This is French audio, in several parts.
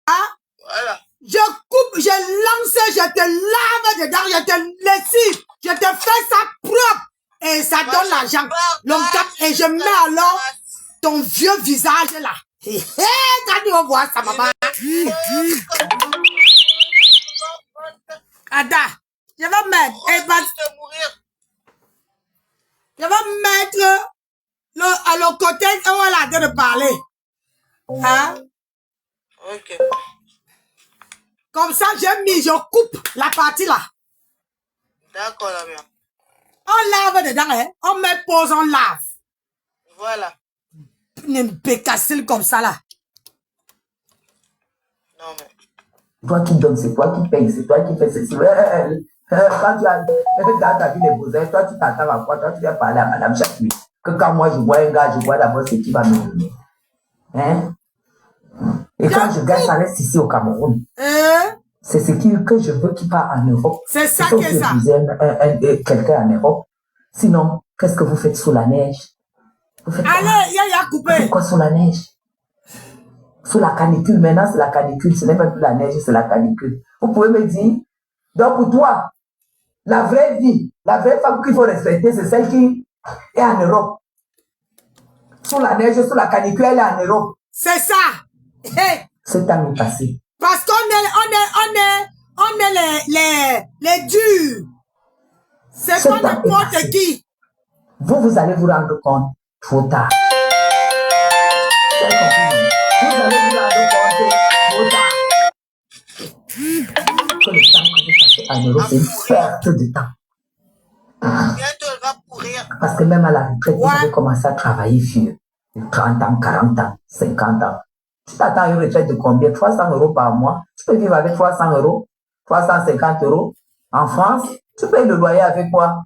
Hein? Voilà. Je coupe, je lance, je te lave dedans, je te lessive, je te fais ça propre. Et ça donne l'argent. Et je mets alors ton vieux visage là. Quand tu vas voir ça, maman. Ada, je vais mettre. Je vais mettre à le côté où elle a de parler. Hein? Ok. Comme ça, je coupe la partie là. D'accord, la mère. On lave dedans, hein? On met pause, on lave. Voilà. Une pécassile comme ça là. Non, mais. Toi qui donnes, c'est toi qui payes, c'est toi qui fais ceci. Quand tu as dans ta vie les besoins, toi tu t'attends à quoi? Toi tu viens parler à madame chaque nuit. Que quand moi je vois un gars, je vois d'abord ce qu'il va me donner. Hein? Et quand je gagne, ça reste ici au Cameroun. C'est ce que je veux qu'il part en Europe. C'est ça que ça. Quelqu'un en Europe. Sinon, qu'est-ce que vous faites sous la neige? Allez, il y a coupé. Vous faites quoi sous la neige? Sous la canicule, maintenant c'est la canicule, ce n'est pas plus la neige, c'est la canicule. Vous pouvez me dire, donc pour toi, la vraie vie, la vraie femme qu'il faut respecter, c'est celle qui est en Europe. Sous la neige, sous la canicule, elle est en Europe. C'est ça. Hey. C'est à mi passé. Parce qu'on est les durs. C'est pas n'importe qui. Vous allez vous rendre compte trop tard. Vous allez vous rendre compte trop tard. Que le temps que vous passez en Europe, c'est une perte de temps. Bientôt, elle va pourrir. Parce que même à la retraite, vous avez commencé à travailler vieux. 30 ans, 40 ans, 50 ans. Tu t'attends à une retraite de combien? 300 € par mois. Tu peux vivre avec 300 €, 350 €. En France, tu payes le loyer avec quoi?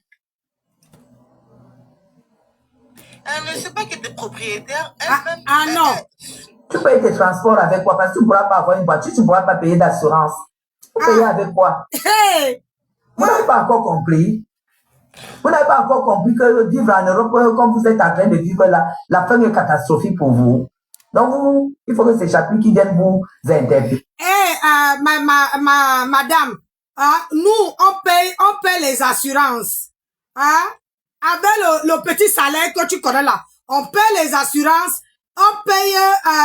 Elle ne sait pas qu'elle est propriétaire. Non. Tu payes tes transports avec quoi? Parce que tu ne pourras pas avoir une voiture, tu ne pourras pas payer d'assurance. Tu payes avec quoi? Hey. Vous n'avez pas encore compris. Vous n'avez pas encore compris que vivre en Europe, comme vous êtes en train de vivre là, la fin est catastrophique pour vous. Donc, il faut que ces chapitres qui viennent vous interpeller. Madame, nous, on paye les assurances. Avec le petit salaire que tu connais là, on paye les assurances, on paye, on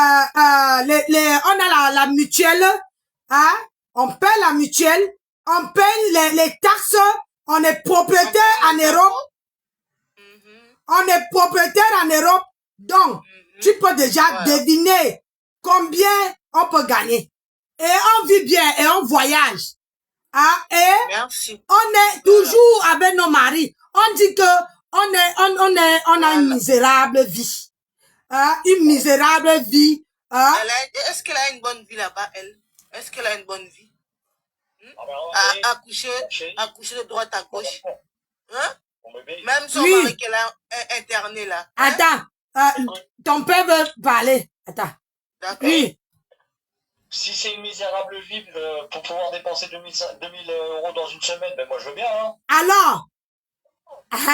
a la mutuelle, on paye la mutuelle, on paye les taxes, on est propriétaire en Europe. On est propriétaire en Europe, donc tu peux déjà deviner combien on peut gagner. Et on vit bien et on voyage. Et merci. On est toujours avec nos maris. On dit que on a une misérable vie. Une misérable vie. Est-ce qu'elle a une bonne vie là-bas, elle? Est-ce qu'elle a une bonne vie? Accoucher de droite à gauche. Hein? Même son mari qu'elle a interné là. Attends, ton père veut parler. Attends. D'accord. Oui. Si c'est une misérable vie pour pouvoir dépenser 2000 € dans une semaine, ben moi je veux bien. Hein. Alors,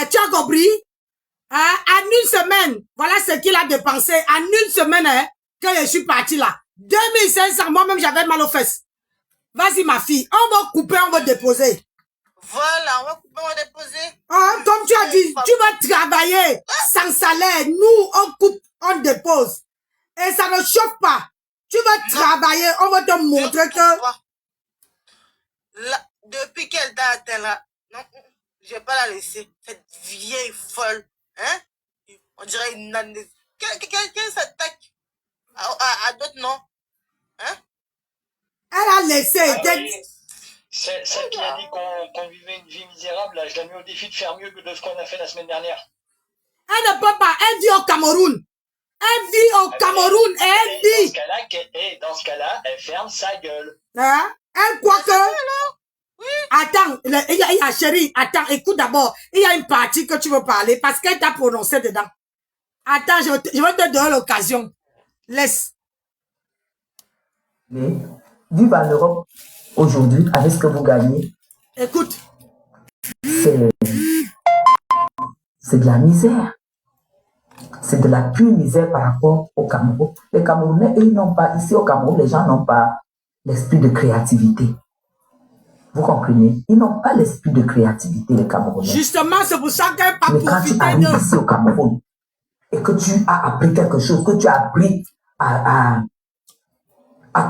tu as compris? En une semaine, voilà ce qu'il a dépensé. En une semaine, que je suis parti là. 2500, moi-même j'avais mal aux fesses. Vas-y ma fille, on va couper, on va déposer. Voilà, on va couper, on va déposer. Comme tu as dit, tu vas travailler sans salaire. Nous, on coupe, on dépose. Et ça ne chauffe pas. Tu vas travailler, on va te montrer que... Là, depuis qu'elle t'a atteint là, non, je vais pas la laisser. Cette vieille folle. Hein? On dirait une âne. Quelqu'un s'attaque à d'autres, non? Hein? Elle a laissé. Celle qui a dit qu'on vivait une vie misérable, là, je l'ai mis au défi de faire mieux que de ce qu'on a fait la semaine dernière. Elle ne peut pas, elle vit au Cameroun. Elle vit au Cameroun et elle vit. Dans ce cas-là, elle ferme sa gueule. Elle croit que... Oui. Attends, il y a chérie, attends, écoute d'abord. Il y a une partie que tu veux parler parce qu'elle t'a prononcé dedans. Attends, je vais te donner l'occasion. Laisse. Vivre en Europe aujourd'hui avec ce que vous gagnez. Écoute. C'est de la misère. C'est de la pure misère par rapport au Cameroun. Les Camerounais, eux, n'ont pas, ici au Cameroun, les gens n'ont pas l'esprit de créativité. Vous comprenez? Ils n'ont pas l'esprit de créativité, les Camerounais. Justement, c'est pour ça qu'elle pas Mais quand tu profité arrives de... ici au Cameroun et que tu as appris quelque chose, que tu as appris à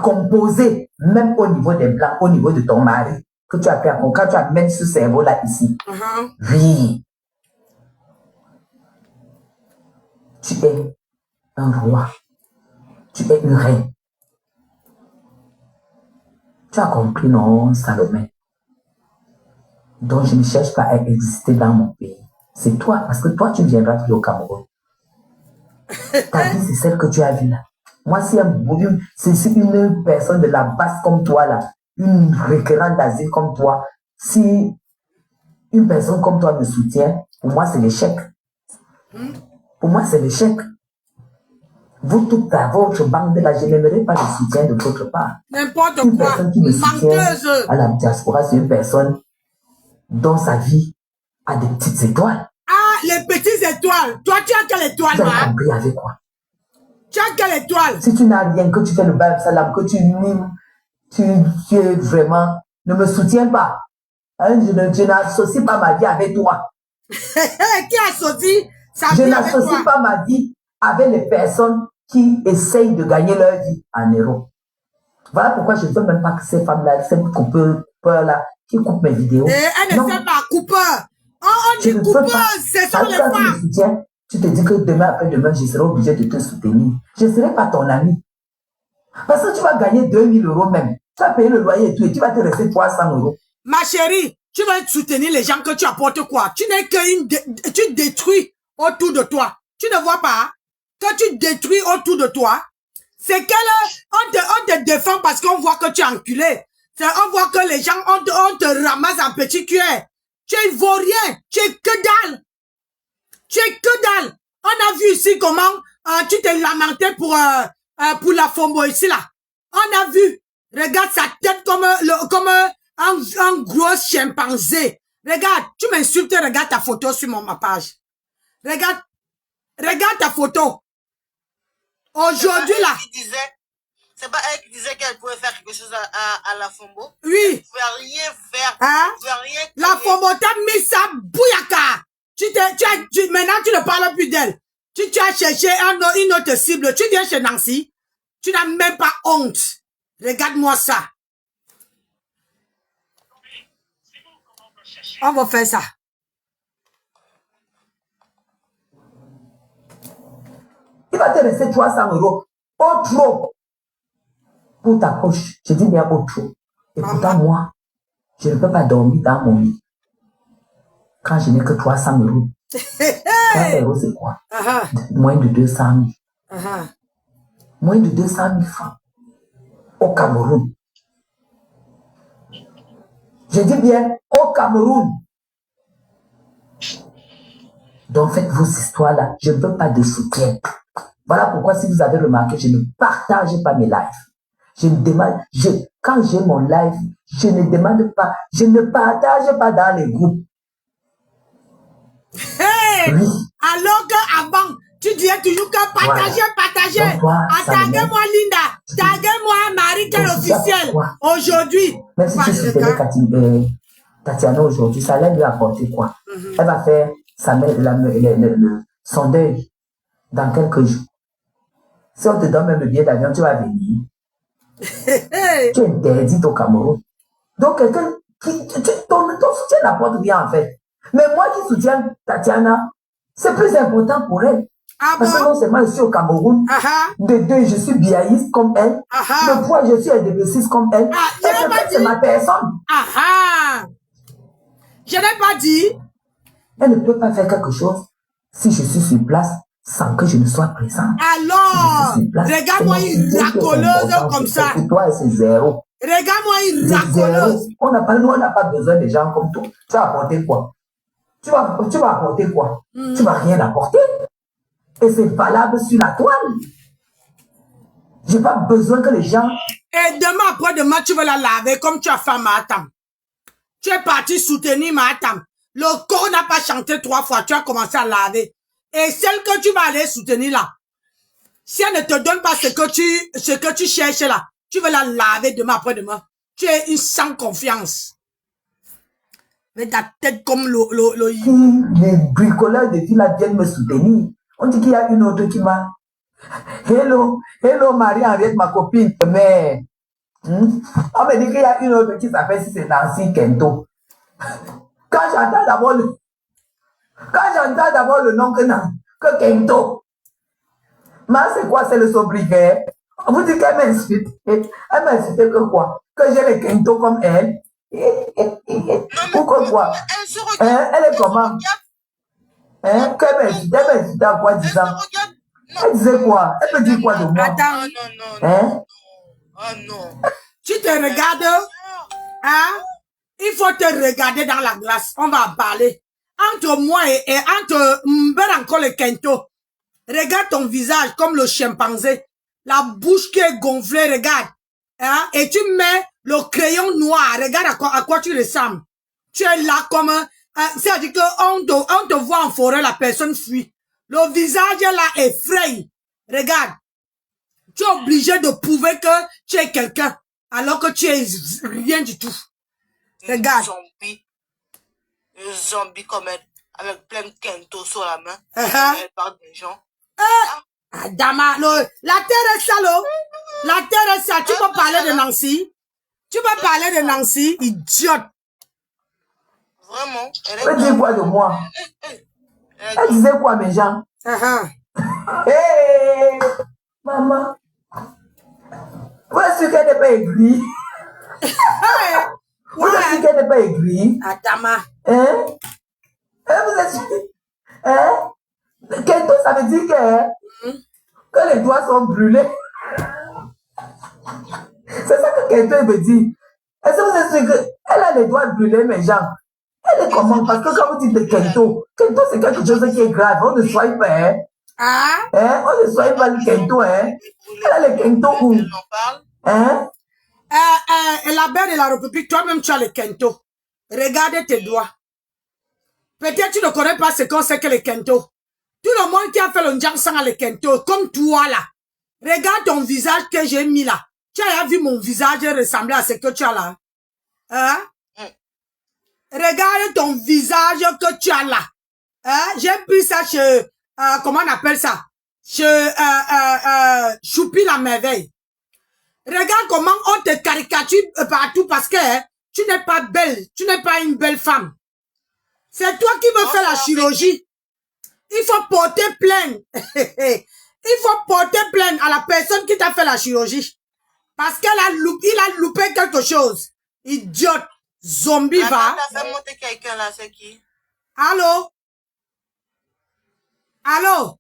composer, même au niveau des Blancs, au niveau de ton mari, que tu as appris à quand tu amènes ce cerveau-là ici, oui, tu es un roi, tu es une reine. Tu as compris, non, Salomé? Donc, je ne cherche pas à exister dans mon pays. C'est toi, parce que toi, tu viendras toujours au Cameroun. Ta vie, c'est celle que tu as vue là. Moi, si c'est une personne de la base comme toi là, une requérante d'asile comme toi, si une personne comme toi me soutient, pour moi, c'est l'échec. Pour moi, c'est l'échec. Vous, toute votre bande là, je n'aimerais pas le soutien de votre part. N'importe Une quoi. personne qui me soutient Menteuse. à la diaspora, c'est une personne dont sa vie a des petites étoiles. Ah, les petites étoiles. Toi, tu as quelle étoile, Tu as là? compris avec quoi? Tu as quelle étoile? Si tu n'as rien, que tu fais le bal salam, que tu mimes, tu es vraiment, ne me soutiens pas. Hein, je n'associe pas ma vie avec toi. Qui associe sa Je vie avec n'associe toi? pas ma vie avec les personnes qui essayent de gagner leur vie en euros. Voilà pourquoi je ne veux même pas que ces femmes-là, ces coupeurs-là, qui coupent mes vidéos. Et elle ne Non, fait pas coupeur. On je dit ne veux coupeur, pas. ce sont Parce les que quand tu me femmes. soutiens, tu te dis que demain après-demain, je serai obligé de te soutenir. Je ne serai pas ton ami. Parce que tu vas gagner 2000 € même. Tu vas payer le loyer et tout, et tu vas te rester 300 €. Ma chérie, tu vas soutenir les gens que tu apportes quoi? Tu n'es tu détruis autour de toi. Tu ne vois pas que tu détruis autour de toi? C'est on te défend parce qu'on voit que tu es enculé. On voit que les gens, on te ramasse en petit cuir. Tu es vaurien. Tu es que dalle. Tu es que dalle. On a vu ici comment tu t'es lamenté pour la Fombo ici là. On a vu. Regarde sa tête comme un gros chimpanzé. Regarde, tu m'insultes, regarde ta photo sur ma page. Regarde ta photo. Aujourd'hui là. C'est pas elle qui disait qu'elle pouvait faire quelque chose à la Fombo? Oui. Elle pouvait rien faire. Hein? Elle pouvait rien créer. La Fombo t'a mis sa bouillaka. Maintenant tu ne parles plus d'elle. Tu as cherché une autre cible. Tu viens chez Nancy. Tu n'as même pas honte. Regarde-moi ça. On va faire ça. Il va te rester 300 € au trop pour ta poche. Je dis bien au trop. Et pourtant, moi, je ne peux pas dormir dans mon lit quand je n'ai que 300 €. 300 €, c'est quoi? Moins de 200 000. Moins de 200 000 francs au Cameroun. Je dis bien au Cameroun. Donc faites vos histoires-là. Je ne veux pas de soutien. Voilà pourquoi, si vous avez remarqué, je ne partage pas mes lives. Quand j'ai mon live, je ne demande pas, je ne partage pas dans les groupes. Hey! Oui. Alors qu'avant, tu disais toujours que partager. Taguez-moi Linda, taguez-moi Marie, quelle officielle. Aujourd'hui. Même si tu soutenais Tatiana aujourd'hui, ça allait lui apporter quoi? Elle va faire son deuil dans quelques jours. Si on te donne même le billet d'avion, tu vas venir. Tu es interdit au Cameroun. Donc, quelqu'un ton soutien n'apporte rien en fait. Mais moi qui soutiens Tatiana, c'est plus important pour elle. Parce que non seulement je suis au Cameroun, de deux, je suis biaïste comme elle, de trois, je suis LDB6 comme elle. C'est ma personne. Je n'ai pas dit. Elle ne peut pas faire quelque chose si je suis sur place sans que je ne sois présent. Alors, regarde-moi une racoleuse comme ça. Pour toi, c'est zéro. Regarde-moi une racoleuse. On n'a pas besoin de gens comme toi. Tu vas apporter quoi? Tu vas apporter quoi? Tu vas rien apporter. Et c'est valable sur la toile. Je n'ai pas besoin que les gens... Et demain, après-demain, tu vas la laver comme tu as fait Matam. Tu es parti soutenir Matam. Le corps n'a pas chanté 3 fois. Tu as commencé à laver. Et celle que tu vas aller soutenir là, si elle ne te donne pas ce que tu cherches là, Tu veux la laver demain après-demain. Tu es une sans confiance. Avec ta tête comme Les bricoleurs de filles là viennent me soutenir. On dit qu'il y a une autre qui m'a... Hello Marie-Henriette, ma copine, mais... On me dit qu'il y a une autre qui s'appelle, si c'est Nancy Kento. Quand j'entends d'abord le nom que Kento, mais c'est quoi, c'est le sobriquet? On vous dit qu'elle m'insulte. Elle m'insulte que quoi? Que j'ai les Kento comme elle? Ou que quoi? Elle est comment? Qu'elle m'insulte à quoi disant? Elle disait quoi? Elle me dit quoi de moi? Attends. Oh non. Tu te regardes, hein? Il faut te regarder dans la glace. On va parler. Entre moi et entre Mberanko le Kento. Regarde ton visage comme le chimpanzé. La bouche qui est gonflée, regarde. Hein? Et tu mets le crayon noir. Regarde à quoi tu ressembles. Tu es là comme... c'est-à-dire qu'on te voit en forêt, la personne fuit. Le visage là effraie. Regarde. Tu es obligé de prouver que tu es quelqu'un. Alors que tu es rien du tout. Regarde. Un zombie comme elle. Avec plein de Kento sur la main. Elle parle des gens. Adama, la terre est sale. La terre est sale. Tu peux parler de Nancy? Tu peux parler de Nancy, idiote. Vraiment. Elle dit quoi de moi? Elle disait quoi, mes gens? Hey, maman. Vous êtes sûr qu'elle n'est pas aigrie? Vous êtes sûr qu'elle n'est pas aigrie? Adama. Hein? Vous êtes sûr? Hein? Kento, ça veut dire que les doigts sont brûlés. C'est ça que Kento me dit. Est-ce que vous êtes sûr qu'elle a les doigts brûlés, mes gens? Elle est comment? Parce que quand vous dites de Kento, Kento c'est quelque chose qui est grave. On ne soigne pas, hein? On ne soigne pas le Kento, hein? Elle a le Kento où? Hein? La belle de la République, toi-même tu as le Kento. Regarde tes doigts. Peut-être tu ne connais pas ce qu'on sait que le Kento. Tout le monde qui a fait le Njangsang a le Kento, comme toi là. Regarde ton visage que j'ai mis là. Tu as vu mon visage ressembler à ce que tu as là. Hein? Regarde ton visage que tu as là. Hein? J'ai pris ça chez, comment on appelle ça? Chez Choupi la merveille. Regarde comment on te caricature partout parce que tu n'es pas belle. Tu n'es pas une belle femme. C'est toi qui veux faire la chirurgie. Il faut porter plainte. Il faut porter plainte à la personne qui t'a fait la chirurgie. Parce qu'il a loupé quelque chose. Idiote. Zombie va. T'as fait monter quelqu'un là, c'est qui? Allô? Allô?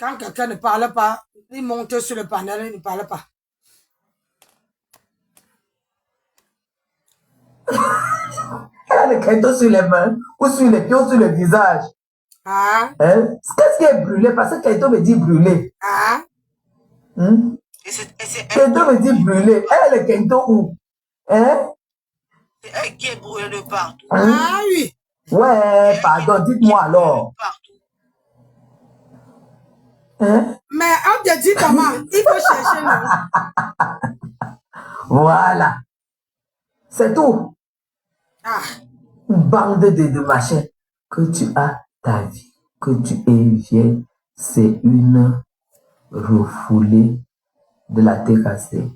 Quand quelqu'un ne parle pas, il monte sur le panel, il ne parle pas. Elle a le Kento sur les mains, ou sur les pieds, ou sur le visage. Qu'est-ce qui est brûlé? Parce que Kento me dit brûlé. Kento me dit brûlé. Elle a le Kento où? C'est elle qui est brûlée de partout. Oui. Ouais, pardon, dites-moi alors. Mais on te dit comment? Il faut chercher là. Voilà. C'est tout. Une bande de machins. Que tu as ta vie, que tu es vieille, c'est une refoulée de la tête cassée.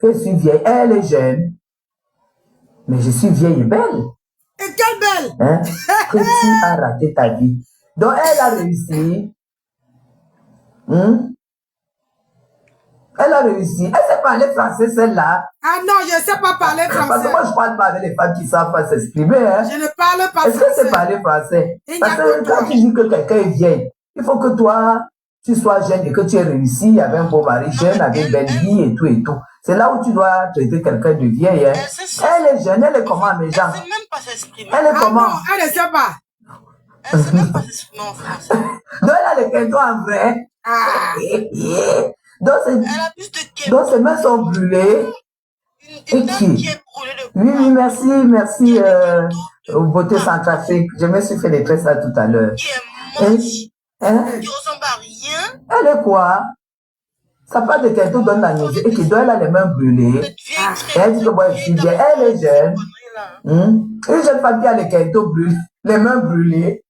Je suis vieille, elle est jeune, mais je suis vieille et belle. Et quelle belle! Que tu as raté ta vie. Donc elle a réussi. Elle a réussi. Elle sait parler français, celle-là. Ah non, je ne sais pas parler français. Parce que moi, je parle pas avec les femmes qui ne savent pas s'exprimer. Je ne parle pas français. Est-ce que c'est parler français? Parce que quand tu dis que quelqu'un est vieille, il faut que toi, tu sois jeune et que tu aies réussi avec un beau mari jeune, avec une belle vie et tout et tout. C'est là où tu dois traiter quelqu'un de vieille. Elle est jeune, elle est comment, mes gens? Elle ne sait même pas s'exprimer. Elle est comment? Non, elle ne sait pas. Elle ne sait même pas s'exprimer en français. Donc, elle a le Kento en vrai. Donc, ses mains sont brûlées. Une dame qui est brûlée de Oui, merci, beauté centrafrique. Je me suis fait des tresses ça tout à l'heure. Qui est moche, qui ressemble à rien. Elle est quoi? Ça parle de quelqu'un qui donne la nausée et qui doit elle a les mains brûlées. Cette vieille Et elle dit que moi, je suis vieille. Elle est jeune. Une jeune femme qui a les quintos brûlés, les mains brûlées.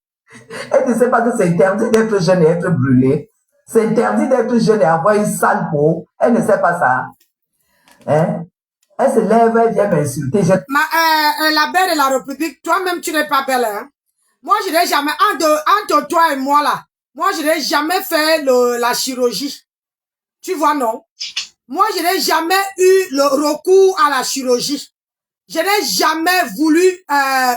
Elle ne sait pas que c'est interdit d'être jeune et être brûlé. C'est interdit d'être jeune et avoir une sale peau. Elle ne sait pas ça. Hein? Elle se lève, elle vient m'insulter. La belle de la République, toi-même, tu n'es pas belle. Hein? Moi, je n'ai jamais, entre toi et moi, là, moi, je n'ai jamais fait la chirurgie. Tu vois, non? Moi, je n'ai jamais eu le recours à la chirurgie. Je n'ai jamais voulu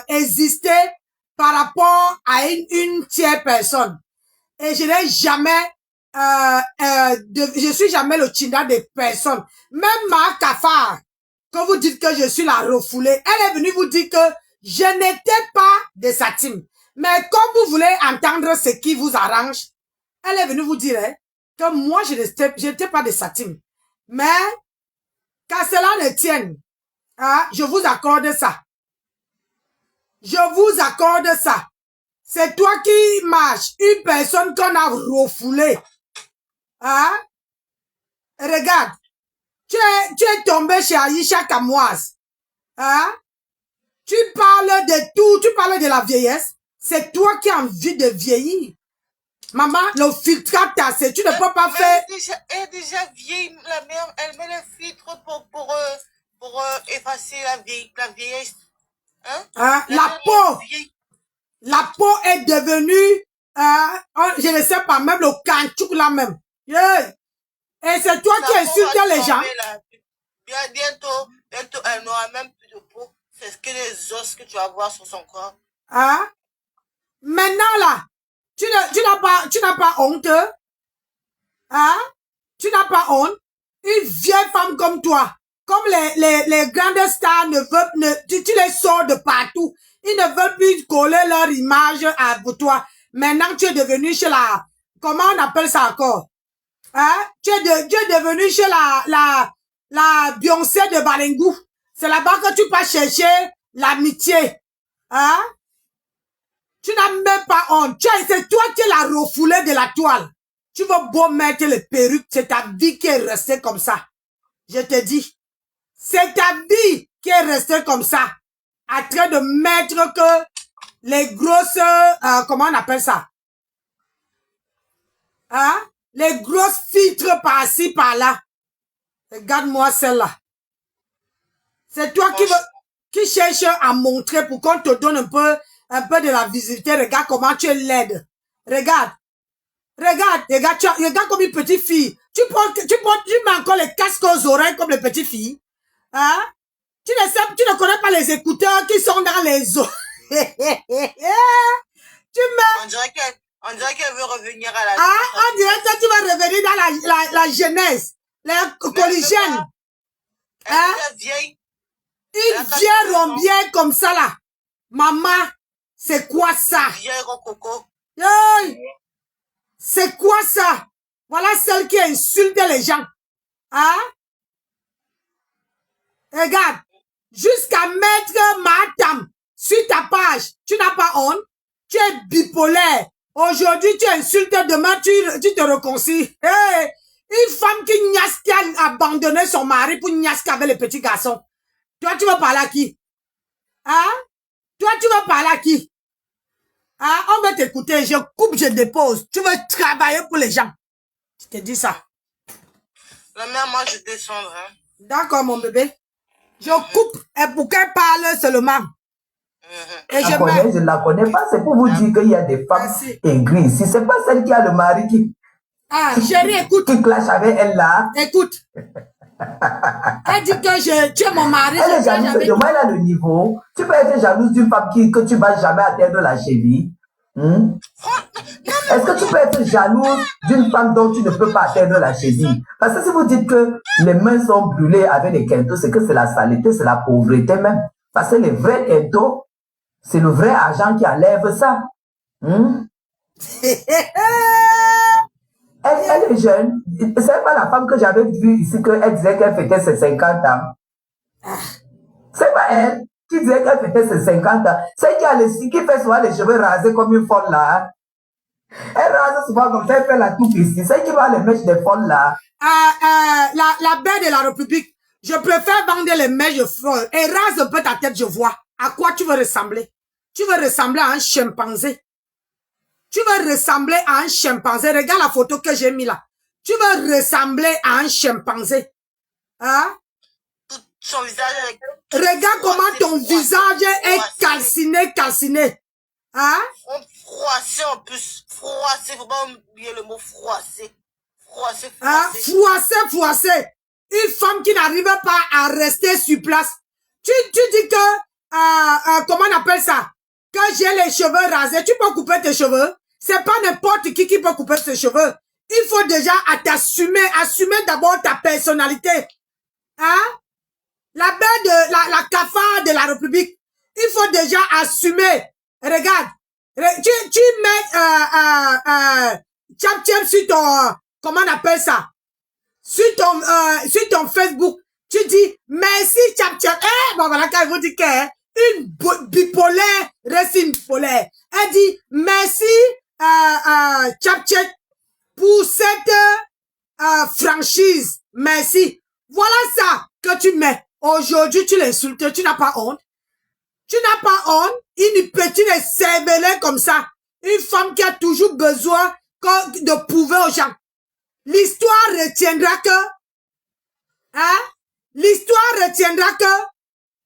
exister par rapport à une tierce personne. Et je n'ai jamais, je suis jamais le chinda des personnes. Même ma cafard, quand vous dites que je suis la refoulée, elle est venue vous dire que je n'étais pas de sa team. Mais comme vous voulez entendre ce qui vous arrange, elle est venue vous dire hein, que moi, je n'étais pas de sa team. Mais, qu'à cela ne tienne, hein, je vous accorde ça. Je vous accorde ça. C'est toi qui marches, une personne qu'on a refoulée. Hein? Regarde, tu es tombé chez Aïcha Kamoise. Hein? Tu parles de tout, tu parles de la vieillesse. C'est toi qui as envie de vieillir. Maman, le filtre tassé, tu ne peux pas faire... Elle est déjà vieille, la mère, elle met le filtre pour effacer la vieillesse. Hein? Hein? La peau est devenue, je ne sais pas, même le caoutchouc là même. Yeah. Et c'est toi qui insultes les gens. Bientôt, elle n'aura même plus de peau. C'est ce que les os que tu vas voir sur son corps. Hein? Maintenant là, tu n'as pas honte. Hein? Tu n'as pas honte. Une vieille femme comme toi, comme les grandes stars tu les sors de partout. Ils ne veulent plus coller leur image pour toi. Maintenant, tu es devenu chez comment on appelle ça encore? Hein? Tu es devenu chez la Beyoncé de Balengou. C'est là-bas que tu peux chercher l'amitié. Hein? Tu n'as même pas honte. C'est toi qui es la refoulée de la toile. Tu vas beau mettre les perruques, c'est ta vie qui est restée comme ça. Je te dis. C'est ta vie qui est restée comme ça. En train de mettre que les grosses, comment on appelle ça? Hein? Les grosses filtres par-ci, par-là. Regarde-moi celle-là. C'est toi qui cherche à montrer pour qu'on te donne un peu de la visibilité. Regarde comment tu es laide. Regarde. Regarde comme une petite fille. Tu mets encore les casques aux oreilles comme les petites filles. Hein? Tu ne connais pas les écouteurs qui sont dans les os. Tu mets... On dirait qu'elle veut revenir à la... on dirait que tu vas revenir dans la jeunesse. La collégienne. Hein? Vieille. Une vieille rombière comme ça là. Maman, c'est quoi ça? Vieille rococo. C'est quoi ça? Voilà celle qui insulte les gens. Hein? Regarde. Jusqu'à mettre Matam sur ta page. Tu n'as pas honte. Tu es bipolaire. Aujourd'hui, tu insultes. Demain, tu te réconcilies. Hey, une femme qui a abandonné son mari pour niasker avec les petits garçons. Toi, tu vas parler à qui? Hein? Toi, tu vas parler à qui? Hein? On va t'écouter. Je coupe, je dépose. Tu veux travailler pour les gens. Je te dis ça. La mère, moi, je descendrai. Hein? D'accord, mon bébé. Je coupe et pour qu'elle parle seulement. Et je ne la connais pas. C'est pour vous dire qu'il y a des femmes aigries. Si c'est pas celle qui a le mari qui... Ah, chérie, écoute. Qui clash avec elle là. Écoute. Elle dit que tu es mon mari. Elle est jalouse de moi, elle a le niveau. Tu peux être jalouse d'une femme que tu ne vas jamais atteindre la cheville. Est-ce que tu peux être jalouse d'une femme dont tu ne peux pas atteindre la cheville? Parce que si vous dites que les mains sont brûlées avec les quintos, c'est que c'est la saleté, c'est la pauvreté même. Parce que les vrais quintos, c'est le vrai argent qui enlève ça. Elle est jeune. C'est pas la femme que j'avais vue ici qu'elle disait qu'elle fêtait ses 50 ans. C'est pas elle qui disait qu'elle fêtait ses 50 ans. C'est qui fait souvent les cheveux rasés comme une folle là. Elle rase souvent comme ça, elle fait la toux ici. C'est qui va les mèches des folles là. La baie de la République, je préfère vendre les mèches folles et rase un peu ta tête, je vois. À quoi tu veux ressembler? Tu veux ressembler à un chimpanzé. Tu veux ressembler à un chimpanzé. Regarde la photo que j'ai mis là. Tu veux ressembler à un chimpanzé. Hein? Tout son visage avec... Regarde comment ton visage est calciné. Hein? Froissé en plus. Froissé. Faut pas oublier le mot froissé. Froissé. Hein? Froissé. Une femme qui n'arrive pas à rester sur place. Tu dis que, comment on appelle ça? Que j'ai les cheveux rasés. Tu peux couper tes cheveux. C'est pas n'importe qui peut couper ses cheveux. Il faut déjà t'assumer. Assumer d'abord ta personnalité. Hein? La baie de la cafard de la République. Il faut déjà assumer. Regarde. Tu mets Tchap sur ton, comment on appelle ça? Sur ton Facebook. Tu dis merci Tchap. Bon voilà, quand vous dites que une bipolaire reste une bipolaire. Elle dit merci Tchap pour cette franchise. Merci. Voilà ça que tu mets. Aujourd'hui, tu l'insultes, tu n'as pas honte. Tu n'as pas honte. Une petite cervelée comme ça. Une femme qui a toujours besoin de prouver aux gens. L'histoire retiendra que, hein? L'histoire retiendra que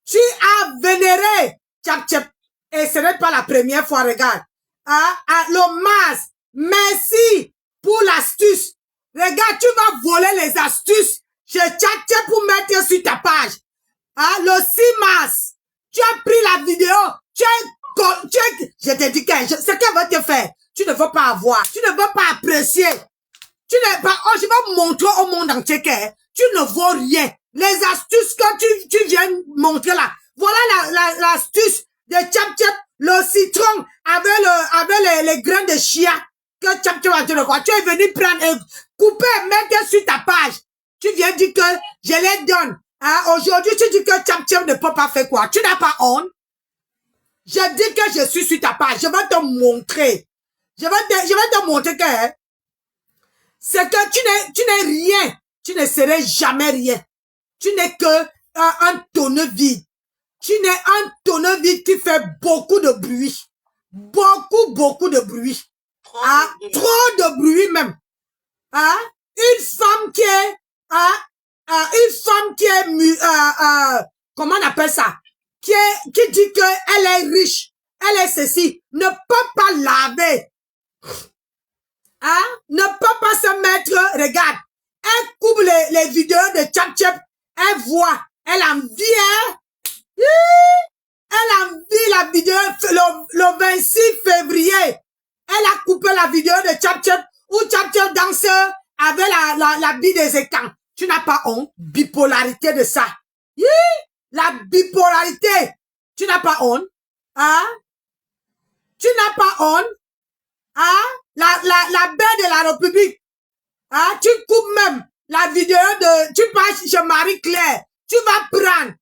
tu as vénéré Tchap. Et ce n'est pas la première fois, regarde. Hein? Le masque. Merci pour l'astuce. Regarde, tu vas voler les astuces chez Tchap pour mettre sur ta page. Hein? Le 6 mars. Tu as pris la vidéo. Je te dis que ce qu'elle veut te faire, tu ne veux pas avoir. Tu ne veux pas apprécier. Tu ne pas, je vais montrer au monde entier que tu ne vaux rien. Les astuces que tu viens montrer là. Voilà l'astuce de Tchap, le citron avec les grains de chia que Tchap a dit le voir. Tu es venu prendre et couper, mettre sur ta page. Tu viens dire que je les donne. Hein? Aujourd'hui, tu dis que Tchap ne peut pas faire quoi? Tu n'as pas honte? Je dis que je suis sur ta page. Je vais te montrer. Je vais te montrer que c'est que tu n'es rien. Tu ne serais jamais rien. Tu n'es que un tonneau vide. Tu n'es un tonneau vide qui fait beaucoup de bruit. Beaucoup de bruit. Trop de bruit même. Hein? Une femme qui est comment on appelle ça? Qui dit que elle est riche, elle est ceci, ne peut pas laver. Hein? Ne peut pas se mettre, regarde, elle coupe les vidéos de Tchap, elle voit, elle envie, hein? Elle envie la vidéo le 26 février. Elle a coupé la vidéo de Tchap où Tchap danse avec la bille des écrans. Tu n'as pas honte? Bipolarité de ça. La bipolarité. Tu n'as pas honte? Hein? Tu n'as pas honte? Hein? La baie de la République. Hein? Tu coupes même la vidéo de... Tu passes chez Marie-Claire. Tu vas prendre.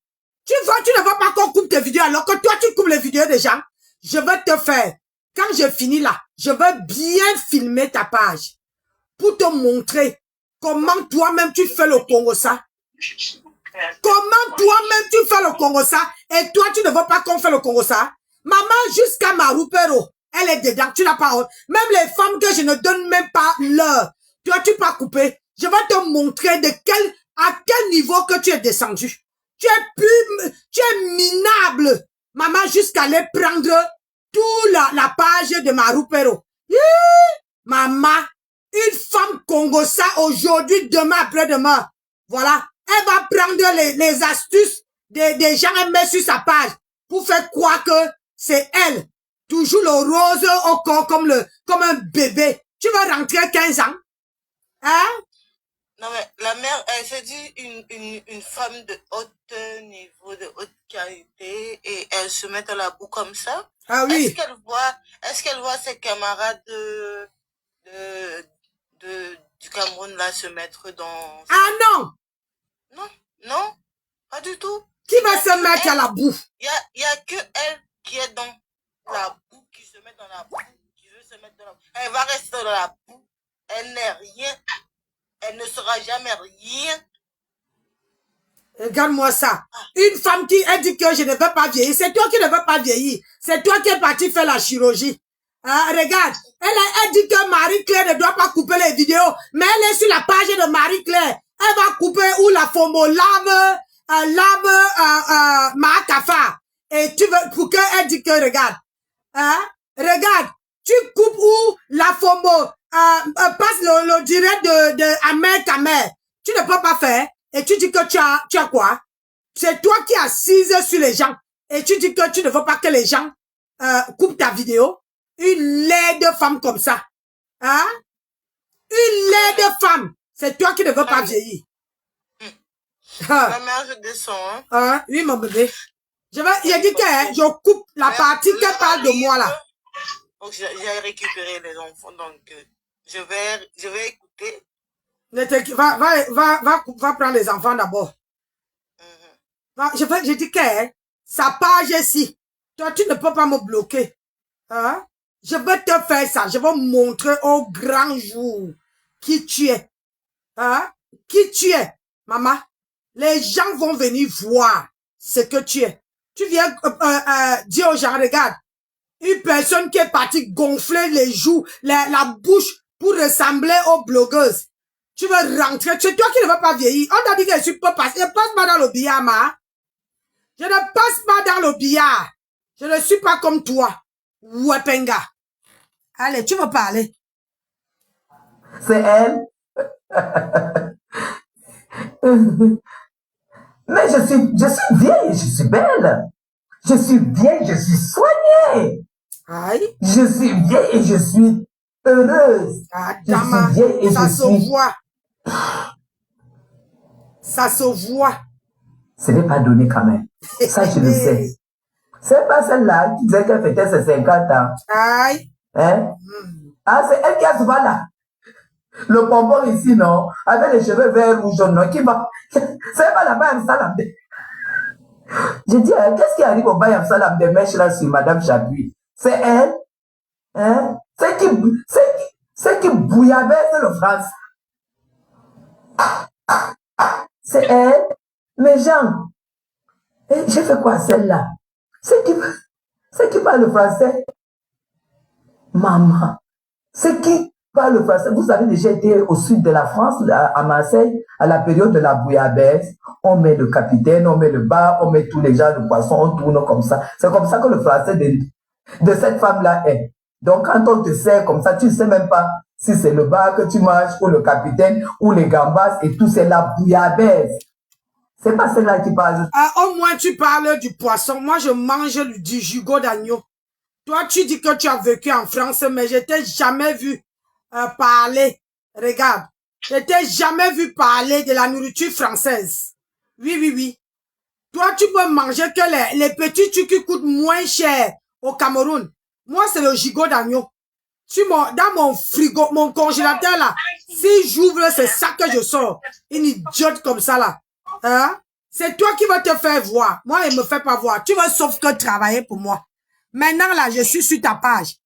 Tu ne veux pas qu'on coupe tes vidéos alors que toi, tu coupes les vidéos des gens. Je vais te faire. Quand je finis là, je vais bien filmer ta page pour te montrer comment toi-même tu fais le Congo ça. Comment toi-même tu fais le Congo ça et toi tu ne veux pas qu'on fait le Congo ça. Maman jusqu'à Marupero, elle est dedans, tu n'as pas honte. Même les femmes que je ne donne même pas l'heure, toi tu peux couper. Je vais te montrer à quel niveau que tu es descendu. Tu es minable. Maman jusqu'à aller prendre toute la page de Marupero. Maman, une femme Congossa aujourd'hui, demain, après-demain. Voilà. Elle va prendre les astuces des gens et mettre sur sa page pour faire croire que c'est elle. Toujours le rose au corps comme un bébé. Tu vas rentrer 15 ans. Hein? Non mais la mère, elle se dit une femme de haut niveau, de haute qualité et elle se met à la boue comme ça. Ah oui. Est-ce qu'elle voit ses camarades du Cameroun là se mettre dans... Ah non! Non, pas du tout. Qui va se mettre à la boue? Il y a que elle qui est dans la boue, qui se met dans la boue, qui veut se mettre dans la boue. Elle va rester dans la boue. Elle n'est rien. Elle ne sera jamais rien. Regarde-moi ça. Une femme qui a dit que je ne veux pas vieillir. C'est toi qui ne veux pas vieillir. C'est toi qui es parti faire la chirurgie. Hein, regarde. Elle dit que Marie-Claire ne doit pas couper les vidéos. Mais elle est sur la page de Marie-Claire. Elle va couper où la FOMO lave Maakafa. Et tu veux, pour qu'elle dit que, regarde. Hein, regarde. Tu coupes où la FOMO passe le direct de Ahmed Kamer. Tu ne peux pas faire. Et tu dis que tu as quoi? C'est toi qui assise sur les gens. Et tu dis que tu ne veux pas que les gens coupent ta vidéo. Une laide femme comme ça. Hein? Une laide femme. C'est toi qui ne veux pas vieillir. Ma mère, je descends. Hein? Oui, mon bébé. Je dis que je coupe la partie qui parle de moi là. Donc, j'ai récupéré les enfants. Donc, je vais écouter. Va prendre les enfants d'abord. Je dis que sa page ici. Toi, tu ne peux pas me bloquer. Hein? Je vais te faire ça. Je vais montrer au grand jour qui tu es. Hein? Qui tu es, maman. Les gens vont venir voir ce que tu es. Tu viens dire aux gens, regarde, une personne qui est partie gonfler les joues, la bouche pour ressembler aux blogueuses. Tu veux rentrer, c'est toi qui ne veux pas vieillir. On t'a dit que je peux passer. Je ne passe pas dans le billard, ma. Je ne passe pas dans le billard. Je ne suis pas comme toi. Wepenga. Allez, tu veux parler. C'est elle. Mais je suis vieille, je suis belle. Je suis vieille, je suis soignée. Aïe. Je suis vieille et je suis heureuse. Ah, je suis vieille et ça je se suis... voit. Ça se voit. Ce n'est pas donné quand même. Ça, je le sais. C'est pas celle-là qui disait qu'elle fêtait ses 50 ans. Aïe. Hein? Ah, c'est elle qui a souvent là. Le pompon ici, non? Avec les cheveux verts rouges, non? Qui va? C'est pas là-bas, elle Salam. Je dis, qu'est-ce qui arrive au Bayam Salam des mèches là sur Madame Chapuis? C'est elle? Hein? C'est qui bouillabaisse le France. C'est elle? Mais Jean, j'ai fait quoi celle-là? C'est qui parle le français? Maman, c'est qui parle le français? Vous avez déjà été au sud de la France, à Marseille, à la période de la bouillabaisse. On met le capitaine, on met le bar, on met tous les gens de poisson, on tourne comme ça. C'est comme ça que le français de cette femme-là est. Donc, quand on te sert comme ça, tu ne sais même pas si c'est le bar que tu manges, ou le capitaine, ou les gambas, et tout, c'est la bouillabaisse. C'est pas celle-là qui parle. Ah, au moins, tu parles du poisson. Moi, je mange du jus d'agneau. Toi, tu dis que tu as vécu en France, mais je t'ai jamais vu parler. Regarde, je t'ai jamais vu parler de la nourriture française. Oui, oui, oui. Toi, tu peux manger que les petits trucs qui coûtent moins cher au Cameroun. Moi, c'est le gigot d'agneau. Dans mon frigo, mon congélateur là, si j'ouvre, c'est ça que je sors. Une idiote comme ça là. Hein? C'est toi qui vas te faire voir. Moi, il me fait pas voir. Tu vas sauf que travailler pour moi. Maintenant là, je suis sur ta page.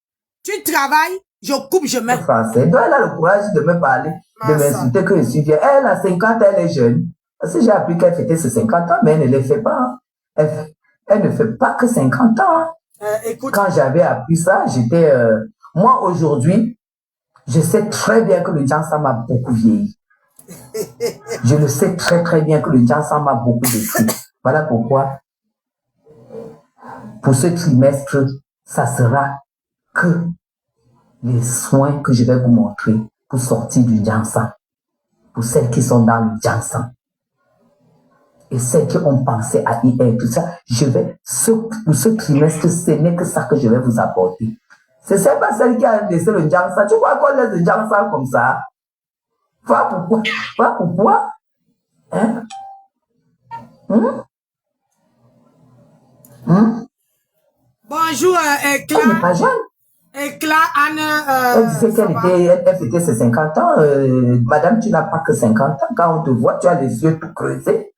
Tu travailles, je coupe, je mets. Français. Donc, elle a le courage de me parler, de m'insulter que je suis vieille. Elle a 50 ans, elle est jeune. Parce que j'ai appris qu'elle fêtait ses 50 ans, mais elle ne les fait pas. Elle ne fait pas que 50 ans. Écoute. Quand j'avais appris ça, j'étais... moi, aujourd'hui, je sais très bien que le Jansan m'a beaucoup vieilli. Je le sais très très bien que le Jansan m'a beaucoup détruit. Voilà pourquoi, pour ce trimestre, ça sera que les soins que je vais vous montrer pour sortir du Jansan. Pour celles qui sont dans le Jansan. Et celles qui ont pensé à y être, tout ça, pour ce trimestre, ce n'est que ça que je vais vous apporter. C'est pas celle qui a laissé le Jansan. Tu crois qu'on laisse le Jansan comme ça? Pas pourquoi? Hein? Bonjour, Éclat. Elle n'est pas jeune. Éclat, Anne. Elle disait qu'elle fêtait ses 50 ans. Madame, tu n'as pas que 50 ans. Quand on te voit, tu as les yeux tout creusés.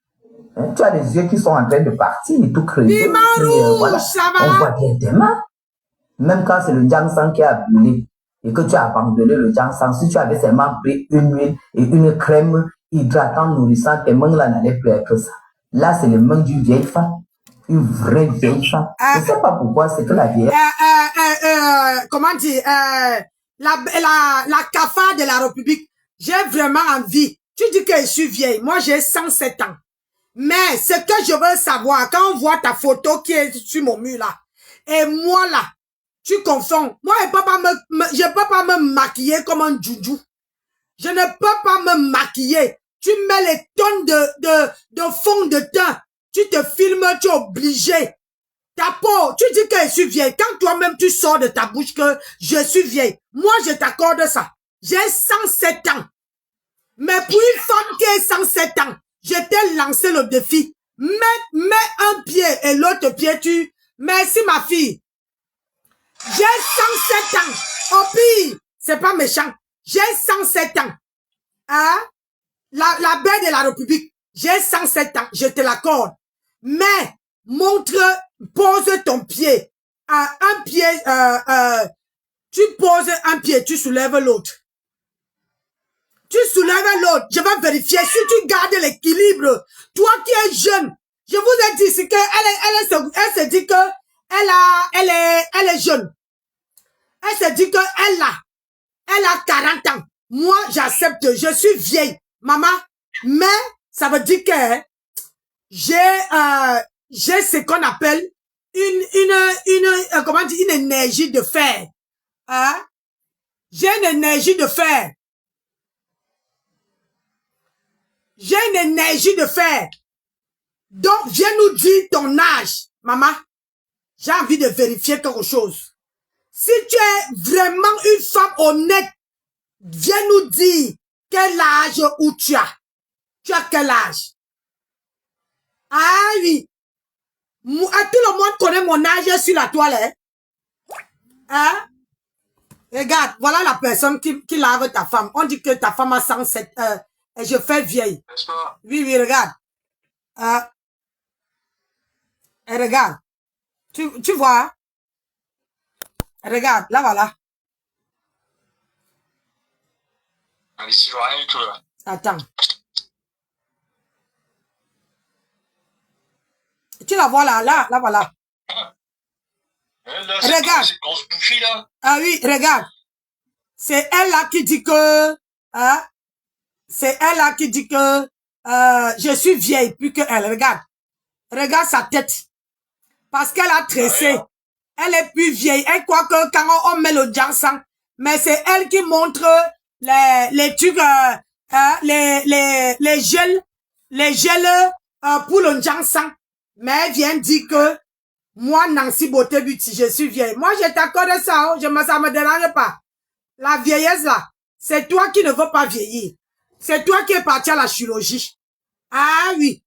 Hein? Tu as les yeux qui sont en train de partir, tout creusés. Voilà. Ça va. On voit bien tes mains. Même quand c'est le Jansan qui a brûlé. et que tu as abandonné le ginseng, si tu avais seulement pris une huile et une crème hydratante, nourrissante, tes mains là n'allaient plus être ça. Là, c'est les mains d'une vieille femme, une vraie vieille femme. Je ne sais pas pourquoi, c'est que la vieille... comment dire, la cafard de la République, j'ai vraiment envie. Tu dis que je suis vieille, moi j'ai 107 ans. Mais ce que je veux savoir, quand on voit ta photo qui est sur mon mur là, et moi là, tu confonds. Moi, je peux pas me maquiller comme un joujou. Je ne peux pas me maquiller. Tu mets les tonnes de fond de teint. Tu te filmes, tu es obligé. Ta peau, tu dis que je suis vieille. Quand toi-même tu sors de ta bouche que je suis vieille, moi je t'accorde ça. J'ai 107 ans. Mais pour une femme qui a 107 ans, je t'ai lancé le défi. Mets un pied et l'autre pied, tu... Merci ma fille. J'ai 107 ans. Au pire, c'est pas méchant. J'ai 107 ans. Hein? La belle de la République. J'ai 107 ans. Je te l'accorde. Mais, pose ton pied. Un pied, tu poses un pied, tu soulèves l'autre. Tu soulèves l'autre. Je vais vérifier. Si tu gardes l'équilibre, toi qui es jeune, je vous ai dit, c'est que elle se dit que elle est jeune. Elle se dit que elle a 40 ans. Moi, j'accepte. Je suis vieille, maman. Mais, ça veut dire que j'ai ce qu'on appelle comment dire, une énergie de fer. Hein? J'ai une énergie de fer. J'ai une énergie de fer. Donc, viens nous dire ton âge, maman. J'ai envie de vérifier quelque chose. Si tu es vraiment une femme honnête, viens nous dire quel âge où tu as. Tu as quel âge? Ah oui. Tout le monde connaît mon âge sur la toile. Hein? Regarde, voilà la personne qui lave ta femme. On dit que ta femme a 107 et je fais vieille. Oui, regarde. Et regarde. Tu vois? Regarde, là, voilà. Attends. Tu la vois là, voilà. Regarde. Ah oui, regarde. C'est elle là qui dit que, hein, c'est elle là qui dit que, je suis vieille plus que elle. Regarde. Regarde sa tête. Parce qu'elle a tressé. Elle est plus vieille. Elle croit que quand on met le ginseng, mais c'est elle qui montre les trucs, les gels, pour le ginseng. Mais elle vient dire que moi, Nancy Beauté Beauty, je suis vieille. Moi, je t'accorde ça, ça me dérange pas. La vieillesse là, c'est toi qui ne veux pas vieillir. C'est toi qui es parti à la chirurgie. Ah oui,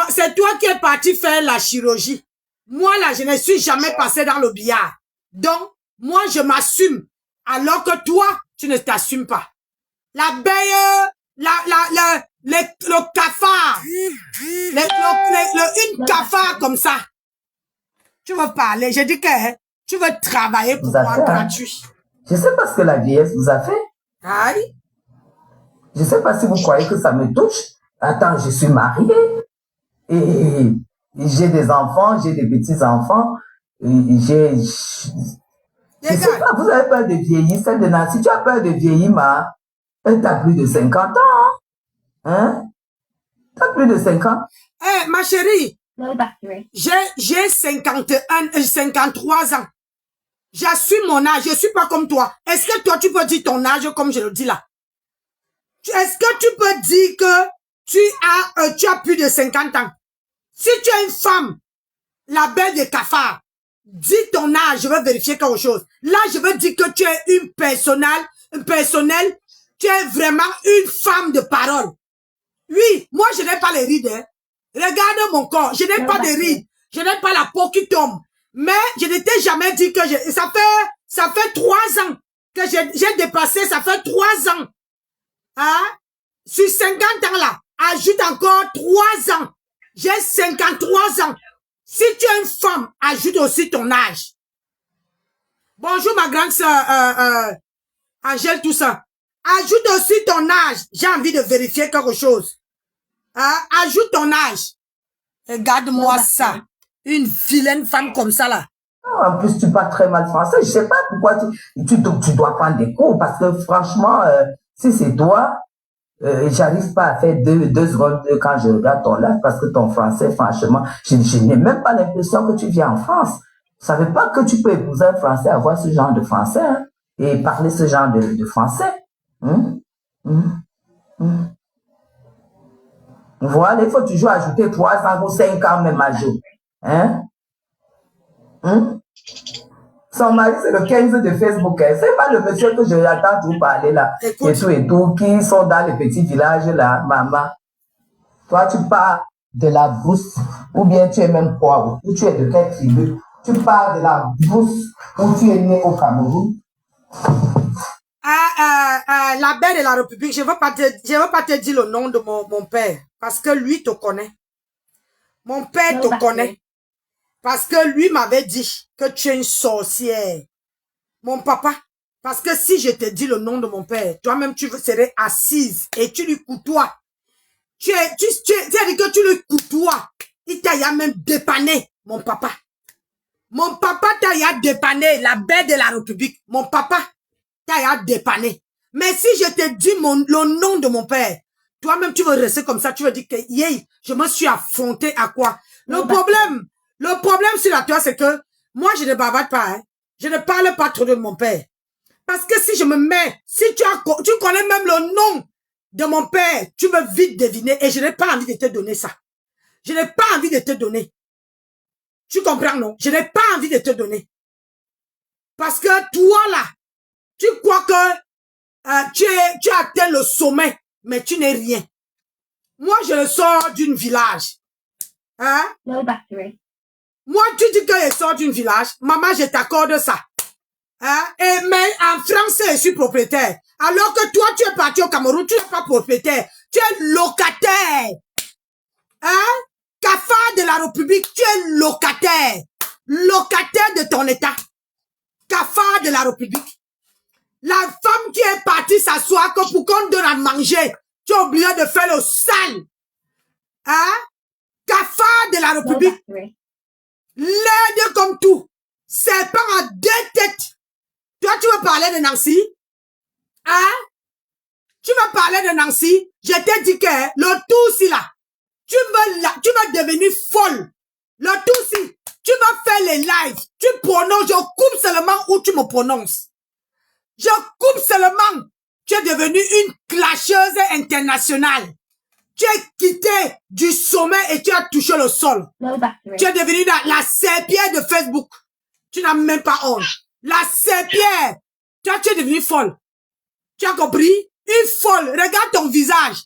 c'est toi qui es parti faire la chirurgie. Moi là, je ne suis jamais passé dans le billard. Donc, moi, je m'assume. Alors que toi, tu ne t'assumes pas. La belle, le cafard. Une cafard comme ça. Tu veux parler. Je dis que tu veux travailler pour moi gratuit. Je ne sais pas ce que la vieillesse vous a fait. Aïe. Je ne sais pas si vous croyez que ça me touche. Attends, je suis mariée. Et j'ai des enfants, j'ai des petits-enfants. Je sais pas, vous avez peur de vieillir. Celle de Nancy, tu as peur de vieillir, ma. T'as plus de 50 ans. Hein? T'as plus de 5 ans. Eh, ma chérie. J'ai 53 ans. J'assume mon âge. Je suis pas comme toi. Est-ce que toi, tu peux dire ton âge comme je le dis là? Est-ce que tu peux dire que tu as plus de 50 ans? Si tu es une femme, la belle de cafard, dis ton âge, je veux vérifier quelque chose. Là, je veux dire que tu es une personnelle, tu es vraiment une femme de parole. Oui, moi, je n'ai pas les rides. Hein. Regarde mon corps, je n'ai pas de rides. Je n'ai pas la peau qui tombe. Mais je ne t'ai jamais dit que ça fait 3 ans que j'ai dépassé, ça fait 3 ans. Hein? Sur 50 ans là, ajoute encore 3 ans. J'ai 53 ans. Si tu es une femme, ajoute aussi ton âge. Bonjour ma grande sœur, Angèle, tout ça. Ajoute aussi ton âge. J'ai envie de vérifier quelque chose. Hein? Ajoute ton âge. Regarde-moi ça. Une vilaine femme comme ça, là. En plus, tu parles très mal français. Je sais pas pourquoi tu dois prendre des cours parce que franchement, si c'est toi, j'arrive pas à faire deux secondes quand je regarde ton live parce que ton français, franchement, je n'ai même pas l'impression que tu viens en France. Je savais pas que tu peux épouser un Français, avoir ce genre de français hein, et parler ce genre de français. Voilà, il faut toujours ajouter 3 ans ou 5 ans même à jour. Hein? Son mari, c'est le 15 de Facebook. Hein. C'est pas le monsieur que je attends toujours parler là. Écoute. Et tout, qui sont dans les petits villages là, maman. Toi, tu pars de la brousse, ou bien tu es même pauvre, ou tu es de quelle tribu. Tu pars de la brousse où tu es né au Cameroun. La belle de la République, je veux pas te dire le nom de mon père, parce que lui te connaît. Mon père te connaît. Parce que lui m'avait dit que tu es une sorcière. Mon papa, parce que si je te dis le nom de mon père, toi-même tu serais assise et tu lui côtoies. Tu as dit que tu le côtoies. Il t'a même dépanné, mon papa. Mon papa t'a dépanné, la belle de la République. Mon papa t'a dépanné. Mais si je te dis le nom de mon père, toi-même tu veux rester comme ça, tu veux dire que je me suis affronté à quoi? Le problème sur la toi, c'est que moi je ne bavarde pas, hein. Je ne parle pas trop de mon père. Parce que si je me mets, si tu connais même le nom de mon père, tu veux vite deviner et je n'ai pas envie de te donner ça. Je n'ai pas envie de te donner. Tu comprends, non? Je n'ai pas envie de te donner. Parce que toi, là, tu crois que tu as atteint le sommet, mais tu n'es rien. Moi, je sors d'une village. Hein? No battery. Moi, tu dis que je sors d'une village. Maman, je t'accorde ça. Hein? Mais en français, je suis propriétaire. Alors que toi, tu es parti au Cameroun, tu n'es pas propriétaire. Tu es locataire. Hein? Cafard de la République, tu es locataire. Locataire de ton état. Cafard de la République. La femme qui est partie s'asseoir que pour qu'on donne à manger, tu as oublié de faire le sale. Hein? Cafard de la No République. battery. L'aide comme tout. Serpent à 2 têtes. Toi, tu veux parler de Nancy? Hein? Tu veux parler de Nancy? Je t'ai dit que le tout si là, tu vas devenir folle. Le tout si, tu vas faire les lives. Tu prononces, je coupe seulement où tu me prononces. Je coupe seulement. Tu es devenue une clasheuse internationale. Tu es quitté du sommet et tu as touché le sol. No battery. Tu es devenue la serpillère de Facebook. Tu n'as même pas honte. La serpillère. Toi, tu es devenue folle. Tu as compris? Une folle. Regarde ton visage.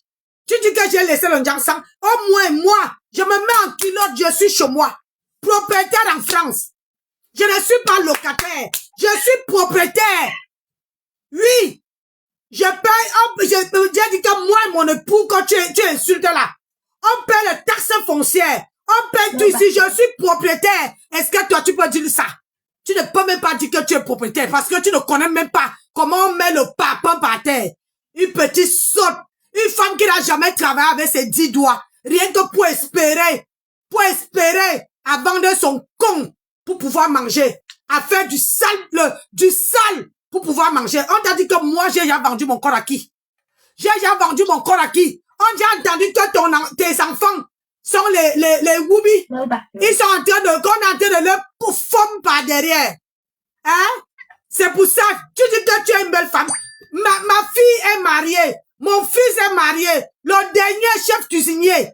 Tu dis que j'ai laissé le Jansan. Au moins, moi, je me mets en culotte, je suis chez moi. Propriétaire en France. Je ne suis pas locataire. Je suis propriétaire. Oui. Je paye, j'ai dit que moi et mon époux, quand tu insultes là, on paye les taxes foncières. On paye tout ici, je suis propriétaire. Est-ce que toi, tu peux dire ça? Tu ne peux même pas dire que tu es propriétaire parce que tu ne connais même pas comment on met le papin par terre. Une petite sotte. Une femme qui n'a jamais travaillé avec ses 10 doigts. Rien que pour espérer à vendre son con pour pouvoir manger. À faire du sale pour pouvoir manger. On t'a dit que moi, j'ai déjà vendu mon corps à qui? J'ai déjà vendu mon corps à qui? On a entendu que tes enfants sont les Woubi. No battery. Ils sont en train de leur forme par derrière. Hein? C'est pour ça, tu dis que tu es une belle femme. Ma fille est mariée. Mon fils est marié. Le dernier chef cuisinier.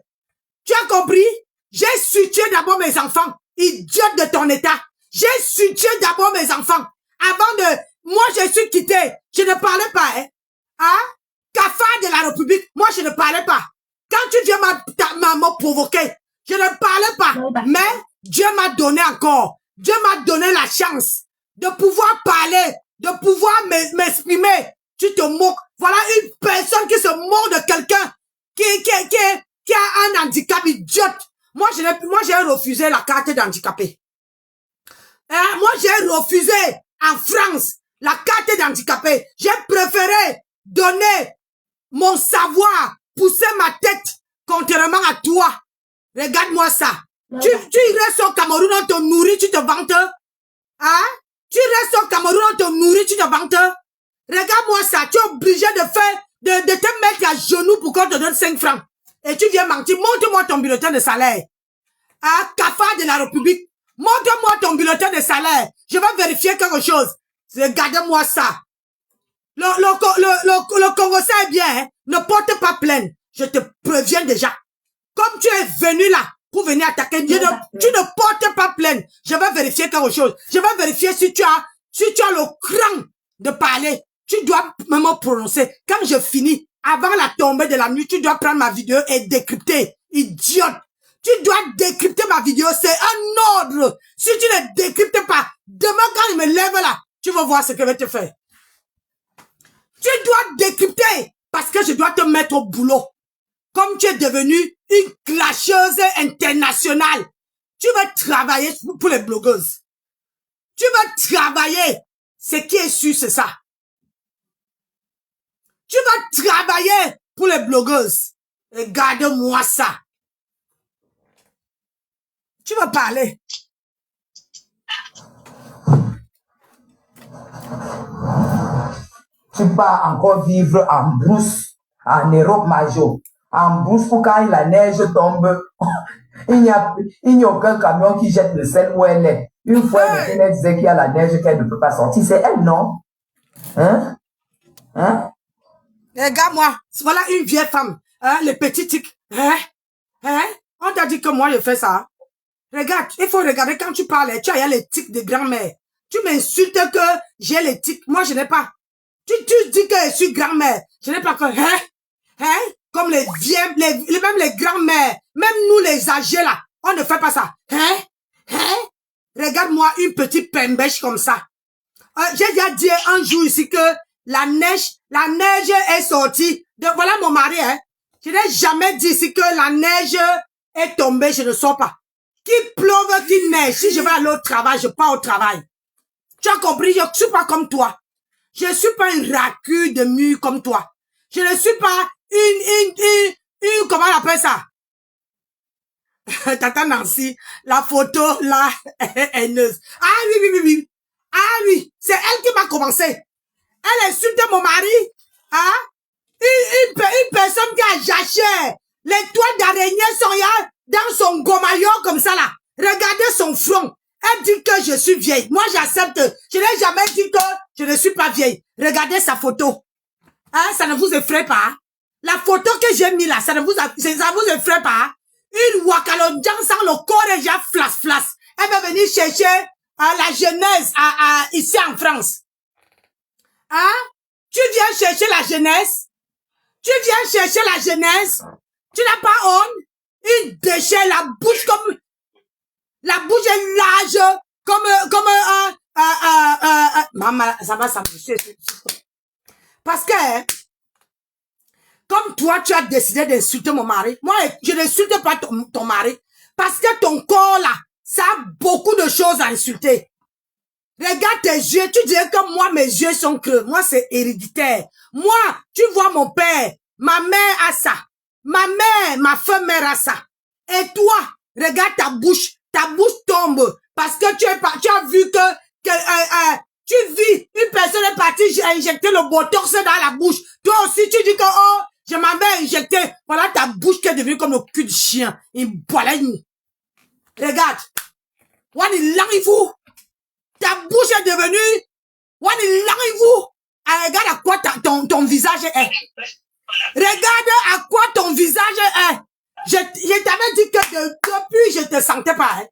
Tu as compris? J'ai suturé d'abord mes enfants. Idiote de ton état. J'ai suturé d'abord mes enfants. Avant de... Moi, je suis quitté. Je ne parlais pas, hein? Hein? Cafard de la République. Moi, je ne parlais pas. Quand tu viens me provoquer, je ne parlais pas. Mais Dieu m'a donné encore. Dieu m'a donné la chance de pouvoir parler, de pouvoir m'exprimer. Tu te moques. Voilà une personne qui se moque de quelqu'un qui a un handicap idiote. Moi, j'ai refusé la carte d'handicapé. Hein? Moi, j'ai refusé en France la carte d'handicapé. J'ai préféré donner mon savoir, pousser ma tête, contrairement à toi. Regarde-moi ça. Tu restes au Cameroun, on te nourrit, tu te vantes. Hein? Tu restes au Cameroun, on te nourrit, tu te vantes. Regarde-moi ça. Tu es obligé de faire, de te mettre à genoux pour qu'on te donne 5 francs. Et tu viens mentir. Montre-moi ton bulletin de salaire. Hein? Cafard de la République. Montre-moi ton bulletin de salaire. Je vais vérifier quelque chose. Regarde-moi ça. Le Congo, ça est bien, hein? Ne porte pas plainte. Je te préviens déjà. Comme tu es venu là, pour venir attaquer, tu ne portes pas plainte. Je vais vérifier quelque chose. Je vais vérifier si tu as le cran de parler. Tu dois me prononcer. Quand je finis, avant la tombée de la nuit, tu dois prendre ma vidéo et décrypter. Idiote. Tu dois décrypter ma vidéo. C'est un ordre. Si tu ne décryptes pas, demain quand il me lève là, tu vas voir ce que je vais te faire. Tu dois décrypter parce que je dois te mettre au boulot. Comme tu es devenue une clasheuse internationale, tu vas travailler pour les blogueuses. Tu vas travailler. Ce qui est sûr, c'est ça. Tu vas travailler pour les blogueuses. Regarde-moi ça. Tu vas parler. Tu pars encore vivre en brousse, en Europe majeure. En brousse, pour quand la neige tombe, il n'y a aucun camion qui jette le sel où elle est. Une fois, elle disait qu'il y a la neige qu'elle ne peut pas sortir. C'est elle, non? Hein? Hein? Regarde-moi. Voilà une vieille femme. Hein, les petits tics. Hein? Hein? On t'a dit que moi, je fais ça. Regarde, il faut regarder quand tu parles. Tu as les tics de grand-mère. Tu m'insultes que j'ai les tics. Moi, je n'ai pas. Tu dis que je suis grand-mère. Je n'ai pas que... Hein? Hein? Comme les vieilles, même les grands-mères, même nous les âgés là, on ne fait pas ça. Hein? Hein? Regarde-moi une petite pembèche comme ça. J'ai déjà dit un jour ici que la neige est sortie. Voilà mon mari, hein. Je n'ai jamais dit ici que la neige est tombée, je ne sors pas. Qu'il pleuve, qu'il neige, si je vais aller au travail, je pars au travail. Tu as compris? Je ne suis pas comme toi. Je ne suis pas une racue de mur comme toi. Je ne suis pas une, comment on appelle ça? Tata Nancy, la photo, là, est haineuse. Ah oui. Ah oui, c'est elle qui m'a commencé. Elle insultait mon mari. Hein? Une personne qui a jachère. Les toiles d'araignée sont là, dans son gomaillon comme ça là. Regardez son front. Elle dit que je suis vieille. Moi, j'accepte. Je n'ai jamais dit que je ne suis pas vieille. Regardez sa photo. Hein, ça ne vous effraie pas? La photo que j'ai mis là, ça vous effraie pas? Une Wakalonjan sans le corps déjà flas. Elle va venir chercher la jeunesse ici en France. Hein? Tu viens chercher la jeunesse? Tu n'as pas honte? Une déchet, la bouche est large, comme maman, ça va s'emboucher. Parce que, comme toi, tu as décidé d'insulter mon mari, moi, je n'insulte pas ton mari. Parce que ton corps, là, ça a beaucoup de choses à insulter. Regarde tes yeux, tu dirais que moi, mes yeux sont creux. Moi, c'est héréditaire. Moi, tu vois mon père, ma mère a ça. Ma femme-mère a ça. Et toi, regarde ta bouche tombe. Parce que tu as vu que tu vis, une personne est partie injecter le botox dans la bouche. Toi aussi, tu dis que, oh, je m'avais injecté. Voilà ta bouche qui est devenue comme le cul de chien. Une baleine. Regarde. Wani-lang-il-vous. Ta bouche est devenue, wani-lang-il-vous. Regarde à quoi ton visage est. Regarde à quoi ton visage est. Je t'avais dit que depuis, je te sentais pas. Hein.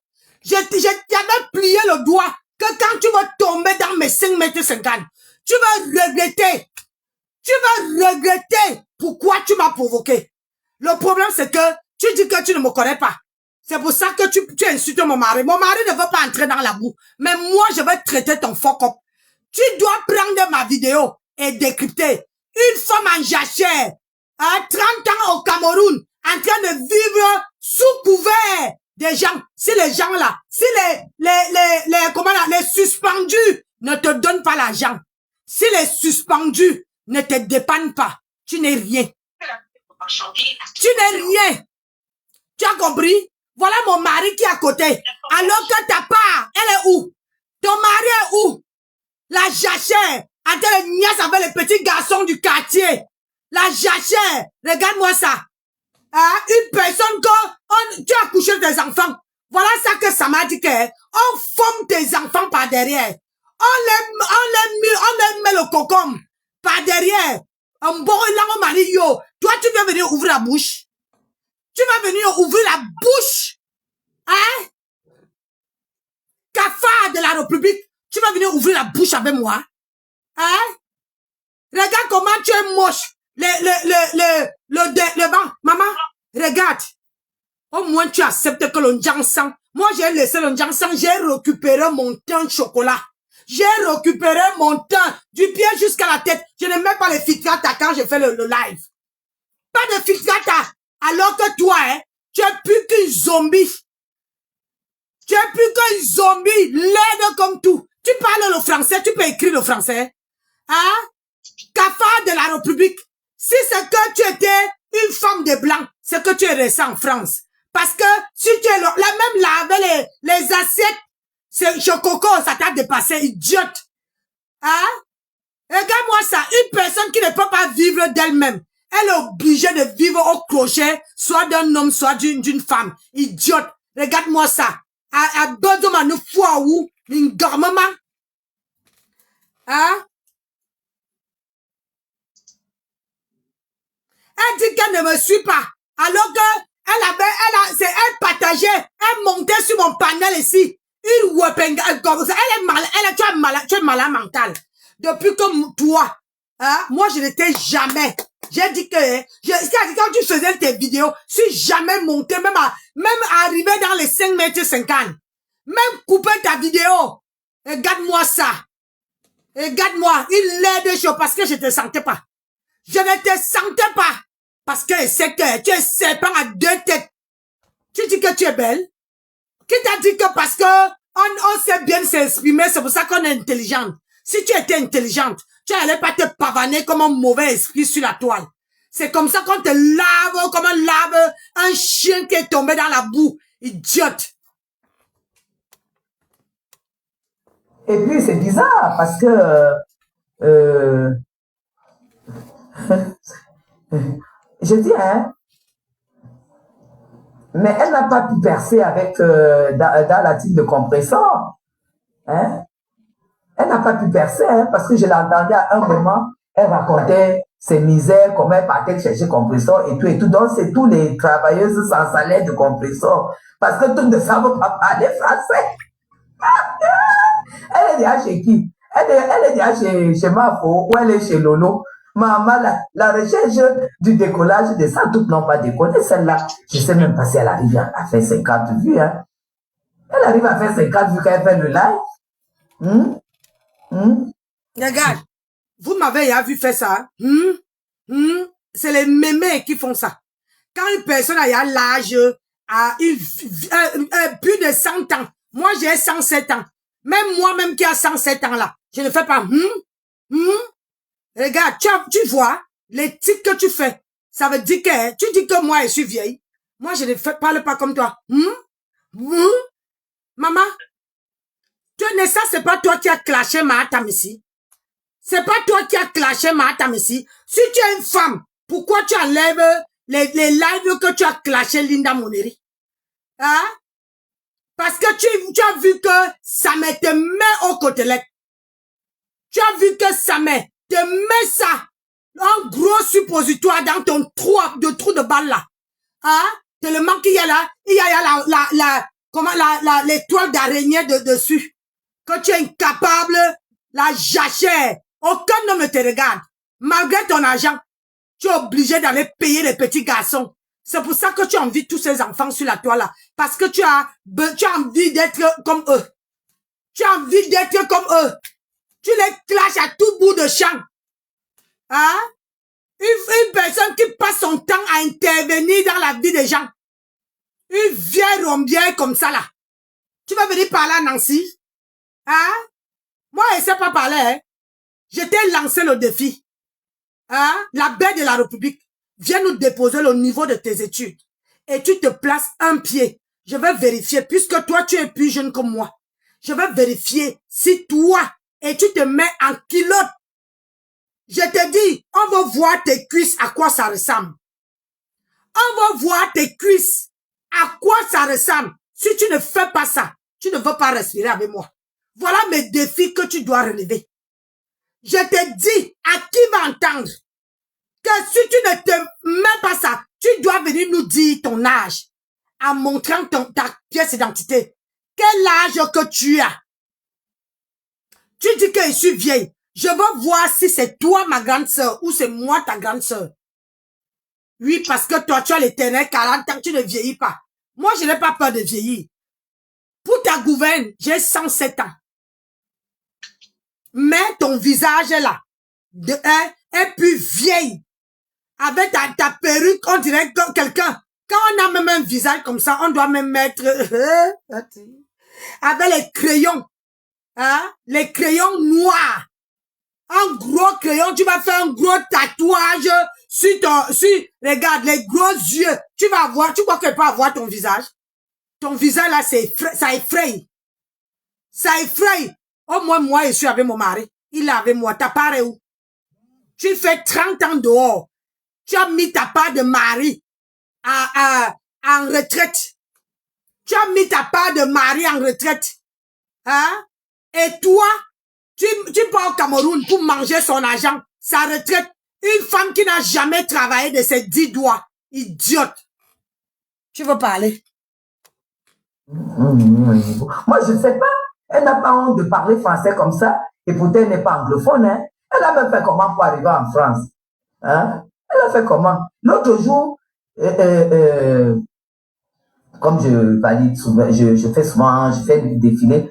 Je t'avais plié le doigt que quand tu vas tomber dans mes 5,50 m, tu vas regretter. Tu vas regretter pourquoi tu m'as provoqué. Le problème, c'est que tu dis que tu ne me connais pas. C'est pour ça que tu insultes mon mari. Mon mari ne veut pas entrer dans la boue. Mais moi, je vais traiter ton fuck up. Tu dois prendre ma vidéo et décrypter. Une femme en jachère, à 30 ans au Cameroun, en train de vivre sous couvert des gens. Si les gens là, si les suspendus ne te donnent pas l'argent, Si les suspendus ne te dépannent pas, tu n'es rien. Tu n'es rien. Tu as compris? Voilà mon mari qui est à côté. Alors que ta part, elle est où? Ton mari est où? La jachère, en train de niaise avec les petits garçons du quartier. La jachère, regarde-moi ça. Hein? Une personne tu as couché tes enfants. Voilà ça que ça m'a dit que on forme tes enfants par derrière. On les met le cocon par derrière. Un bon langue mari yo. Toi, tu vas venir ouvrir la bouche. Tu vas venir ouvrir la bouche. Hein? Cafard de la République. Tu vas venir ouvrir la bouche avec moi. Hein? Regarde comment tu es moche. Le banc. Maman, regarde. Au moins, tu acceptes que le Jansan. Moi, j'ai laissé le Jansan. J'ai récupéré mon teint de chocolat. J'ai récupéré mon teint du pied jusqu'à la tête. Je ne mets pas les filtrata quand je fais le live. Pas de filtrata. Alors que toi, hein, tu es plus qu'un zombie. Tu es plus qu'un zombie, laide comme tout. Tu parles le français, tu peux écrire le français. Hein? Cafard de la République. Si c'est que tu étais une femme de blanc, c'est que tu es resté en France. Parce que si tu es la même laver les assiettes, c'est chococo, ça t'a dépassé, idiote. Hein? Regarde-moi ça, une personne qui ne peut pas vivre d'elle-même. Elle est obligée de vivre au crochet, soit d'un homme, soit d'une femme. Idiote. Regarde-moi ça. À Bodoma, nous fois où, une maman. Hein? Elle dit qu'elle ne me suit pas. Alors que elle partageait, elle montait sur mon panel ici. Une wepenga, comme ça. Elle est malade, tu es malade mental. Depuis que toi, hein, moi je n'étais jamais. J'ai dit que, quand tu faisais tes vidéos, je suis jamais monté, même arrivé dans les 5 mètres 50. Même couper ta vidéo. Regarde-moi ça. Regarde-moi, il l'aide chaud parce que je te sentais pas. Je ne te sentais pas. Parce que c'est que tu es serpent à 2 têtes. Tu dis que tu es belle. Qui t'a dit que parce que on sait bien s'exprimer, c'est pour ça qu'on est intelligente. Si tu étais intelligente, tu n'allais pas te pavaner comme un mauvais esprit sur la toile. C'est comme ça qu'on te lave, comme on lave un chien qui est tombé dans la boue. Idiote. Et puis c'est bizarre parce que je dis, hein, mais elle n'a pas pu percer avec dans la type de compresseur. Hein? Elle n'a pas pu percer, hein, parce que je l'entendais à un moment, elle racontait ses misères, comment elle partait chercher compresseur et tout. Donc, c'est tous les travailleuses sans salaire de compresseur. Parce que toutes ne savent pas parler français. Elle est déjà chez qui? Elle est déjà chez Mafo ou elle est chez Lolo. Maman, la recherche du décollage de ça, toutes n'ont pas décollé. Celle-là, je ne sais même pas si elle arrive à faire 50 vues. Hein. Elle arrive à faire 50 vues quand elle fait le live. Regarde, vous m'avez vu faire ça. C'est les mémés qui font ça. Quand une personne a l'âge, a plus de 100 ans, moi j'ai 107 ans, même moi-même qui a 107 ans là, je ne fais pas Regarde, tu vois, les tics que tu fais, ça veut dire que tu dis que moi je suis vieille. Moi je ne parle pas comme toi. Maman, ça c'est pas toi qui as clashé Mahatam ici. C'est pas toi qui as clashé Mahatam ici. Si tu es une femme, pourquoi tu enlèves les lives que tu as clashé Linda Moneri? Hein? Parce que tu as vu que ça te met au côtelette. Tu as vu que ça te met ça, un gros suppositoire dans ton trou de balle là. Hein? Tellement qu'il y a là, il y a l'étoile d'araignée dessus. Que tu es incapable, la jachère. Aucun homme ne te regarde. Malgré ton argent, tu es obligé d'aller payer les petits garçons. C'est pour ça que tu envies tous ces enfants sur la toile là. Parce que tu as envie d'être comme eux. Tu as envie d'être comme eux. Tu les clashes à tout bout de champ. Hein? Une personne qui passe son temps à intervenir dans la vie des gens. Une vieille rombière comme ça là. Tu vas venir parler à Nancy? Hein? Moi, je ne sais pas parler. Hein? Je t'ai lancé le défi. Hein? La baie de la République vient nous déposer le niveau de tes études. Et tu te places un pied. Je vais vérifier, puisque toi, tu es plus jeune que moi. Je vais vérifier si toi, et tu te mets en culotte. Je te dis, on va voir tes cuisses, à quoi ça ressemble. On va voir tes cuisses, à quoi ça ressemble. Si tu ne fais pas ça, tu ne veux pas respirer avec moi. Voilà mes défis que tu dois relever. Je te dis, à qui va entendre que si tu ne te mets pas ça, tu dois venir nous dire ton âge en montrant ta pièce d'identité. Quel âge que tu as? Tu dis que je suis vieille. Je veux voir si c'est toi ma grande sœur ou c'est moi ta grande sœur. Oui, parce que toi, tu as l'éternel 40 ans, tu ne vieillis pas. Moi, je n'ai pas peur de vieillir. Pour ta gouverne, j'ai 107 ans. Mais ton visage est là, est plus vieille. Avec ta perruque, on dirait que quelqu'un, quand on a même un visage comme ça, on doit même mettre, avec les crayons, hein, les crayons noirs. Un gros crayon, tu vas faire un gros tatouage regarde, les gros yeux. Tu vas voir, tu crois qu'elle peut avoir ton visage? Ton visage là, ça effraie. Ça effraie. Au moins, moi, je suis avec mon mari. Il est avec moi. Ta part est où? Tu fais 30 ans dehors. Tu as mis ta part de mari en retraite. Tu as mis ta part de mari en retraite. Hein? Et toi, tu pars au Cameroun pour manger son argent, sa retraite. Une femme qui n'a jamais travaillé de ses 10 doigts. Idiote. Tu veux parler? Moi, je ne sais pas. Elle n'a pas honte de parler français comme ça. Et pourtant, elle n'est pas anglophone. Hein? Elle a même fait comment pour arriver en France? Hein? Elle a fait comment? L'autre jour, comme je valide souvent, je fais des défilés.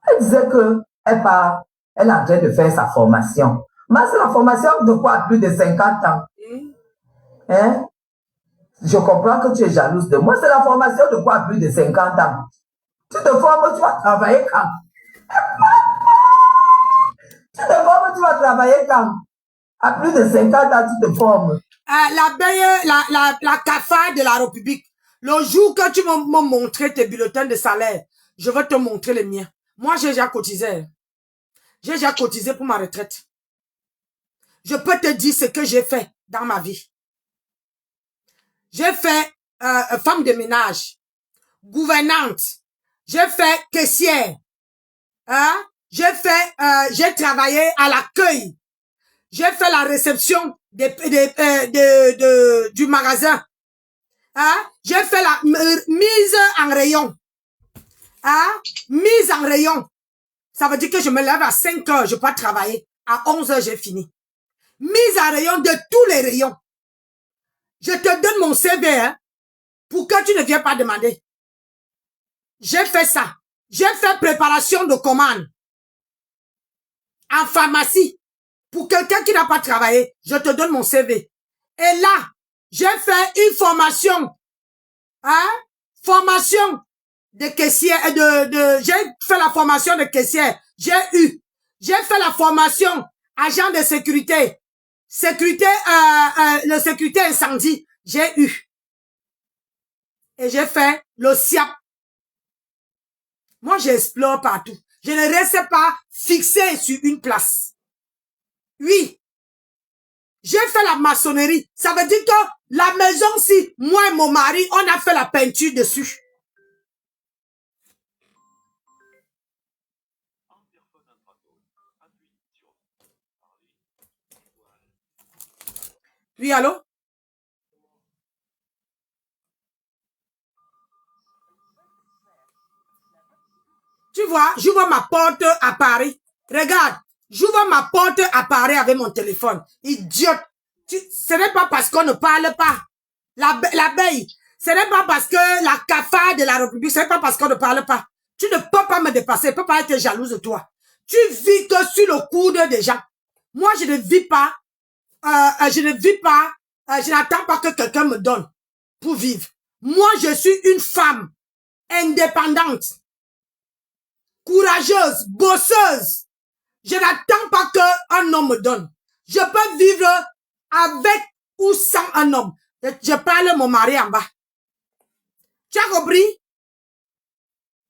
Elle disait que elle est en train de faire sa formation. Mais c'est la formation de quoi? Plus de 50 ans. Hein? Je comprends que tu es jalouse de moi. C'est la formation de quoi? Plus de 50 ans. Tu te formes, tu vas travailler quand? Tu te formes, tu vas travailler quand? À plus de 50 ans, tu te formes. La cafard de la République. Le jour que tu m'as montré tes bulletins de salaire, je vais te montrer les miens. Moi, j'ai déjà cotisé. J'ai déjà cotisé pour ma retraite. Je peux te dire ce que j'ai fait dans ma vie. J'ai fait femme de ménage, gouvernante. J'ai fait caissière. Hein? J'ai travaillé à l'accueil. J'ai fait la réception du magasin. Hein? J'ai fait la mise en rayon. Hein? Mise en rayon. Ça veut dire que je me lève à 5 heures, je peux pas travailler. À 11 heures, j'ai fini. Mise en rayon de tous les rayons. Je te donne mon CV, hein, pour que tu ne viennes pas demander. J'ai fait ça. J'ai fait préparation de commande. En pharmacie. Pour quelqu'un qui n'a pas travaillé, je te donne mon CV. Et là, j'ai fait une formation. Hein? Formation de caissière, j'ai fait la formation de caissière. J'ai fait la formation agent de sécurité. Le sécurité incendie. J'ai eu. Et j'ai fait le SIAP. Moi, j'explore partout. Je ne reste pas fixé sur une place. Oui. J'ai fait la maçonnerie. Ça veut dire que la maison, si moi et mon mari, on a fait la peinture dessus. Oui, allô? Tu vois, j'ouvre ma porte à Paris. Regarde, j'ouvre ma porte à Paris avec mon téléphone. Idiote. Ce n'est pas parce qu'on ne parle pas. L'abeille. Ce n'est pas parce que la cafard de la République, ce n'est pas parce qu'on ne parle pas. Tu ne peux pas me dépasser. Je ne peux pas être jalouse de toi. Tu vis que sur le coude des gens. Moi, je ne vis pas. Je n'attends pas que quelqu'un me donne pour vivre. Moi, je suis une femme indépendante, courageuse, bosseuse. Je n'attends pas qu'un homme me donne. Je peux vivre avec ou sans un homme. Je parle mon mari en bas. Tu as compris?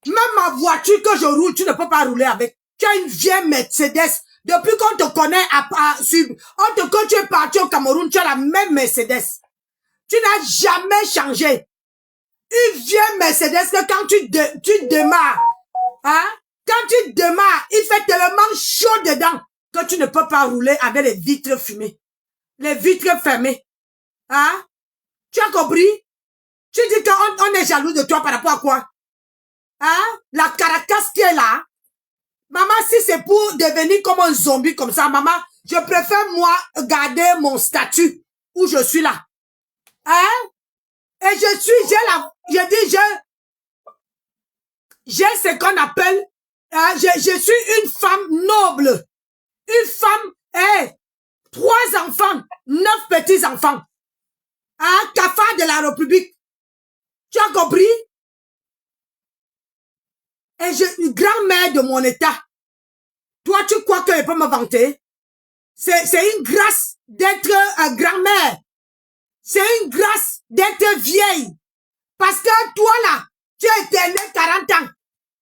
Même ma voiture que je roule, tu ne peux pas rouler avec. Tu as une vieille Mercedes. Depuis qu'on te connaît, quand tu es parti au Cameroun, tu as la même Mercedes. Tu n'as jamais changé. Une vieille Mercedes que quand tu démarres, hein? Quand tu démarres, il fait tellement chaud dedans que tu ne peux pas rouler avec les vitres fumées. Les vitres fermées. Hein? Tu as compris? Tu dis qu'on est jaloux de toi par rapport à quoi? Hein? La caracasse qui est là. Maman, si c'est pour devenir comme un zombie comme ça, maman, je préfère moi garder mon statut où je suis là. Hein? Et j'ai ce qu'on appelle, je suis une femme noble. Une femme, 3 enfants, 9 petits-enfants. Hein? Cafard de la République. Tu as compris? Et je suis grand-mère de mon état. Toi, tu crois qu'elle peut me vanter? C'est une grâce d'être grand-mère. C'est une grâce d'être vieille. Parce que toi, là, tu as été né 40 ans.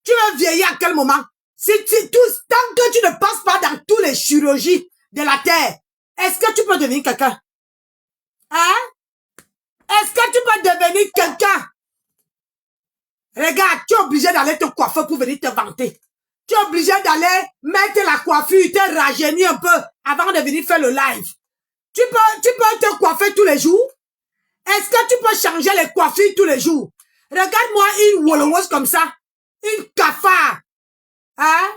Tu vas vieillir à quel moment? Tant que tu ne passes pas dans tous les chirurgies de la terre, est-ce que tu peux devenir quelqu'un? Hein? Est-ce que tu peux devenir quelqu'un? Regarde, tu es obligé d'aller te coiffer pour venir te vanter. Tu es obligé d'aller mettre la coiffure, te rajeunir un peu avant de venir faire le live. Tu peux te coiffer tous les jours? Est-ce que tu peux changer les coiffures tous les jours? Regarde-moi une wolowos comme ça. Une cafard. Hein?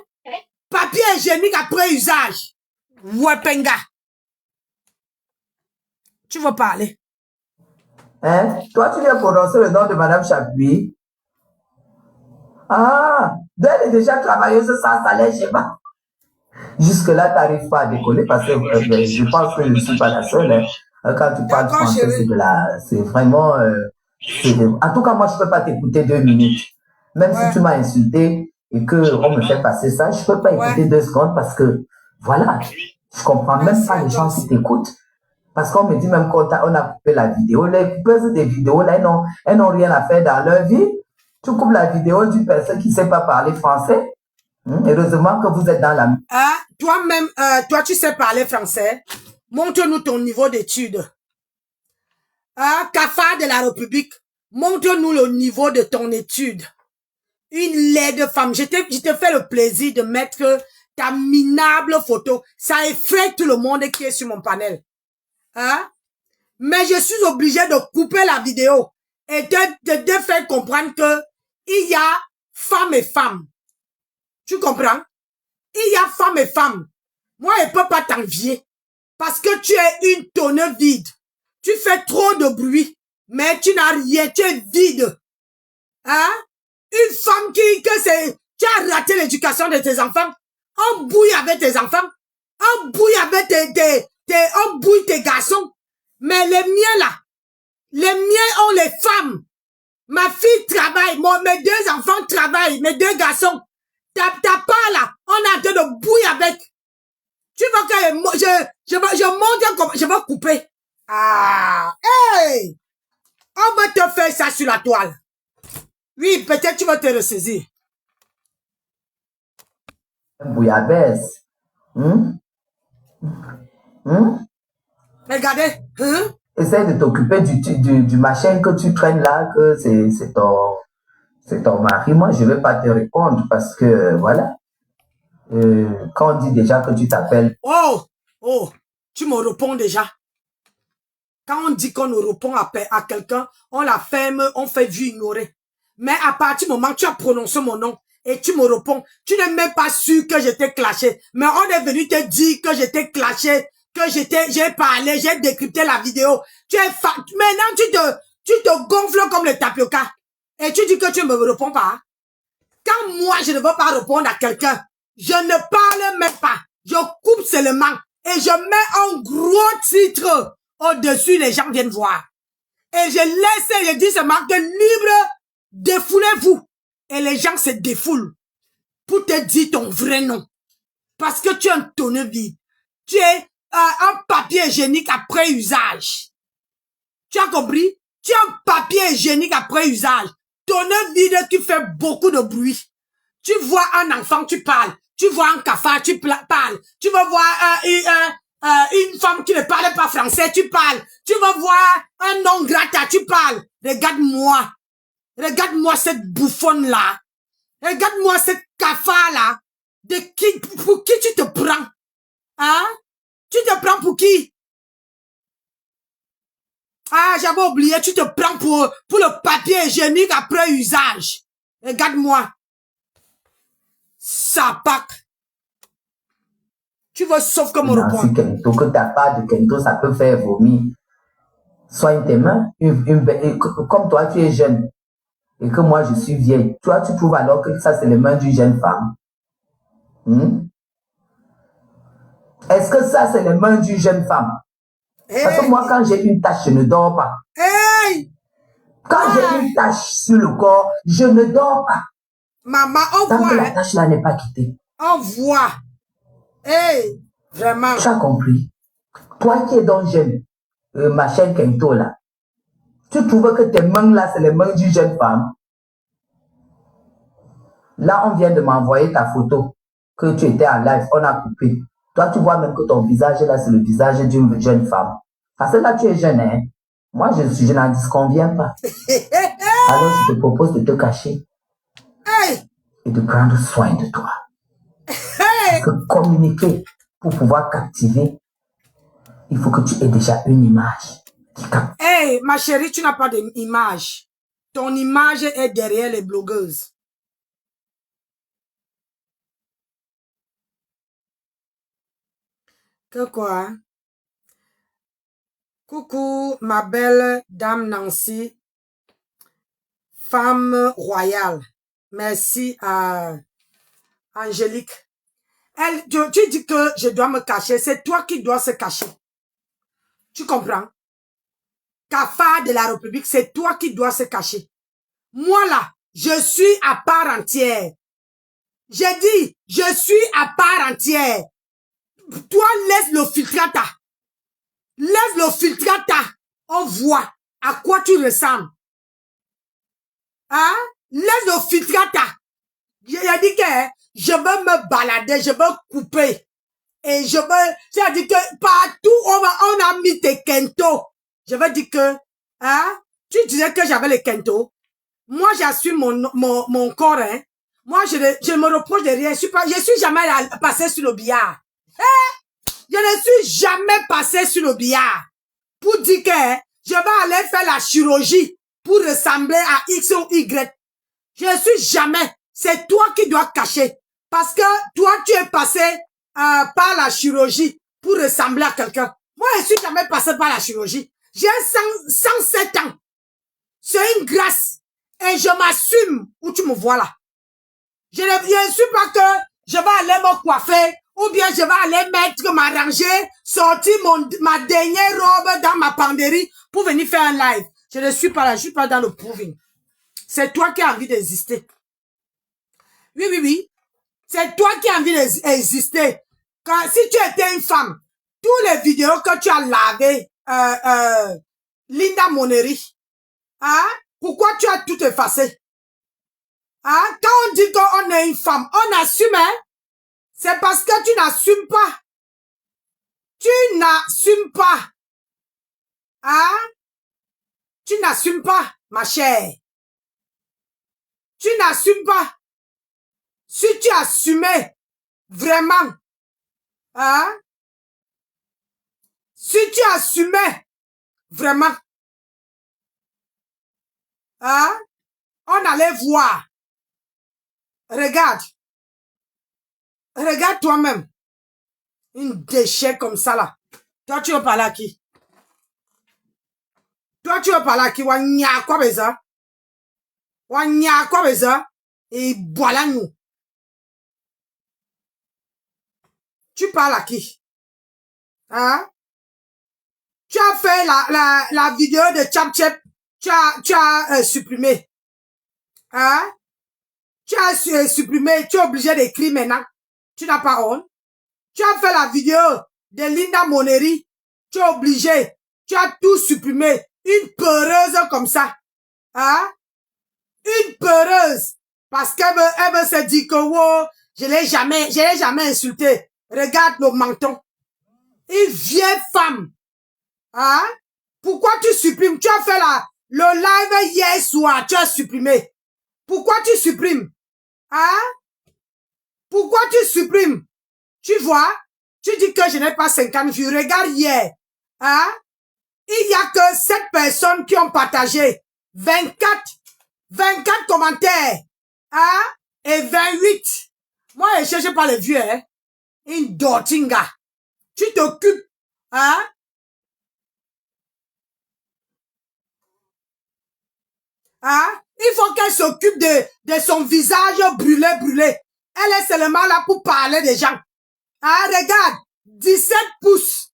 Papier hygiénique après usage. Wepenga. Tu veux parler? Hein? Toi, tu viens prononcer le nom de Madame Chapuis. Ah, elle est déjà travailleuse sans salaire, je sais pas. Jusque-là, tu n'arrives pas à décoller parce que je pense que je ne suis pas la seule. Hein. Quand tu parles français, c'est vraiment... en tout cas, moi, je ne peux pas t'écouter 2 minutes. Même si tu m'as insulté et qu'on me fait passer ça, je ne peux pas écouter 2 secondes parce que, voilà, je ne comprends même pas les gens qui t'écoutent. Parce qu'on me dit même qu'on a coupé la vidéo. Les coupeuses des vidéos, là, elles n'ont rien à faire dans leur vie. Tu coupes la vidéo d'une personne qui ne sait pas parler français. Heureusement que vous êtes dans la... Ah, toi-même, toi, tu sais parler français. Montre-nous ton niveau d'études. Ah, cafard de la République, montre-nous le niveau de ton étude. Une laide femme. Je te fais le plaisir de mettre ta minable photo. Ça effraie tout le monde qui est sur mon panel. Hein? Mais je suis obligé de couper la vidéo et de faire comprendre que il y a femme et femme. Tu comprends? Il y a femme et femme. Moi, je ne peux pas t'envier parce que tu es une tonne vide. Tu fais trop de bruit, mais tu n'as rien, tu es vide. Hein? Une femme tu as raté l'éducation de tes enfants. On bouille avec tes enfants. On bouille avec on bouille tes garçons. Mais les miens là, les miens ont les femmes. Ma fille travaille, mes 2 enfants travaillent, mes 2 garçons. T'as pas là, on est en train de bouillir avec. Tu vois que je monte comme, je vais couper. Ah, hey! On va te faire ça sur la toile. Oui, peut-être tu vas te ressaisir. Bouillabaisse. Regardez. Essaye de t'occuper du machin que tu traînes là, que c'est ton mari. Moi, je ne vais pas te répondre parce que, voilà. Quand on dit déjà que tu t'appelles... Oh, tu me réponds déjà. Quand on dit qu'on nous répond à quelqu'un, on la ferme, on fait vue ignorer. Mais à partir du moment où tu as prononcé mon nom et tu me réponds, tu n'es même pas sûr que j'étais clashé. Mais on est venu te dire que j'étais clashé, que j'ai parlé, j'ai décrypté la vidéo. Maintenant, tu te gonfles comme le tapioca. Et tu dis que tu ne me réponds pas. Quand moi, je ne veux pas répondre à quelqu'un, je ne parle même pas. Je coupe seulement et je mets un gros titre au-dessus, les gens viennent voir. Et je dis seulement que libre, défoulez-vous. Et les gens se défoulent pour te dire ton vrai nom. Parce que tu es un tonneau vide. Tu es un papier hygiénique après usage. Tu as compris? Tu es un papier hygiénique après usage. Tonneau vide qui fait beaucoup de bruit. Tu vois un enfant, tu parles. Tu vois un cafard, tu parles. Tu vas voir une femme qui ne parle pas français, tu parles. Tu vas voir un non grata, tu parles. Regarde-moi. Regarde-moi cette bouffonne-là. Regarde-moi cette cafard-là. Pour qui tu te prends? Hein? Tu te prends pour qui? Ah, j'avais oublié, tu te prends pour le papier hygiénique après usage. Regarde-moi. Sapac. Tu veux sauf comme un robot. Si Kento, que t'as pas de Kento, ça peut faire vomir. Soigne tes mains. Comme toi, tu es jeune et que moi, je suis vieille. Toi, tu trouves alors que ça, c'est les mains d'une jeune femme. Est-ce que ça, c'est les mains d'une jeune femme? Parce que moi, quand j'ai une tache, je ne dors pas. Hey! Quand j'ai une tache sur le corps, je ne dors pas. Maman, on Tant voit. que la tache-là n'est pas quittée. On voit. Hey! Vraiment. Tu as compris? Toi qui es donc jeune, ma chère Kento là, tu trouves que tes mains là, c'est les mains d'une jeune femme? Là, on vient de m'envoyer ta photo que tu étais en live, on a coupé. Toi, tu vois même que ton visage là, c'est le visage d'une jeune femme. Parce que là, tu es jeune, hein? Moi, je n'en disconviens pas. Alors, je te propose de te cacher et de prendre soin de toi. Parce que communiquer pour pouvoir captiver, il faut que tu aies déjà une image qui capte. Hey, ma chérie, tu n'as pas d'image. Ton image est derrière les blogueuses. Que quoi? Coucou, ma belle dame Nancy, femme royale. Merci à Angélique. Tu dis que je dois me cacher. C'est toi qui dois se cacher. Tu comprends? Cafard de la République, c'est toi qui dois se cacher. Moi là, je suis à part entière. J'ai dit, je suis à part entière. Toi, laisse le filtrata. Laisse le filtrata. On voit à quoi tu ressembles. Hein? Laisse le filtrata. J'ai dit que je veux me balader, je veux couper. Et je veux, c'est-à-dire que partout on a mis tes Kento. Je veux dire que, hein? Tu disais que j'avais les Kento. Moi, j'assume mon corps, hein. Moi, je me reproche de rien. Je suis jamais passé sur le billard. Je ne suis jamais passé sur le billard pour dire que je vais aller faire la chirurgie pour ressembler à X ou Y. Je ne suis jamais. C'est toi qui dois cacher. Parce que toi, tu es passé par la chirurgie pour ressembler à quelqu'un. Moi, je ne suis jamais passé par la chirurgie. J'ai 107 ans. C'est une grâce. Et je m'assume où tu me vois là. Je ne suis pas que je vais aller me coiffer ou bien je vais aller m'arranger, sortir ma dernière robe dans ma penderie pour venir faire un live. Je ne suis pas là, je suis pas dans le proving. C'est toi qui as envie d'exister. Oui, oui, oui. C'est toi qui as envie d'exister. Si tu étais une femme, tous les vidéos que tu as lavées, Linda Moneri, hein? Pourquoi tu as tout effacé? Hein? Quand on dit qu'on est une femme, on assume, hein? C'est parce que tu n'assumes pas. Tu n'assumes pas. Hein? Tu n'assumes pas, ma chère. Tu n'assumes pas. Si tu assumais vraiment, hein? Si tu assumais vraiment, hein? On allait voir. Regarde. Regarde toi-même. Une déchet comme ça là. Toi, tu veux parler à qui? Toi, tu veux parler à qui? Wanya quoi beza? Wanya quoi beza? Et voilà nous. Tu parles à qui? Hein? Tu as fait la vidéo de Chap Chap. Tu as supprimé. Hein? Tu as supprimé. Tu es obligé d'écrire maintenant. Tu n'as pas honte. Tu as fait la vidéo de Linda Moneri. Tu es obligé. Tu as tout supprimé. Une peureuse comme ça. Hein? Une peureuse. Parce qu'elle veut se dire que, wow, je l'ai jamais insulté. Regarde le menton. Une vieille femme. Hein? Pourquoi tu supprimes? Tu as fait le live hier soir. Tu as supprimé. Pourquoi tu supprimes? Hein? Pourquoi tu supprimes? Tu vois? Tu dis que je n'ai pas 50 vues. Regarde hier. Hein? Il n'y a que 7 personnes qui ont partagé. 24 commentaires. Hein? Et 28. Moi, je ne cherche pas les vues. Hein? Une dortinga. Tu t'occupes. Hein? Hein? Il faut qu'elle s'occupe de son visage brûlé. Elle est seulement là pour parler des gens. Hein? Regarde. 17 pouces.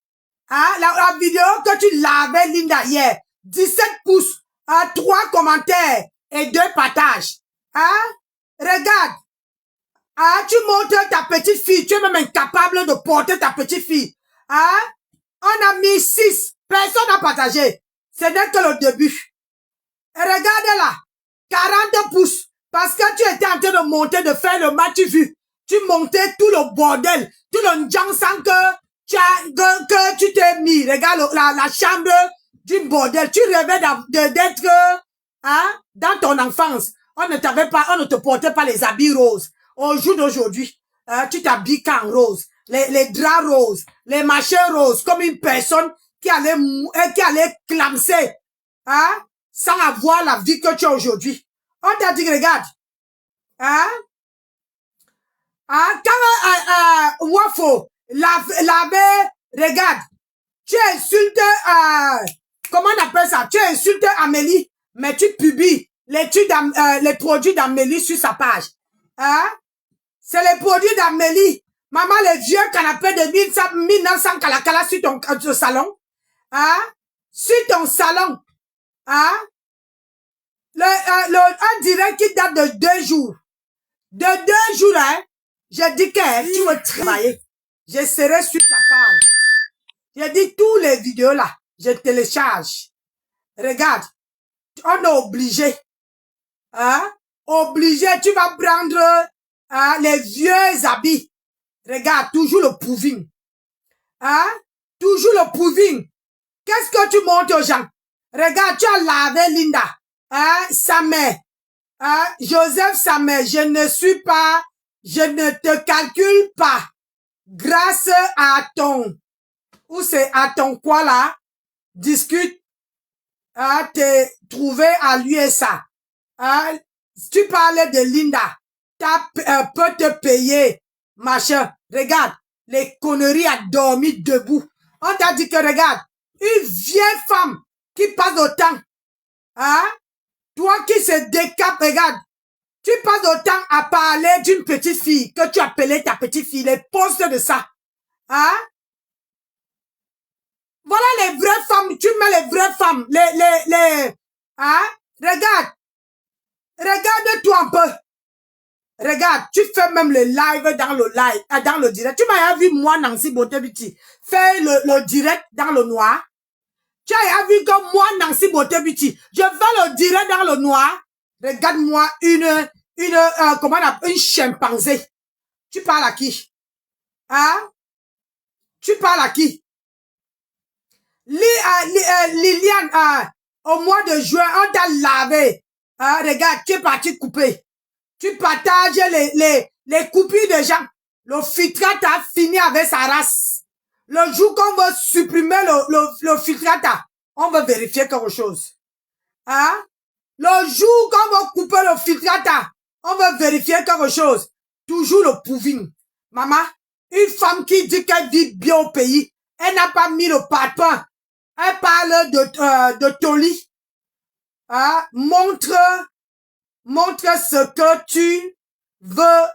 Hein? La vidéo que tu l'avais, Linda, hier. 17 pouces. 3 commentaires et 2 partages. Hein? Regarde. Hein? Tu montres ta petite fille. Tu es même incapable de porter ta petite fille. Hein? On a mis 6. Personne n'a partagé. Ce n'est que le début. Et regarde là. 40 pouces. Parce que tu étais en train de monter, de faire le match vu. Tu montais tout le bordel. Tout le njang que tu t'es mis. Regarde la chambre du bordel. Tu rêvais d'être hein, dans ton enfance. On ne te portait pas les habits roses. Au jour d'aujourd'hui, tu t'habilles en rose. Les draps roses, les machins roses, comme une personne qui allait clamser, hein, sans avoir la vie que tu as aujourd'hui. On t'a dit, regarde, hein, quand Wafo l'avait, regarde, tu insultes, comment on appelle ça? Tu insultes Amélie, mais tu publies les produits d'Amélie sur sa page. Hein? C'est les produits d'Amélie. Maman, les vieux canapés de 1900 calacala sur ton salon. Hein? Sur ton salon. Hein? Un direct qui date de 2 jours. De 2 jours, hein? J'ai dit que tu veux travailler. Je serai sur ta page. J'ai dit tous les vidéos là. Je télécharge. Regarde. On est obligé. Hein? Obligé. Tu vas prendre les vieux habits. Regarde, toujours le proving. Hein? Toujours le proving. Qu'est-ce que tu montres aux gens? Regarde, tu as lavé Linda. Hein? Sa mère. Hein? Joseph, sa mère. Je ne te calcule pas. Grâce à ton, ou c'est à ton quoi là? Discute. Hein? T'es trouvé à lui et ça. Hein? Tu parlais de Linda. Peut te payer. Machin, regarde, les conneries à dormir debout. On t'a dit que regarde, une vieille femme qui passe autant, hein? Toi qui se décape, regarde, tu passes autant à parler d'une petite fille que tu appelais ta petite fille, les postes de ça, hein? Voilà les vraies femmes, tu mets les vraies femmes, hein? Regarde-toi un peu. Regarde, tu fais même le live dans le direct. Tu m'as vu, moi, Nancy Botebiti, faire le direct dans le noir. Tu as vu que moi, Nancy Botebiti, je fais le direct dans le noir. Regarde-moi comment on appelle, une chimpanzé. Tu parles à qui? Hein? Tu parles à qui? Liliane, au mois de juin, on t'a lavé. Regarde, tu es parti couper. Tu partages les coupures de gens. Le filtrate a fini avec sa race. Le jour qu'on veut supprimer le filtrate, on veut vérifier quelque chose. Hein? Le jour qu'on veut couper le filtrate, on veut vérifier quelque chose. Toujours le proving. Maman, une femme qui dit qu'elle vit bien au pays, elle n'a pas mis le parpaing. Elle parle de Toli. Hein? Montre ce que tu veux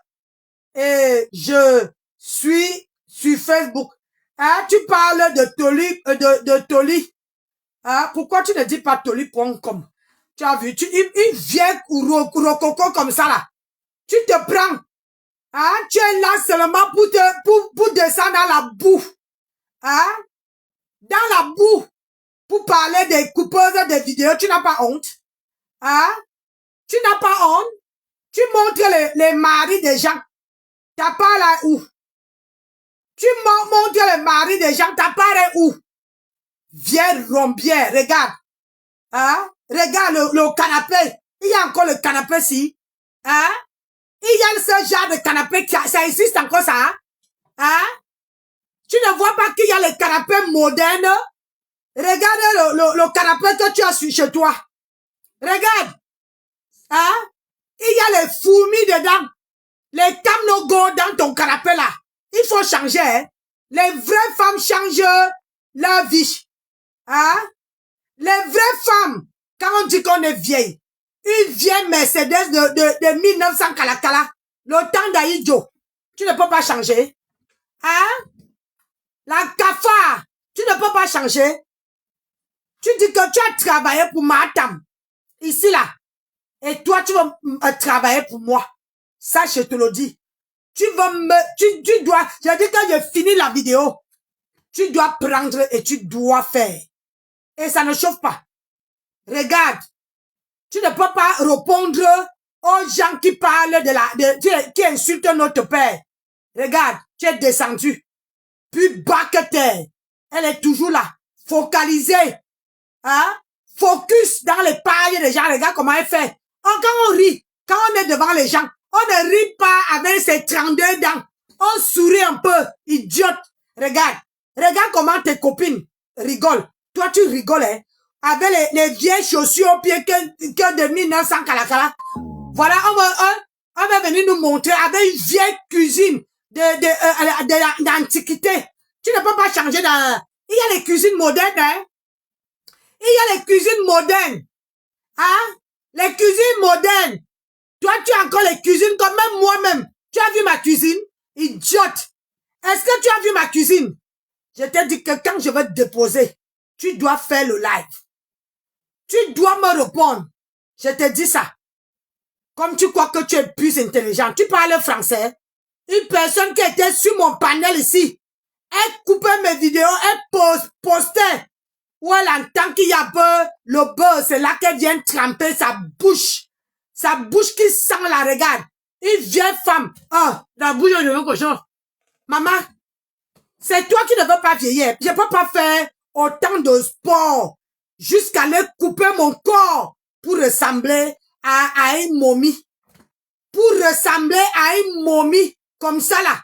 et je suis sur Facebook. Hein, tu parles de Toli, de Toli. Hein, pourquoi tu ne dis pas Toli.com? Tu as vu, une vieille rococo comme ça là. Tu te prends. Hein? Tu es là seulement pour descendre dans la boue. Hein? Dans la boue. Pour parler des coupeuses de vidéos. Tu n'as pas honte. Hein? Tu n'as pas honte. Tu montres les maris des gens. T'as pas là où? Tu montres les maris des gens. T'as pas où? Viens rombière. Regarde. Hein? Regarde le canapé. Il y a encore le canapé ici. Hein? Il y a ce genre de canapé, ça existe encore ça, hein? Hein? Tu ne vois pas qu'il y a les canapés modernes? Regarde le canapé que tu as chez toi. Regarde. Hein? Il y a les fourmis dedans. Les camnogo dans ton canapé là. Il faut changer, hein? Les vraies femmes changent leur vie. Hein? Les vraies femmes, quand on dit qu'on est vieille, une vieille Mercedes de 1900 Kalakala, le temps d'Aïdjo, tu ne peux pas changer. Hein? La cafard, tu ne peux pas changer. Tu dis que tu as travaillé pour Matam, ici là, et toi tu vas travailler pour moi. Ça, je te le dis. Tu dois, j'ai dit quand j'ai fini la vidéo, tu dois prendre et tu dois faire. Et ça ne chauffe pas. Regarde. Tu ne peux pas répondre aux gens qui parlent qui insultent notre père. Regarde, tu es descendu. Puis bas que terre. Elle est toujours là. Focalisée. Hein? Focus dans les pailles des gens. Regarde comment elle fait. Oh, quand on rit, quand on est devant les gens, on ne rit pas avec ses 32 dents. On sourit un peu. Idiote. Regarde. Regarde comment tes copines rigolent. Toi, tu rigoles, hein? Avec les vieilles chaussures au pied que de 1900 Kalakala. Voilà, on va venir nous montrer avec une vieille cuisine d'antiquité. Tu ne peux pas changer dans... Il y a les cuisines modernes, hein? Il y a les cuisines modernes. Hein? Les cuisines modernes. Toi, tu as encore les cuisines comme même moi-même. Tu as vu ma cuisine? Idiote. Est-ce que tu as vu ma cuisine? Je t'ai dit que quand je vais te déposer, tu dois faire le live. Tu dois me répondre. Je te dis ça. Comme tu crois que tu es plus intelligent. Tu parles français. Une personne qui était sur mon panel ici, elle coupait mes vidéos, elle postait. Où elle entend qu'il y a peu le beurre. C'est là qu'elle vient tremper sa bouche. Sa bouche qui sent la regarde. Une vieille femme. Oh, la bouche de cochon. Maman, c'est toi qui ne veux pas vieillir. Je ne peux pas faire autant de sport jusqu'à aller couper mon corps pour ressembler à une momie. Pour ressembler à une momie comme ça là.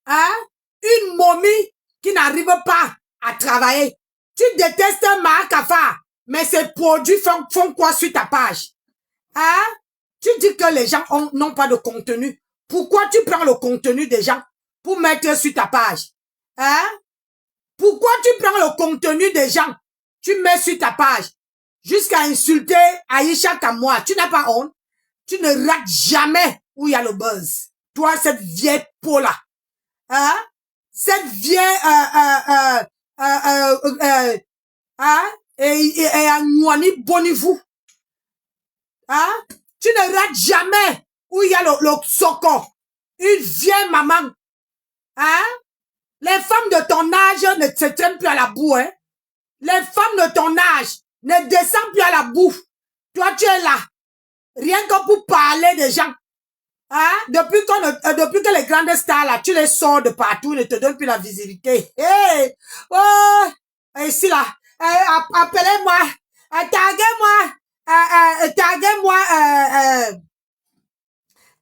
Hein? Une momie qui n'arrive pas à travailler. Tu détestes Marc Afar, mais ces produits font quoi sur ta page? Hein? Tu dis que les gens n'ont pas de contenu. Pourquoi tu prends le contenu des gens pour mettre sur ta page? Hein? Pourquoi tu prends le contenu des gens, tu mets sur ta page, jusqu'à insulter Aïcha Kamoa? Tu n'as pas honte? Tu ne rates jamais où il y a le buzz. Toi, cette vieille peau-là. Hein? Cette vieille, hein? Et à Nouani Bonivou. Hein? Tu ne rates jamais où il y a le soko. Une vieille maman. Hein? Les femmes de ton âge ne se traînent plus à la boue, hein? Les femmes de ton âge ne descendent plus à la boue. Toi, tu es là. Rien que pour parler des gens. Hein? Depuis que les grandes stars, là, tu les sors de partout, ils ne te donnent plus la visibilité. Hey! Oh! Ici, là. Appelez-moi. Taguez-moi.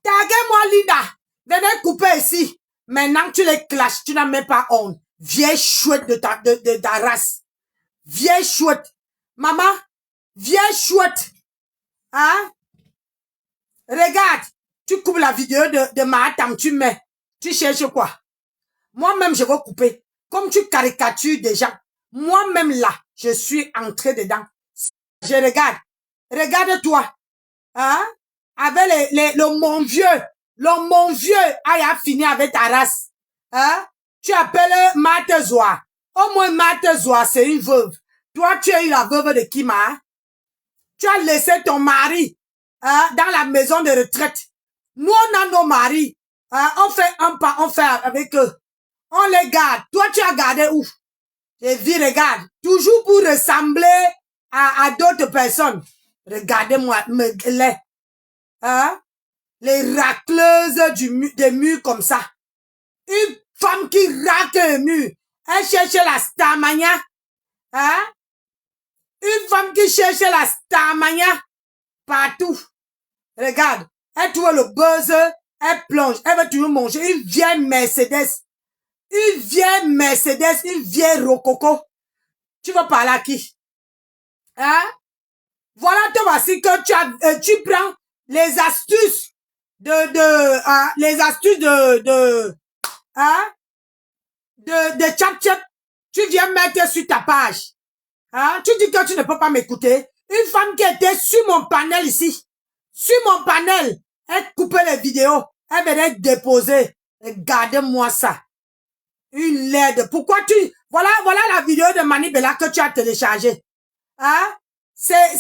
Taguez-moi, Linda. Venez couper ici. Maintenant, tu les clashes. Tu n'as même pas honte. Vieille chouette de ta race. Vieille chouette. Maman, vieille chouette. Hein? Regarde. Tu coupes la vidéo de Mahatam, tu mets. Tu cherches quoi? Moi-même, je vais couper. Comme tu caricatures des gens. Moi-même, là, je suis entré dedans. Je regarde. Regarde-toi. Hein? Avec le mon vieux. Le mon vieux a fini avec ta race. Hein? Tu appelles Matezoa. Au moins, Matezoa, c'est une veuve. Toi, tu es la veuve de Kima. Tu as laissé ton mari, hein, dans la maison de retraite. Nous, on a nos maris. Hein, on fait un pas, on fait avec eux. On les garde. Toi, tu as gardé où? J'ai vu, regarde. Toujours pour ressembler à d'autres personnes. Regardez-moi, hein? Les racleuses des murs comme ça. Une femme qui racle le mur. Elle cherche la starmania. Hein? Une femme qui cherche la starmania partout. Regarde. Elle trouve le buzz. Elle plonge. Elle veut toujours manger une vieille Mercedes. Une vieille Mercedes. Une vieille rococo. Tu vas parler à qui? Hein? Voilà, te voici que tu prends les astuces les astuces de chat. Tu viens mettre sur ta page. Hein? Tu dis que tu ne peux pas m'écouter. Une femme qui était sur mon panel ici. Sur mon panel. Elle coupait les vidéos. Elle venait déposer. Regardez-moi ça. Une laide. Pourquoi voilà la vidéo de Manibela que tu as téléchargée. Hein? C'est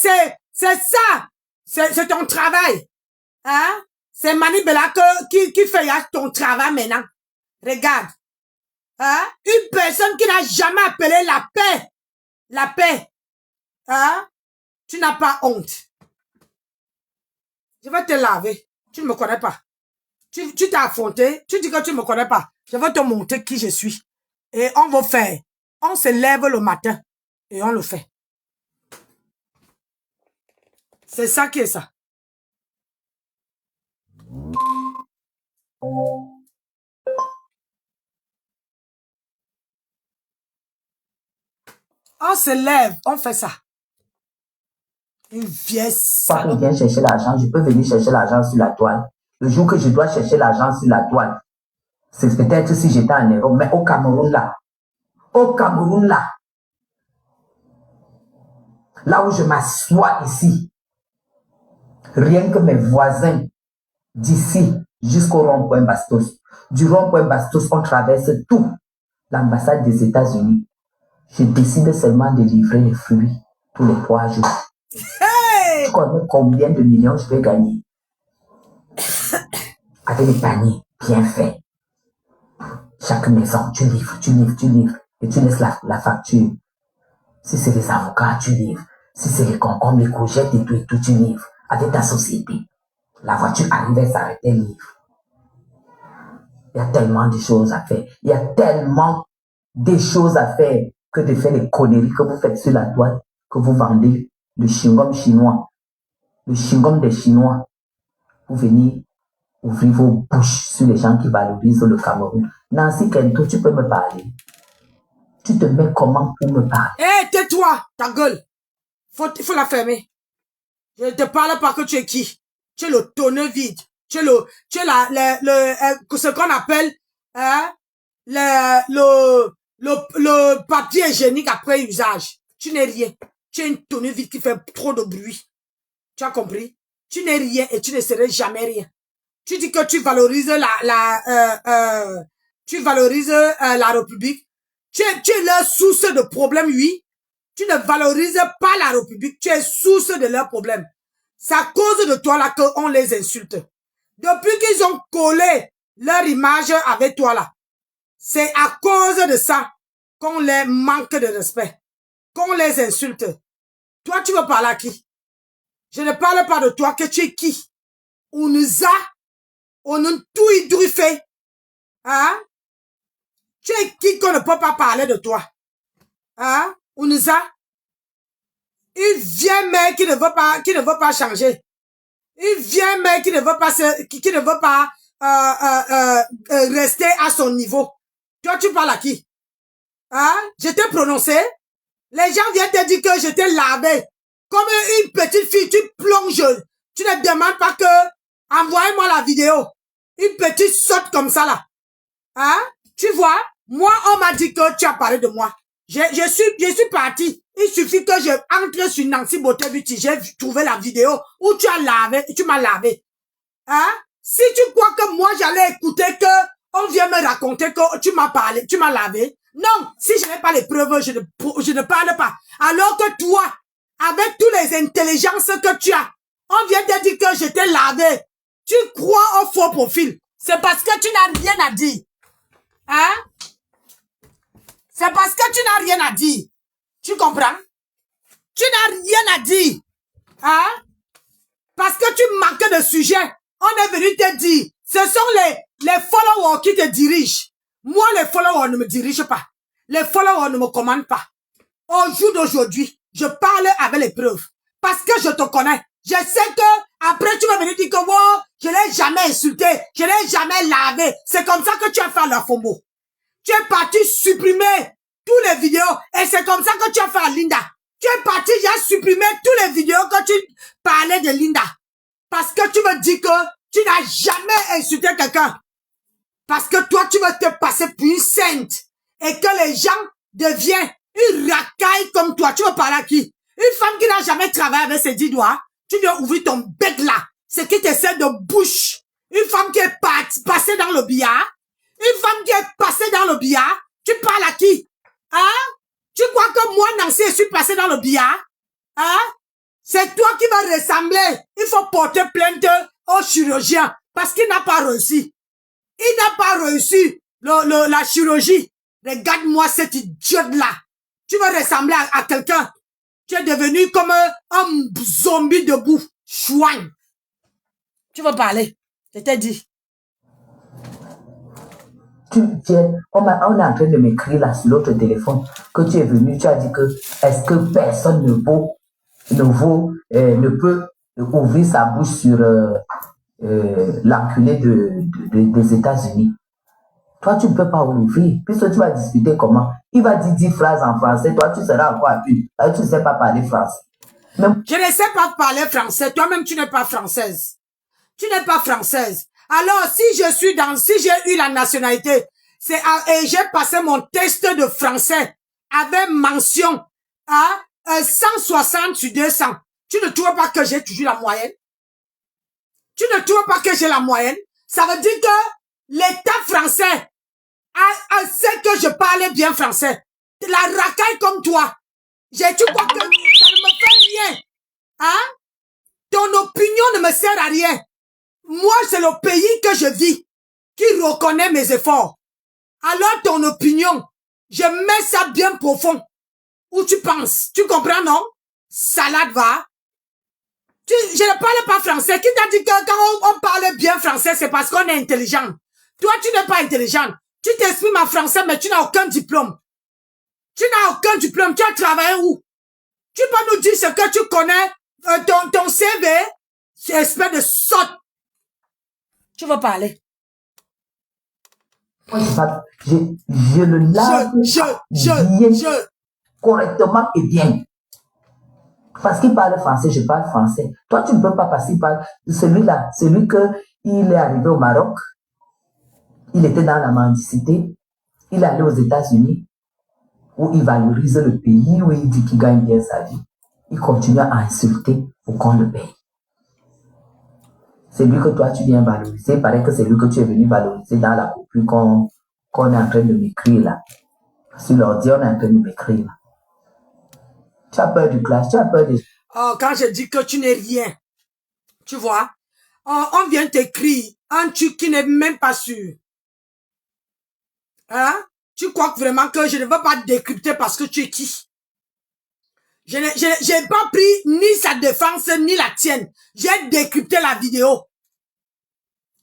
ça. C'est ton travail. Hein? C'est Manibela qui fait ton travail maintenant. Regarde. Hein? Une personne qui n'a jamais appelé la paix. La paix. Hein? Tu n'as pas honte. Je vais te laver. Tu ne me connais pas. Tu t'as affronté. Tu dis que tu ne me connais pas. Je vais te montrer qui je suis. Et on va faire. On se lève le matin. Et on le fait. C'est ça qui est ça. On se lève, on fait ça. Une vieille Quand je viens chercher l'argent, je peux venir chercher l'argent sur la toile. Le jour que je dois chercher l'argent sur la toile, c'est peut-être si j'étais en Europe, mais au Cameroun là où je m'assois ici, rien que mes voisins d'ici jusqu'au rond-point Bastos, du rond-point Bastos, on traverse tout l'ambassade des États-Unis. Je décide seulement de livrer les fruits tous les 3 jours. Hey! Tu connais combien de millions je vais gagner? Avec des paniers bien faits. Chaque maison, tu livres. Et tu laisses la facture. Si c'est les avocats, tu livres. Si c'est les concombres, les courgettes et tout, tu livres. Avec ta société. La voiture arrive, elle s'arrête, elle livre. Il y a tellement de choses à faire. Il y a tellement de choses à faire que de faire les conneries que vous faites sur la toile, que vous vendez le chewing-gum chinois, le chewing-gum des Chinois. Vous venez ouvrir vos bouches sur les gens qui valorisent le Cameroun. Nancy Kento, tu peux me parler. Tu te mets comment pour me parler? Hé, tais-toi, ta gueule. Il faut la fermer. Je ne te parle pas que tu es qui. Tu es le tonneau vide. Tu es ce qu'on appelle le papier hygiénique après usage. Tu n'es rien. Tu es une tonneau vide qui fait trop de bruit. Tu as compris? Tu n'es rien et tu ne serais jamais rien. Tu dis que tu valorises la République. Tu es leur source de problème, oui. Tu ne valorises pas la République. Tu es source de leurs problèmes. C'est à cause de toi là qu'on les insulte. Depuis qu'ils ont collé leur image avec toi là, c'est à cause de ça qu'on les manque de respect, qu'on les insulte. Toi, tu veux parler à qui? Je ne parle pas de toi, que tu es qui? On nous tout hydriffé. Hein? Tu es qui qu'on ne peut pas parler de toi? Hein? On nous a une vieille mère qui ne veut pas changer. Une vieille mère qui ne veut pas rester à son niveau. Toi, tu parles à qui? Hein? Je t'ai prononcé. Les gens viennent te dire que je t'ai lavé. Comme une petite fille, tu plonges. Tu ne demandes pas que envoyez-moi la vidéo. Une petite sotte comme ça là. Hein? Tu vois? Moi, on m'a dit que tu as parlé de moi. Je suis parti. Il suffit que je entre sur Nancy Beauté-Beauty. J'ai trouvé la vidéo où tu m'as lavé. Hein? Si tu crois que moi, j'allais écouter que on vient me raconter que tu m'as parlé, tu m'as lavé. Non, si je n'ai pas les preuves, je ne parle pas. Alors que toi, avec toutes les intelligences que tu as, on vient te dire que je t'ai lavé. tu crois au faux profil. C'est parce que tu n'as rien à dire. Hein? C'est parce que tu n'as rien à dire. Tu comprends? Tu n'as rien à dire. Hein? Parce que tu manques de sujet. On est venu te dire, ce sont les followers qui te dirigent. Moi, les followers ne me dirigent pas. Les followers ne me commandent pas. Au jour d'aujourd'hui, je parle avec les preuves. Parce que je te connais. Je sais que après tu vas venir dire que wow, je l'ai jamais insulté, je l'ai jamais lavé. C'est comme ça que tu as fait la FOMO. Tu es parti supprimer tous les vidéos et c'est comme ça que tu as fait à Linda. Tu es parti, j'ai supprimé tous les vidéos que tu parlais de Linda. Parce que tu me dis que tu n'as jamais insulté quelqu'un. Parce que toi, tu veux te passer pour une sainte. Et que les gens deviennent une racaille comme toi. Tu veux parler à qui? Une femme qui n'a jamais travaillé avec ses 10 doigts. Tu viens ouvrir ton bec là. C'est qui te sert de bouche. Une femme qui est passée dans le billard. Une femme qui est passée dans le billard. Tu parles à qui? Hein? Tu crois que moi, Nancy, je suis passée dans le billard? Hein? C'est toi qui vas ressembler. Il faut porter plainte au chirurgien parce qu'il n'a pas réussi. Il n'a pas réussi la chirurgie. Regarde-moi cet idiote-là. Tu vas ressembler à quelqu'un. Tu es devenu comme un zombie debout. Chouin. Tu vas parler. Je t'ai dit. On est en train de m'écrire là sur l'autre téléphone que tu es venu, tu as dit que est-ce que personne ne peut ouvrir sa bouche sur l'enculé des États-Unis. Toi, tu ne peux pas ouvrir, puisque tu vas discuter comment. Il va dire 10 phrases en français, toi, tu seras encore à une. Tu ne sais pas parler français. Même... Je ne sais pas parler français. Toi-même, tu n'es pas française. Tu n'es pas française. Alors, si j'ai eu la nationalité, et j'ai passé mon test de français avec mention à 160 sur 200, tu ne trouves pas que j'ai toujours la moyenne? Tu ne trouves pas que j'ai la moyenne? Ça veut dire que l'État français sait que je parlais bien français. La racaille comme toi. Tu crois que ça ne me fait rien? Hein? Ton opinion ne me sert à rien. Moi, c'est le pays que je vis qui reconnaît mes efforts. Alors, ton opinion, je mets ça bien profond. Où tu penses? Tu comprends, non? Salade va. Je ne parle pas français. Qui t'a dit que quand on parle bien français, c'est parce qu'on est intelligent? Toi, tu n'es pas intelligent. Tu t'exprimes en français, mais tu n'as aucun diplôme. Tu n'as aucun diplôme. Tu as travaillé où? Tu peux nous dire ce que tu connais, ton CV, espèce de sotte. Tu vas parler. Je le lave bien, correctement et bien. Parce qu'il parle français, je parle français. Toi, tu ne peux pas passer par celui-là, celui il est arrivé au Maroc, il était dans la mendicité, il est allé aux États-Unis, où il valorise le pays, où il dit qu'il gagne bien sa vie. Il continue à insulter pour qu'on le paye. C'est lui que toi, tu viens valoriser. Il paraît que c'est lui que tu es venu valoriser dans la copie qu'on est en train de m'écrire là. Sur l'ordi, on est en train de m'écrire là. Tu as peur du clash, tu as peur des... Oh, quand je dis que tu n'es rien, tu vois, on vient t'écrire un truc qui n'est même pas sûr. Hein? Tu crois vraiment que je ne veux pas décrypter parce que tu es qui? Je n'ai pas pris ni sa défense ni la tienne. J'ai décrypté la vidéo.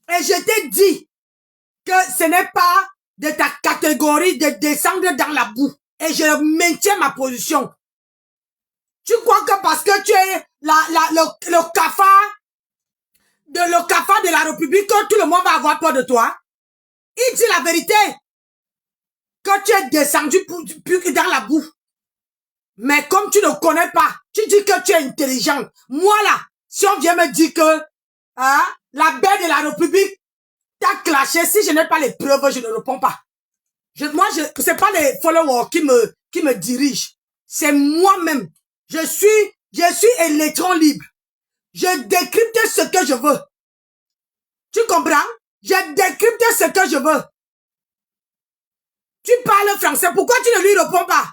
Et je t'ai dit que ce n'est pas de ta catégorie de descendre dans la boue. Et je maintiens ma position. Tu crois que parce que tu es le cafard de la République, que tout le monde va avoir peur de toi? Il dit la vérité. Que tu es descendu dans la boue. Mais comme tu ne connais pas, tu dis que tu es intelligent. Moi là, si on vient me dire que la belle de la République t'a clashé, si je n'ai pas les preuves, je ne réponds pas. C'est pas les followers qui me dirigent. C'est moi-même. Je suis électron libre. Je décrypte ce que je veux. Tu comprends? Je décrypte ce que je veux. Tu parles français, pourquoi tu ne lui réponds pas?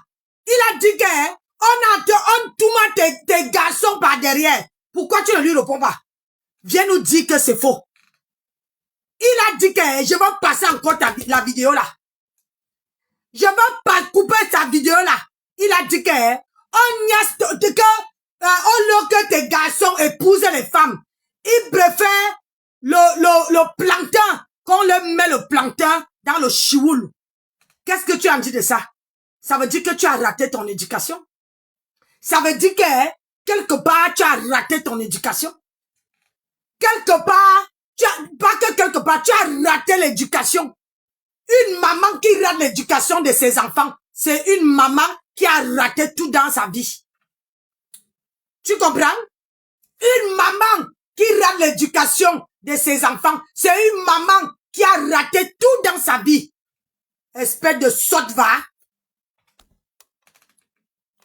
Il a dit que on tourne tes garçons par derrière. Pourquoi tu ne lui réponds pas? Viens nous dire que c'est faux. Il a dit que je vais passer encore la vidéo là. Je vais pas couper sa vidéo là. Il a dit que au lieu que tes garçons épousent les femmes, ils préfèrent le plancton, qu'on leur met le plancton dans le chioul. Qu'est-ce que tu en dis de ça? Ça veut dire que tu as raté ton éducation? Ça veut dire que quelque part tu as raté ton éducation? Quelque part, quelque part, tu as raté l'éducation. Une maman qui rate l'éducation de ses enfants, c'est une maman qui a raté tout dans sa vie. Tu comprends? Une maman qui rate l'éducation de ses enfants, c'est une maman qui a raté tout dans sa vie. Espèce de sotte va.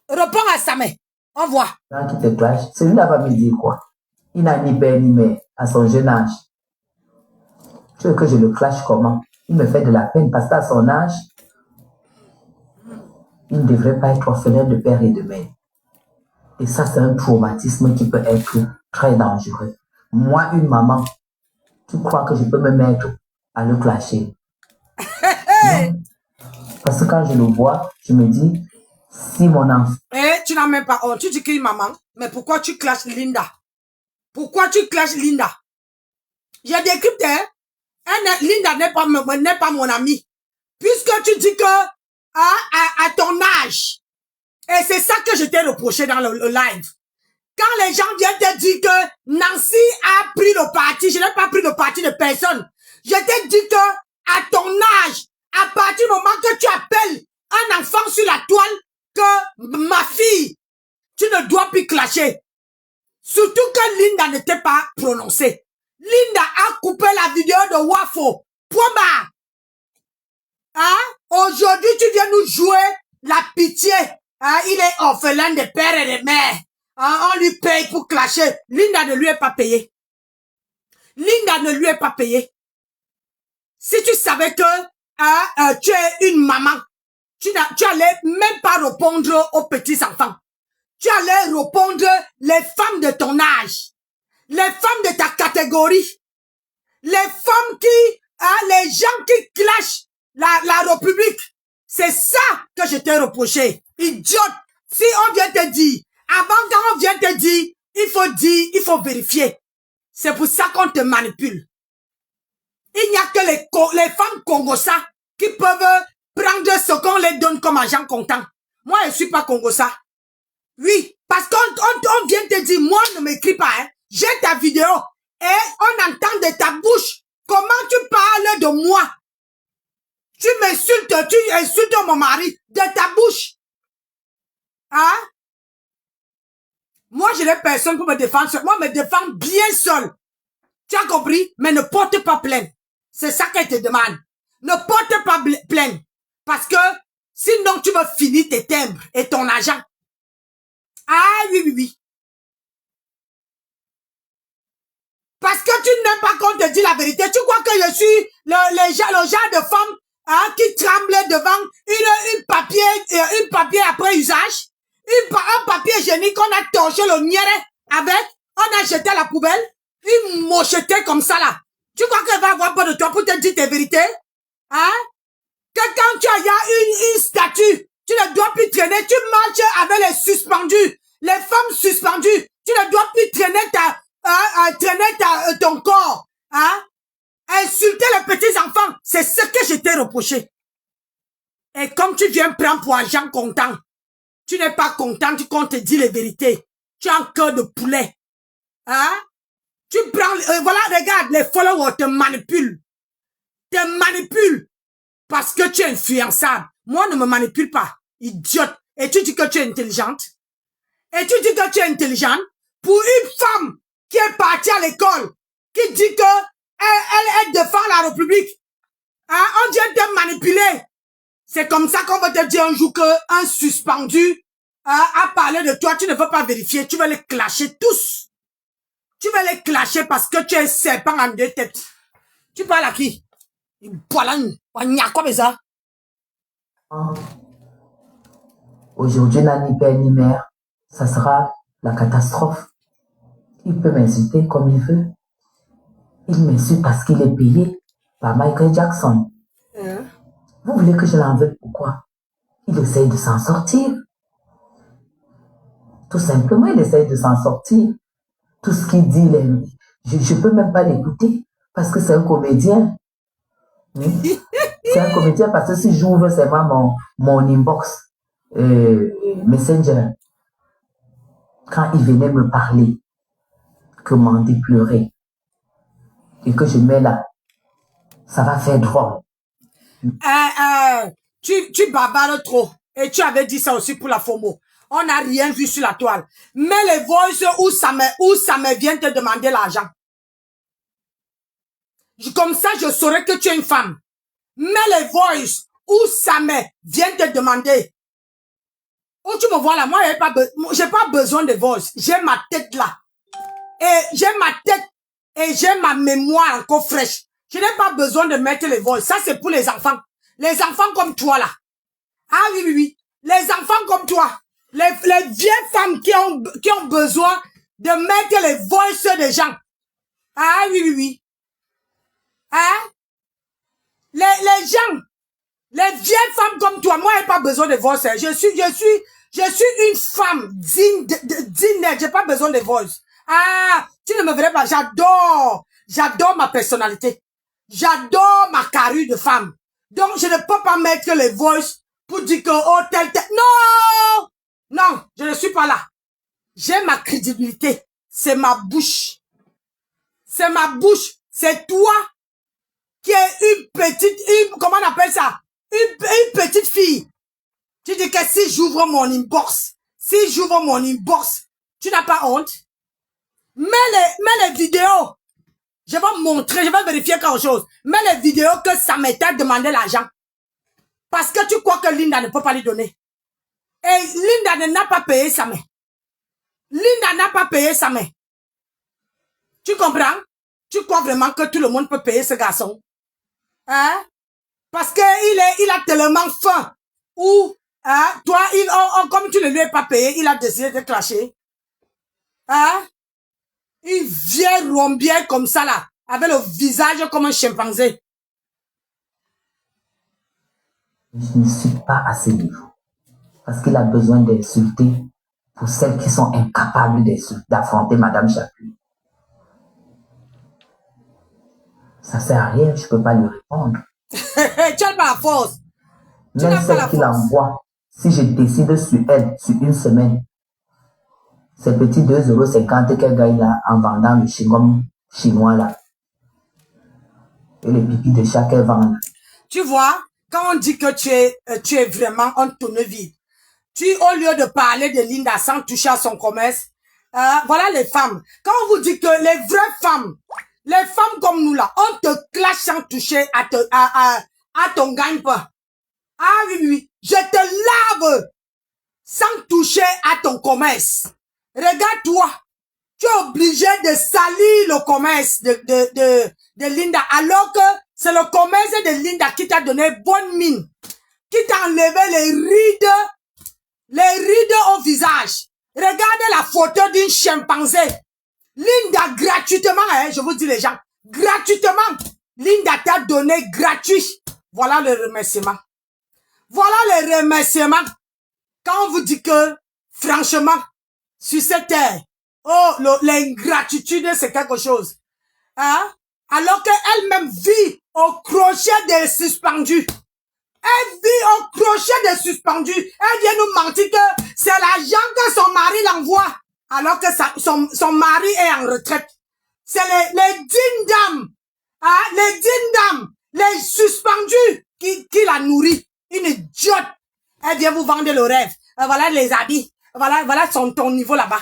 Réponds à sa mère. Au revoir. Qui te clash, celui-là va me dire quoi? Il n'a ni père ni mère à son jeune âge. Tu veux que je le clash comment? Il me fait de la peine parce qu'à son âge, il ne devrait pas être orphelin de père et de mère. Et ça, c'est un traumatisme qui peut être très dangereux. Moi, une maman, tu crois que je peux me mettre à le clasher? Non. Parce que quand je le vois, je me dis, si mon enfant... Tu n'as même pas honte. Tu dis qu'une maman, mais pourquoi tu clashes Linda? Pourquoi tu clashes Linda? J'ai décrypté, Linda n'est pas mon amie. Puisque tu dis que à ton âge, et c'est ça que je t'ai reproché dans le live. Quand les gens viennent te dire que Nancy a pris le parti, je n'ai pas pris le parti de personne. Je t'ai dit que à ton âge, à partir du moment que tu appelles un enfant sur la toile, que ma fille, tu ne dois plus clasher. Surtout que Linda n'était pas prononcée. Linda a coupé la vidéo de Wafo. Point barre. Hein? Aujourd'hui, tu viens nous jouer la pitié. Hein? Il est orphelin de père et de mère. Hein? On lui paye pour clasher. Linda ne lui est pas payée. Linda ne lui est pas payée. Si tu savais que tu es une maman, tu allais même pas répondre aux petits enfants. Tu allais répondre les femmes de ton âge, les femmes de ta catégorie, les femmes les gens qui clashent la République. C'est ça que je t'ai reproché. Idiote. Si on vient te dire, avant quand on vient te dire, il faut vérifier. C'est pour ça qu'on te manipule. Il n'y a que les femmes congosas qui peuvent prendre ce qu'on les donne comme agent comptant. Moi, je suis pas congosa. Oui, parce qu'on vient te dire, moi, ne m'écris pas, hein. J'ai ta vidéo et on entend de ta bouche comment tu parles de moi. Tu m'insultes, tu insultes mon mari de ta bouche. Hein? Moi, je n'ai personne pour me défendre. Moi, je me défends bien seul. Tu as compris? Mais ne porte pas plainte. C'est ça qu'elle te demande. Ne porte pas plainte. Parce que sinon, tu vas finir tes timbres et ton argent. Ah oui. Parce que tu n'aimes pas qu'on te dise la vérité. Tu crois que je suis le genre de femme qui tremble devant une papier après usage. Un papier hygiénique qu'on a torché le niéré avec. On a jeté à la poubelle. Une mocheté comme ça là. Tu crois qu'elle va avoir peur de toi pour te dire tes vérités? Hein? Que quand tu as une statue, tu ne dois plus traîner. Tu marches avec les suspendus. Les femmes suspendues. Tu ne dois plus traîner ton corps. Hein? Insulter les petits enfants. C'est ce que je t'ai reproché. Et comme tu viens prendre pour agent content, tu n'es pas content qu'on te dit les vérités. Tu as un cœur de poulet. Hein? Tu prends, voilà, regarde, les followers te manipulent. Te manipulent. Parce que tu es influençable. Moi, ne me manipule pas. Idiote. Et tu dis que tu es intelligente. Et tu dis que tu es intelligente. Pour une femme qui est partie à l'école, qui dit que elle défend la République. Hein? On vient te manipuler. C'est comme ça qu'on va te dire un jour qu'un suspendu a parlé de toi. Tu ne veux pas vérifier. Tu vas les clasher tous. Tu vas les clasher parce que tu es serpent en deux têtes. Tu parles à qui? Aujourd'hui, n'a ni père ni mère. Ça sera la catastrophe. Il peut m'insulter comme il veut. Il m'insulte parce qu'il est payé. par Michael Jackson. Vous voulez que je l'en veuille pourquoi? Il essaye de s'en sortir. Tout simplement, il essaye de s'en sortir. Tout ce qu'il dit, je ne peux même pas l'écouter parce que c'est un comédien. C'est un comédien parce que si j'ouvre seulement mon inbox Messenger, quand il venait me parler, que Mandy pleurait et que je mets là, ça va faire drôle. Tu bavardes trop. Et tu avais dit ça aussi pour la FOMO. On n'a rien vu sur la toile. Mets les voices où ça me vient te demander l'argent. Comme ça, je saurais que tu es une femme. Mets les voices où ça me vient te demander. Oh, tu me vois là, moi, j'ai pas besoin de voice. J'ai ma tête là. Et j'ai ma tête et j'ai ma mémoire encore fraîche. Je n'ai pas besoin de mettre les voices. Ça, c'est pour les enfants. Les enfants comme toi là. Ah oui, oui, oui. Les enfants comme toi. Les vieilles femmes qui ont besoin de mettre les voices des gens. Ah oui, oui, oui. Hein? Les gens, les vieilles femmes comme toi, moi, j'ai pas besoin de voice. Je suis une femme digne, j'ai pas besoin de voice. Ah, tu ne me verrais pas. J'adore ma personnalité. J'adore ma carrure de femme. Donc, je ne peux pas mettre les voices pour dire que, oh, tel. Non! Non, je ne suis pas là. J'ai ma crédibilité. C'est ma bouche. C'est ma bouche. C'est toi qui est comment on appelle ça? Une petite fille. Tu dis que si j'ouvre mon inbox, tu n'as pas honte? Mets les vidéos. Je vais montrer, je vais vérifier quelque chose. Mets les vidéos que ça m'était demandé l'argent. Parce que tu crois que Linda ne peut pas lui donner. Et Linda n'a pas payé sa main. Linda n'a pas payé sa main. Tu comprends? Tu crois vraiment que tout le monde peut payer ce garçon? Hein? Parce que il a tellement faim. Ou, hein, toi, comme tu ne lui as pas payé, il a décidé de clasher. Hein? Il vient rombier comme ça là, avec le visage comme un chimpanzé. Je ne suis pas à ce niveau. Parce qu'il a besoin d'insulter pour celles qui sont incapables d'affronter Madame Chaput. Ça sert à rien, je ne peux pas lui répondre. Tu n'as pas la force. Même celle qui l'envoie, si je décide sur elle, sur une semaine, ces petits 2,50 € qu'elle gagne là, en vendant le chewing-gum chinois là, et les pipis de chat qu'elle vend là. Tu vois, quand on dit que tu es vraiment un tournevis, au lieu de parler de Linda sans toucher à son commerce, voilà les femmes. Quand on vous dit que les vraies femmes, les femmes comme nous là, on te clash sans toucher à ton gagne-pain. Ah oui, oui, je te lave sans toucher à ton commerce. Regarde-toi, tu es obligé de salir le commerce de Linda, alors que c'est le commerce de Linda qui t'a donné bonne mine, qui t'a enlevé les rides au visage. Regardez la photo d'une chimpanzé. Linda, gratuitement, hein, je vous dis les gens, gratuitement, Linda t'a donné gratuit. Voilà le remerciement. Voilà les remerciements. Quand on vous dit que, franchement, sur cette terre, oh, l'ingratitude, c'est quelque chose. Hein? Alors qu'elle-même vit au crochet des suspendus. Elle vit au crochet des suspendus. Elle vient nous mentir que c'est l'argent que son mari l'envoie. Alors que son mari est en retraite. C'est les dignes dames. Hein? Les dignes dames. Les suspendus qui la nourrit. Une idiote. Elle vient vous vendre le rêve. Voilà les habits. Voilà ton niveau là-bas.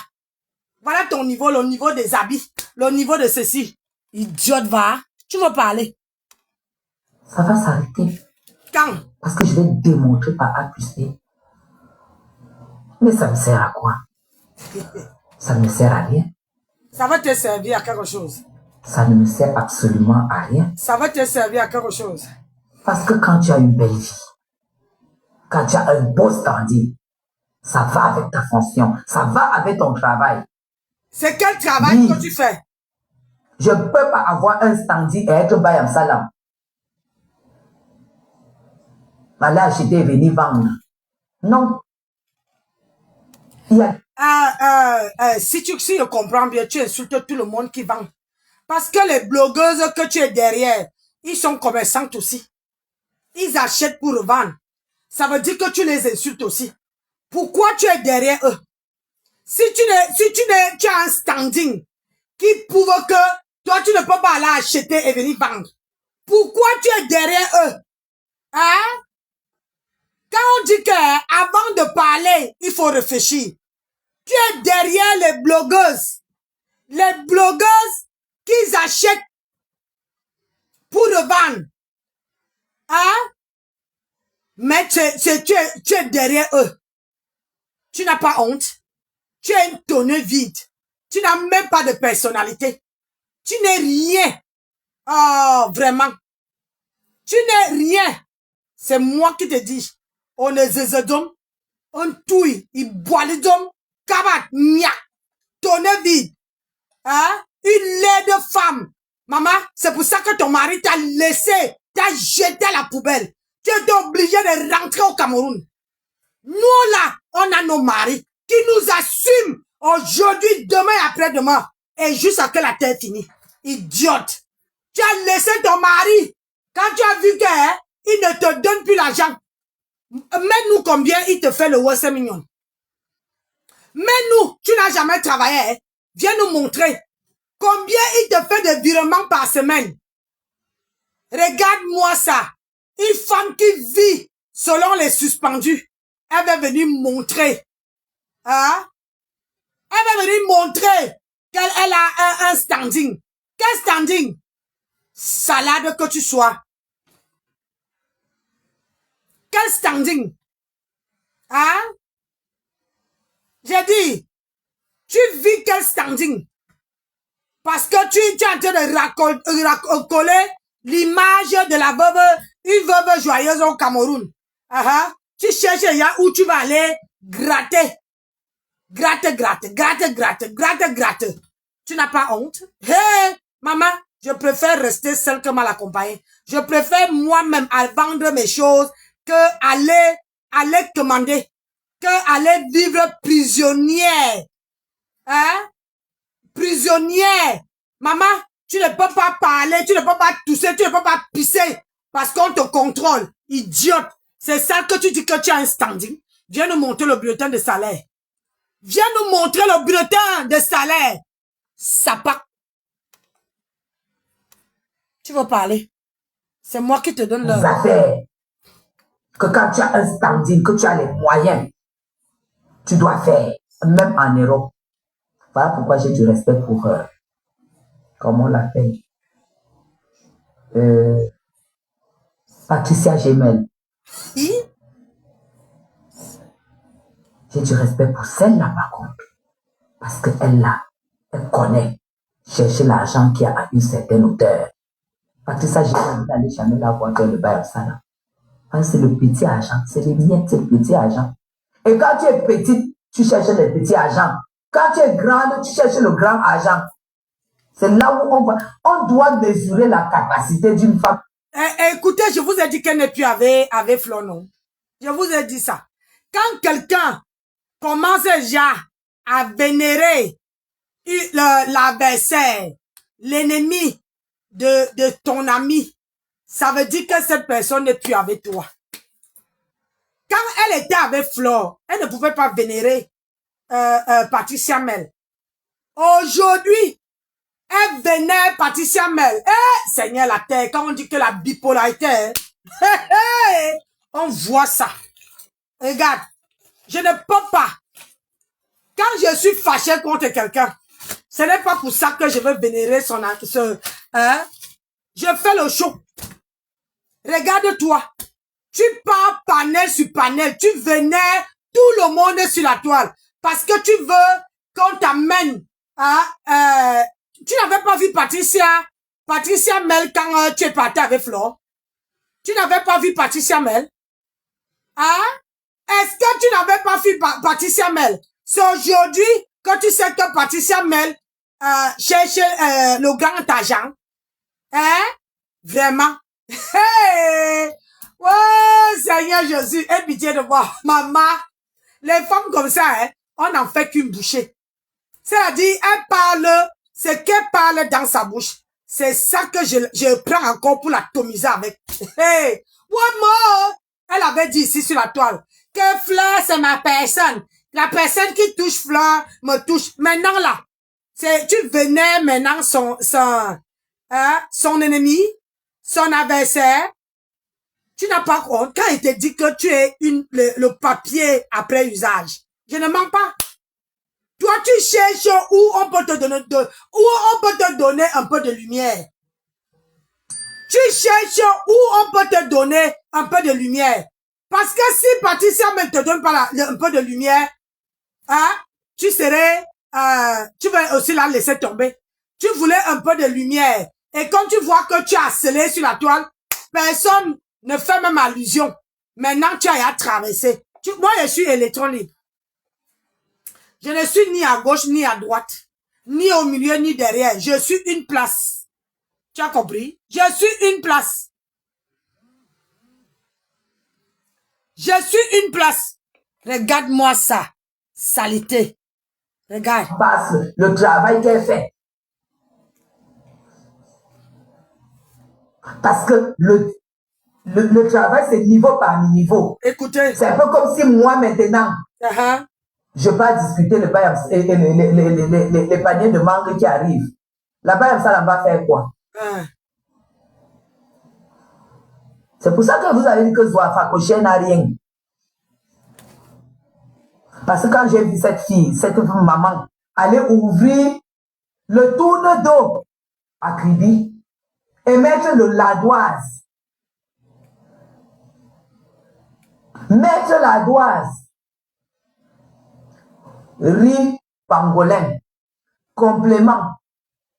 Voilà ton niveau, le niveau des habits. Le niveau de ceci. Idiote, va. Tu veux parler? Ça va s'arrêter. Quand? Parce que je vais démontrer par A plus B. Mais ça me sert à quoi? Ça ne me sert à rien. Ça va te servir à quelque chose. Ça ne me sert absolument à rien. Ça va te servir à quelque chose. Parce que quand tu as une belle vie, quand tu as un beau standing, ça va avec ta fonction, ça va avec ton travail. C'est quel travail que tu fais? Je ne peux pas avoir un standing et être Bayam Salam. aller acheter et venir vendre. Non. Il y a... Si je comprends bien, tu insultes tout le monde qui vend. Parce que les blogueuses que tu es derrière, ils sont commerçantes aussi. Ils achètent pour revendre. Ça veut dire que tu les insultes aussi. Pourquoi tu es derrière eux? Si tu as un standing qui prouve que toi, tu ne peux pas aller acheter et venir vendre. Pourquoi tu es derrière eux? Hein? Quand on dit que avant de parler, il faut réfléchir. Tu es derrière les blogueuses. Les blogueuses qui achètent pour revendre. Hein? Mais tu es derrière eux. Tu n'as pas honte. Tu es une tonneuse vide. Tu n'as même pas de personnalité. Tu n'es rien. Oh, vraiment. Tu n'es rien. C'est moi qui te dis. On est zézedom. On touille. Il boit les dom. Kabat. Nya. Tonneuse vide. Hein? Une laide femme. Maman, c'est pour ça que ton mari t'a laissé. T'a jeté à la poubelle. Tu es obligé de rentrer au Cameroun. Nous là, on a nos maris qui nous assument aujourd'hui, demain et après-demain. Et jusqu'à que la terre finisse. Idiote. Tu as laissé ton mari. Quand tu as vu qu'il ne te donne plus l'argent. Mets-nous combien il te fait le WhatsApp mignon. Mets-nous, tu n'as jamais travaillé. Hein? Viens nous montrer. Combien il te fait de virements par semaine. Regarde-moi ça. Une femme qui vit selon les suspendus. Elle va venir montrer. Hein? Elle va venir montrer qu'elle a un standing. Quel standing? Salade que tu sois. Quel standing? Hein? J'ai dit, tu vis quel standing? Parce que tu es en train de recoller l'image de la veuve, une veuve joyeuse au Cameroun. Tu cherches où tu vas aller gratter. Gratte. Tu n'as pas honte? Hé, maman, je préfère rester seule que mal accompagnée. Je préfère moi-même à vendre mes choses que aller commander, que aller vivre prisonnière. Hein? Prisonnière. Maman, tu ne peux pas parler, tu ne peux pas tousser, tu ne peux pas pisser parce qu'on te contrôle. Idiote. C'est ça que tu dis que tu as un standing. Viens nous montrer le bulletin de salaire. Viens nous montrer le bulletin de salaire. Sapa. Tu veux parler? C'est moi qui te donne le... affaires. Que quand tu as un standing, que tu as les moyens, tu dois faire, même en Europe. Voilà pourquoi j'ai du respect pour... comment on l'appelle? Patricia Gemel. Qui? J'ai du respect pour celle-là par contre. Parce qu'elle là, elle connaît chercher l'argent qui a à une certaine hauteur. Patricia Gemel n'allait jamais la voir dans le bail ça là. C'est le petit argent, c'est les miettes, c'est le petit argent. Et quand tu es petite, tu cherches les petits argents. Quand tu es grande, tu cherches le grand argent. C'est là où on doit mesurer la capacité d'une femme. Écoutez, je vous ai dit qu'elle n'est plus avec Flo, non? Je vous ai dit ça. Quand quelqu'un commence déjà à vénérer l'adversaire, l'ennemi de ton ami, ça veut dire que cette personne n'est plus avec toi. Quand elle était avec Flo, elle ne pouvait pas vénérer Patricia Mel. Aujourd'hui, elle vénère Patricia Mel. Eh, Seigneur la terre, quand on dit que la bipolarité, on voit ça. Regarde, je ne peux pas. Quand je suis fâché contre quelqu'un, ce n'est pas pour ça que je veux vénérer je fais le show. Regarde-toi. Tu pars panel sur panel. Tu vénères tout le monde sur la toile. Parce que tu veux qu'on t'amène tu n'avais pas vu Patricia Mel quand tu es parti avec Flo? Tu n'avais pas vu Patricia Mel? Hein? Est-ce que tu n'avais pas vu Patricia Mel? C'est aujourd'hui que tu sais que Patricia Mel cherche le grand argent. Hein? Vraiment? Hey! Oh, Seigneur Jésus, aie pitié de moi. Maman, les femmes comme ça, hein, on n'en fait qu'une bouchée. C'est-à-dire, elle parle, ce qu'elle parle dans sa bouche, c'est ça que je prends encore pour l'atomiser avec. Hey, one more. Elle avait dit ici sur la toile que Fleur, c'est ma personne. La personne qui touche Fleur me touche. Maintenant, là, tu venais maintenant son ennemi, son adversaire. Tu n'as pas honte quand il te dit que tu es le papier après usage. Je ne mens pas. Toi, tu cherches où on peut te donner un peu de lumière. Tu cherches où on peut te donner un peu de lumière. Parce que si Patricia ne te donne pas un peu de lumière, hein, tu vas aussi la laisser tomber. Tu voulais un peu de lumière. Et quand tu vois que tu as scellé sur la toile, personne ne fait même allusion. Maintenant, tu as à traverser. Moi, je suis électron libre. Je ne suis ni à gauche, ni à droite, ni au milieu, ni derrière. Je suis une place. Tu as compris? Je suis une place. Je suis une place. Regarde-moi ça. Saleté. Regarde. Passe le travail qu'elle fait. Parce que le travail, c'est niveau par niveau. Écoutez. C'est un peu comme si moi, maintenant, je vais discuter les paniers de mangue qui arrivent. Là-bas, ça va faire quoi? C'est pour ça que vous avez dit que Zoafa Koché n'a rien. Parce que quand j'ai vu cette fille, cette maman, aller ouvrir le tourne d'eau à Kribi et mettre le ladoise. Mettre ladoise. Riz pangolin. Complément.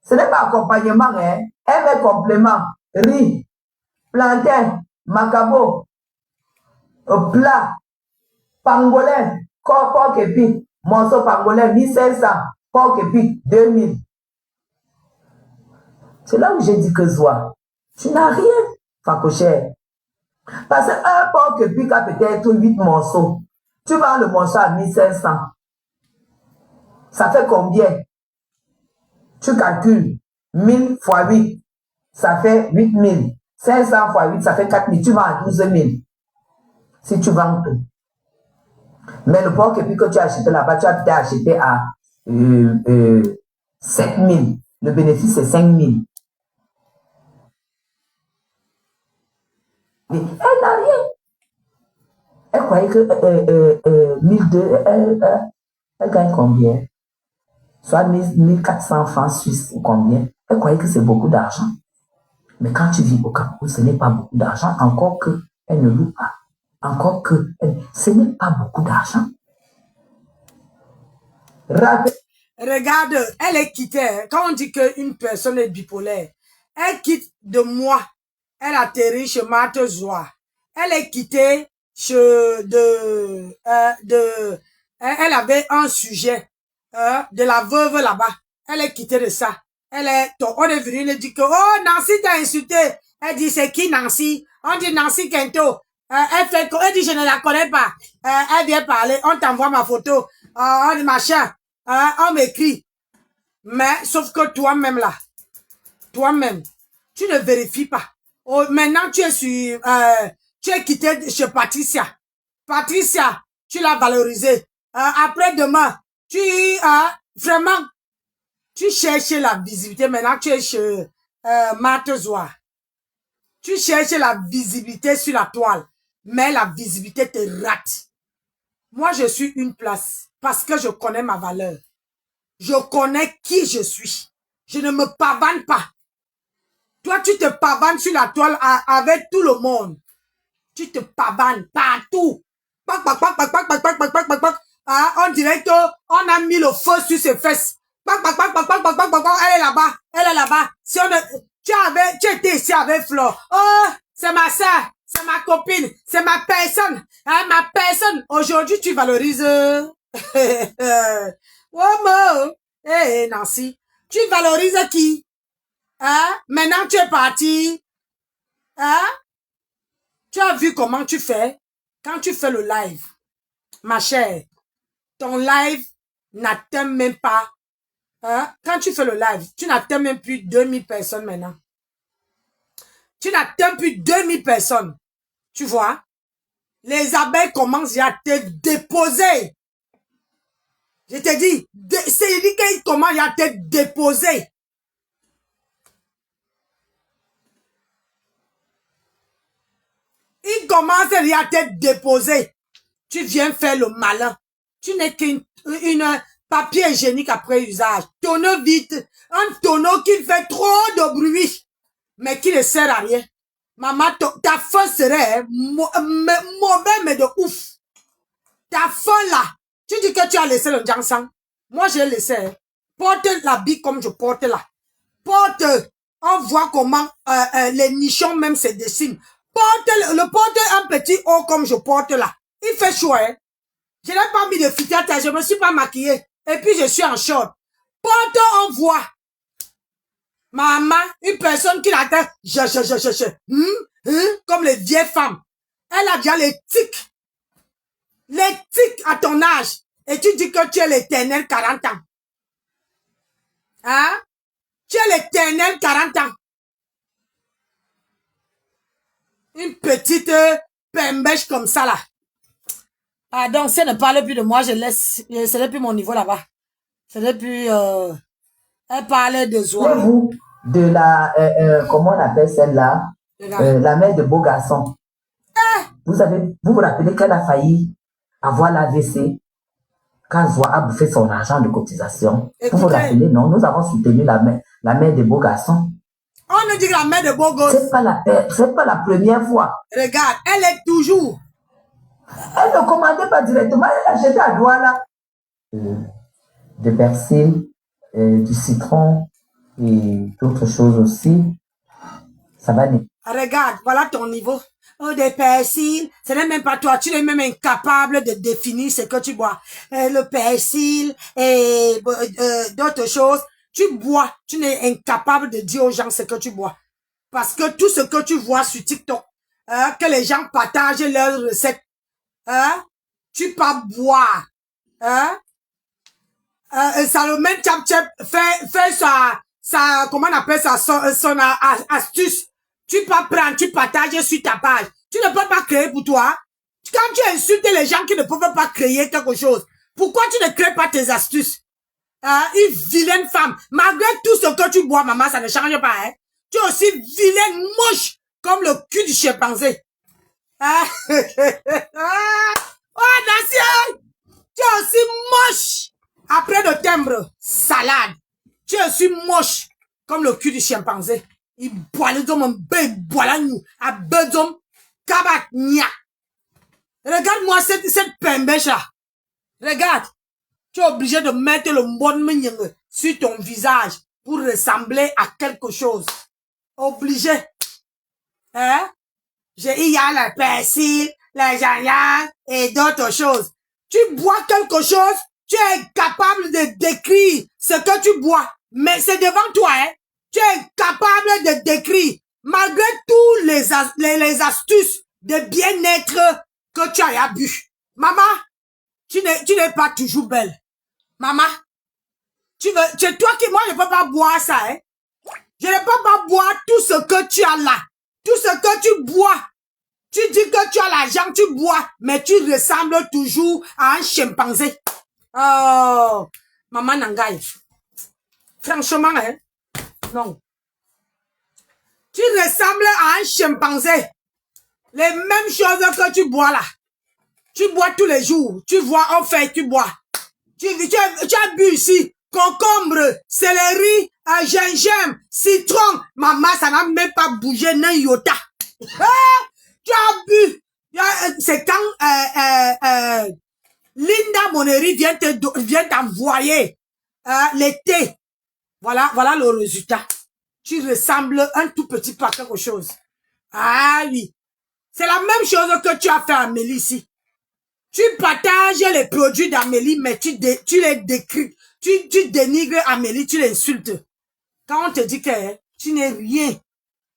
Ce n'est pas accompagnement, hein. Elle met complément. Riz, plantain, macabo, plat, pangolin, porc épic, morceau pangolin, 1500, porc épic, 2000. C'est là où j'ai dit que Zoa, tu n'as rien, Facochère. Parce qu'un porc épic a peut-être 8 morceaux. Tu vends le morceau à 1500. Ça fait combien? Tu calcules 1000 fois 8, ça fait 8000. 500 fois 8, ça fait 4000. Tu vends à 12 000. Si tu vends tout. Mais le porc épic que tu as acheté là-bas, tu as peut-être acheté à 7000. Le bénéfice, c'est 5000. Elle n'a rien. Elle croyait que 1002, elle gagne combien? Soit 1400 francs suisses ou combien? Elle croyait que c'est beaucoup d'argent. Mais quand tu vis au Cameroun, ce n'est pas beaucoup d'argent, encore que elle ne loue pas. Encore que ce n'est pas beaucoup d'argent. Regarde, elle est quittée. Quand on dit qu'une personne est bipolaire, elle quitte de moi. Elle atterrit chez Marthe Zoa. Elle est quittée elle avait un sujet de la veuve là-bas. Elle est quittée de ça. On est venu, elle dit que, oh, Nancy t'a insulté. Elle dit, c'est qui Nancy? On dit Nancy Kento. Elle dit, je ne la connais pas. Elle vient parler, on t'envoie ma photo. On dit, machin. On m'écrit. Mais, sauf que toi-même là, toi-même, tu ne vérifies pas. Oh, maintenant, tu es quitté chez Patricia. Patricia, tu l'as valorisé. Après demain, vraiment, tu cherches la visibilité. Maintenant, tu es chez Martezoa. Tu cherches la visibilité sur la toile. Mais la visibilité te rate. Moi, je suis une place parce que je connais ma valeur. Je connais qui je suis. Je ne me pavane pas. Toi, tu te pavanes sur la toile avec tout le monde. Tu te pavanes partout. On dirait qu'on a mis le feu sur ses fesses. Elle est là-bas. Elle est là-bas. Si tu étais ici avec Flore. Oh, c'est ma soeur. C'est ma copine. C'est ma personne. Ma personne. Aujourd'hui, tu valorises. Hey, Nancy. Tu valorises qui? Maintenant, tu es parti. Tu as vu comment tu fais quand tu fais le live. Ma chère, ton live n'atteint même pas. Hein? Quand tu fais le live, tu n'atteins même plus 2000 personnes maintenant. Tu n'atteins plus 2000 personnes. Tu vois? Les abeilles commencent à te déposer. Je te dis, c'est dit qu'ils commencent à te déposer. Ils commencent à te déposer. Tu viens faire le malin. Tu n'es qu'une papier hygiénique après usage. Tonneau vite. Un tonneau qui fait trop de bruit, mais qui ne sert à rien. Maman, ta faim serait mauvais, mais de ouf. Ta faim là. Tu dis que tu as laissé le Jansang. Moi, j'ai laissé. Porte l'habit comme je porte là. Porte. On voit comment les nichons même se dessinent. Porte un petit haut comme je porte là. Il fait chaud, hein. Je n'ai pas mis de filtre, je me suis pas maquillée. Et puis je suis en short. Porte, on voit. Maman, une personne qui l'attend, comme les vieilles femmes. Elle a déjà les tics. Les tics à ton âge. Et tu dis que tu es l'éternel 40 ans. Hein? Tu es l'éternel 40 ans. Une petite pembèche comme ça là. Pardon, si elle ne parle plus de moi, je laisse. Ce n'est plus mon niveau là-bas. Ce n'est plus... elle parle de Zoé. Vous, de la... comment on appelle celle-là? La mère de Beau Garçon. Vous vous rappelez qu'elle a failli avoir l'AVC quand Zoé a bouffé son argent de cotisation. Écoutez, vous vous rappelez, non? Nous avons soutenu la mère de Beau Garçon. On nous dit que la mère de Beau Gosse. C'est pas la première fois. Regarde, elle est toujours. Elle ne commandait pas directement, elle a jeté à Douala. De persil, du citron et d'autres choses aussi. Ça va aller. Regarde, voilà ton niveau. Oh, des persil, ce n'est même pas toi, tu es même incapable de définir ce que tu bois. Le persil et d'autres choses, tu bois, tu n'es incapable de dire aux gens ce que tu bois. Parce que tout ce que tu vois sur TikTok, que les gens partagent leurs recettes, tu peux boire. Salomon Tchap fait sa, comment on appelle ça, son astuce. Tu peux prendre, tu partages sur ta page. Tu ne peux pas créer pour toi. Quand tu insultes les gens qui ne peuvent pas créer quelque chose, pourquoi tu ne crées pas tes astuces? Une vilaine femme. Malgré tout ce que tu bois, maman, ça ne change pas, hein. Tu es aussi vilaine, moche, comme le cul du chimpanzé. Oh, Dacia! Tu es aussi moche. Après le timbre, salade. Tu es aussi moche, comme le cul du chimpanzé. Il boit les hommes, il boit la nuit, à bedom, kabat, nia. Regarde-moi cette pembèche là. Regarde. Tu es obligé de mettre le bon mignon sur ton visage pour ressembler à quelque chose. Obligé. Hein? Il y a le persil, le gingembre et d'autres choses. Tu bois quelque chose, tu es capable de décrire ce que tu bois. Mais c'est devant toi, hein. Tu es capable de décrire, malgré tous les astuces de bien-être que tu as bu. Maman, tu n'es pas toujours belle. Maman, c'est toi qui, moi je ne peux pas boire ça, hein. Je ne peux pas boire tout ce que tu as là. Tout ce que tu bois. Tu dis que tu as l'argent, tu bois, mais tu ressembles toujours à un chimpanzé. Oh, maman Nangaï. Franchement, hein. Non. Tu ressembles à un chimpanzé. Les mêmes choses que tu bois là. Tu bois tous les jours. Tu vois, on fait, tu bois. Tu as bu ici. Concombre, céleri, gingembre, citron. Maman, ça n'a même pas bougé d'un iota. Tu as bu. C'est quand Linda Moneri vient t'envoyer l'été. Voilà le résultat. Tu ressembles un tout petit peu à quelque chose. Ah oui. C'est la même chose que tu as fait à Amélie ici. Tu partages les produits d'Amélie, mais tu les décris. Tu dénigres Amélie, tu l'insultes. Quand on te dit que tu n'es rien,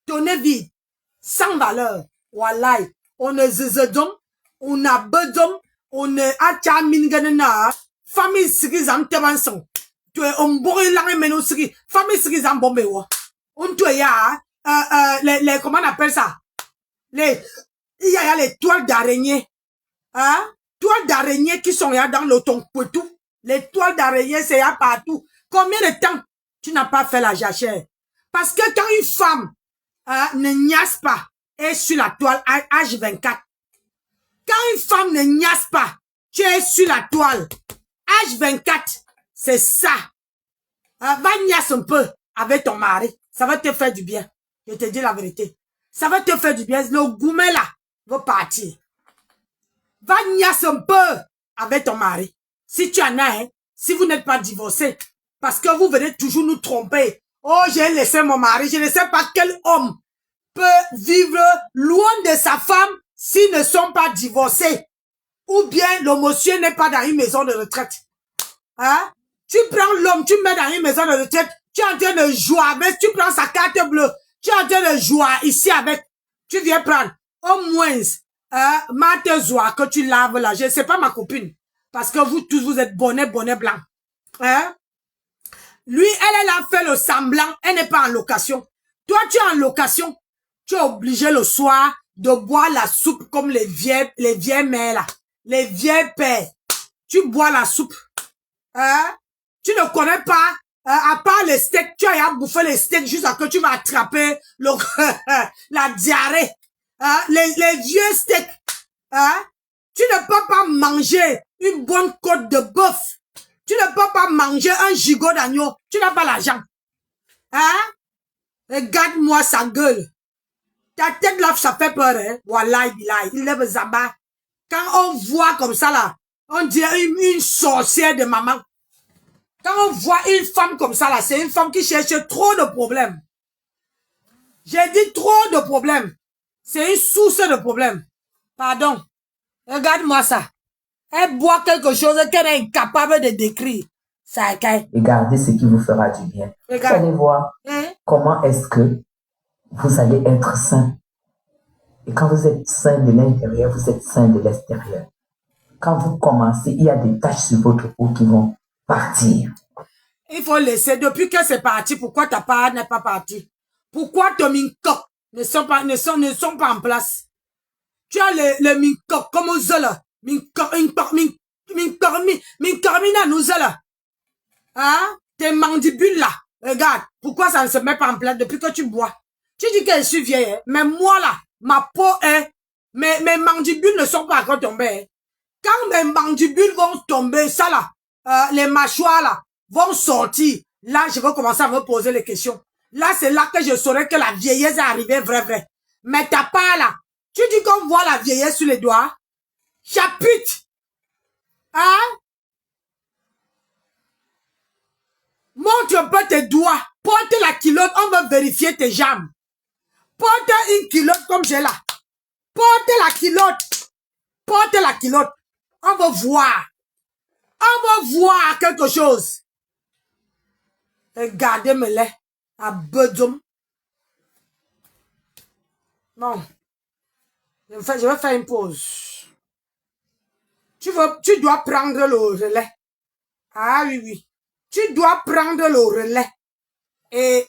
ton nez vide, sans valeur, wallahi, on est zezedom, on a bedom, on est achaminganena, famille sikizam tebanson. Tu es on bourre la meno siki, famille sikizam bombewa. On te ya, comment on appelle ça? Il y a les toiles d'araignée. Hein? Toiles d'araignée qui sont là dans le ton poitou. Les toiles d'araignée, c'est là partout. Combien de temps tu n'as pas fait la jachère? Parce que quand une femme ne niasse pas, est sur la toile H24. Quand une femme ne niasse pas, tu es sur la toile H24. C'est ça. Va niasse un peu avec ton mari. Ça va te faire du bien. Je te dis la vérité. Ça va te faire du bien. Le gourmet là va partir. Va niasse un peu avec ton mari. Si tu en as, hein, si vous n'êtes pas divorcé, parce que vous venez toujours nous tromper. Oh, j'ai laissé mon mari. Je ne sais pas quel homme peut vivre loin de sa femme s'ils ne sont pas divorcés. Ou bien le monsieur n'est pas dans une maison de retraite. Hein? Tu prends l'homme, tu mets dans une maison de retraite, tu es en train de jouer avec, tu prends sa carte bleue, tu es en train de jouer ici avec, tu viens prendre au moins Mate Zoa que tu laves là. Je ne sais pas ma copine. Parce que vous tous, vous êtes bonnet blanc. Hein? Lui, elle a fait le semblant. Elle n'est pas en location. Toi, tu es en location. Tu es obligé le soir de boire la soupe comme les vieilles mères là. Les vieilles pères. Tu bois la soupe. Hein? Tu ne connais pas, à part les steaks, tu as bouffé les steaks jusqu'à que tu vas attraper la diarrhée. Hein? Les vieux steaks. Hein? Tu ne peux pas manger une bonne côte de bœuf. Tu ne peux pas manger un gigot d'agneau. Tu n'as pas l'argent. Hein? Regarde-moi sa gueule. Ta tête là, ça fait peur, hein? Wallahi billahi. Il lève Zamba. Quand on voit comme ça là, on dirait une sorcière de maman. Quand on voit une femme comme ça là, c'est une femme qui cherche trop de problèmes. J'ai dit trop de problèmes. C'est une source de problèmes. Pardon. Regarde-moi ça. Elle boit quelque chose qu'elle est incapable de décrire. Ça est. Regardez ce qui vous fera du bien. Regarde. Vous allez voir comment est-ce que vous allez être sain. Et quand vous êtes sain de l'intérieur, vous êtes sain de l'extérieur. Quand vous commencez, il y a des taches sur votre peau qui vont partir. Il faut laisser. Depuis que c'est parti, pourquoi ta part n'est pas parti? Pourquoi tes minkok ne sont pas en place? Tu as le minkok comme aux là. Minkormina nous là. Hein? Tes mandibules là. Regarde. Pourquoi ça ne se met pas en place depuis que tu bois? Tu dis que je suis vieille, hein? Mais moi là, ma peau est, mes mandibules ne sont pas encore tombées. Hein? Quand mes mandibules vont tomber, ça là, les mâchoires là, vont sortir. Là, je vais commencer à me poser les questions. Là, c'est là que je saurai que la vieillesse est arrivée vrai. Mais t'as pas là. Tu dis qu'on voit la vieillesse sur les doigts. Chapute. Hein? Montre un peu tes doigts. Porte la culotte, on va vérifier tes jambes. Porte une culotte comme j'ai là. Porte la culotte. Porte la culotte. On va voir. On va voir quelque chose. Regardez-moi là. À Bedom. Non. Je vais faire une pause. Tu dois prendre le relais. Ah oui. Tu dois prendre le relais. Et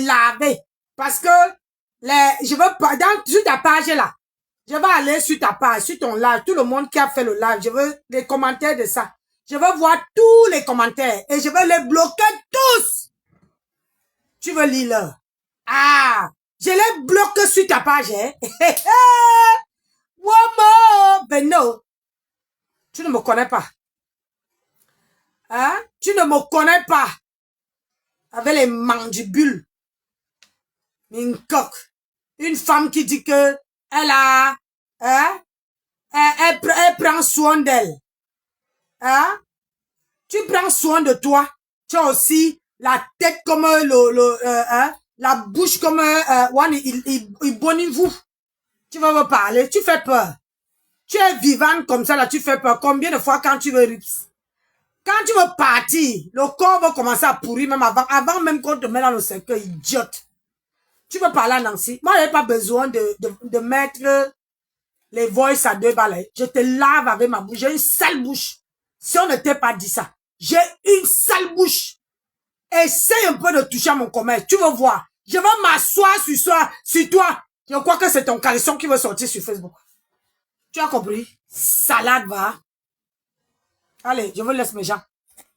laver. Parce que, je veux pas, sur ta page là, je vais aller sur ta page, sur ton live, tout le monde qui a fait le live, je veux des commentaires de ça. Je veux voir tous les commentaires et je vais les bloquer tous. Tu veux lire là? Ah, je les bloque sur ta page, hein? Ben non. Tu ne me connais pas. Hein? Tu ne me connais pas. Avec les mandibules. Une coque. Une femme qui dit que elle a, hein? Elle prend soin d'elle. Hein? Tu prends soin de toi. Tu as aussi la tête comme la bouche comme il bonne vous. Tu vas me parler, tu fais peur. Tu es vivante comme ça, là, tu fais peur. Combien de fois quand tu veux rips? Quand tu veux partir, le corps va commencer à pourrir même avant même qu'on te met dans le cercueil, idiote. Tu veux parler à Nancy? Moi, je n'ai pas besoin de mettre Les voice à 2 balles. Je te lave avec ma bouche. J'ai une sale bouche. Si on ne t'ait pas dit ça. J'ai une sale bouche. Essaye un peu de toucher à mon commerce. Tu veux voir. Je vais m'asseoir sur toi. Je crois que c'est ton caleçon qui veut sortir sur Facebook. Tu as compris? Salade, va. Allez, je vous laisse mes gens.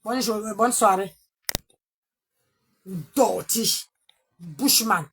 Bonne soirée. Dirty. Bushman.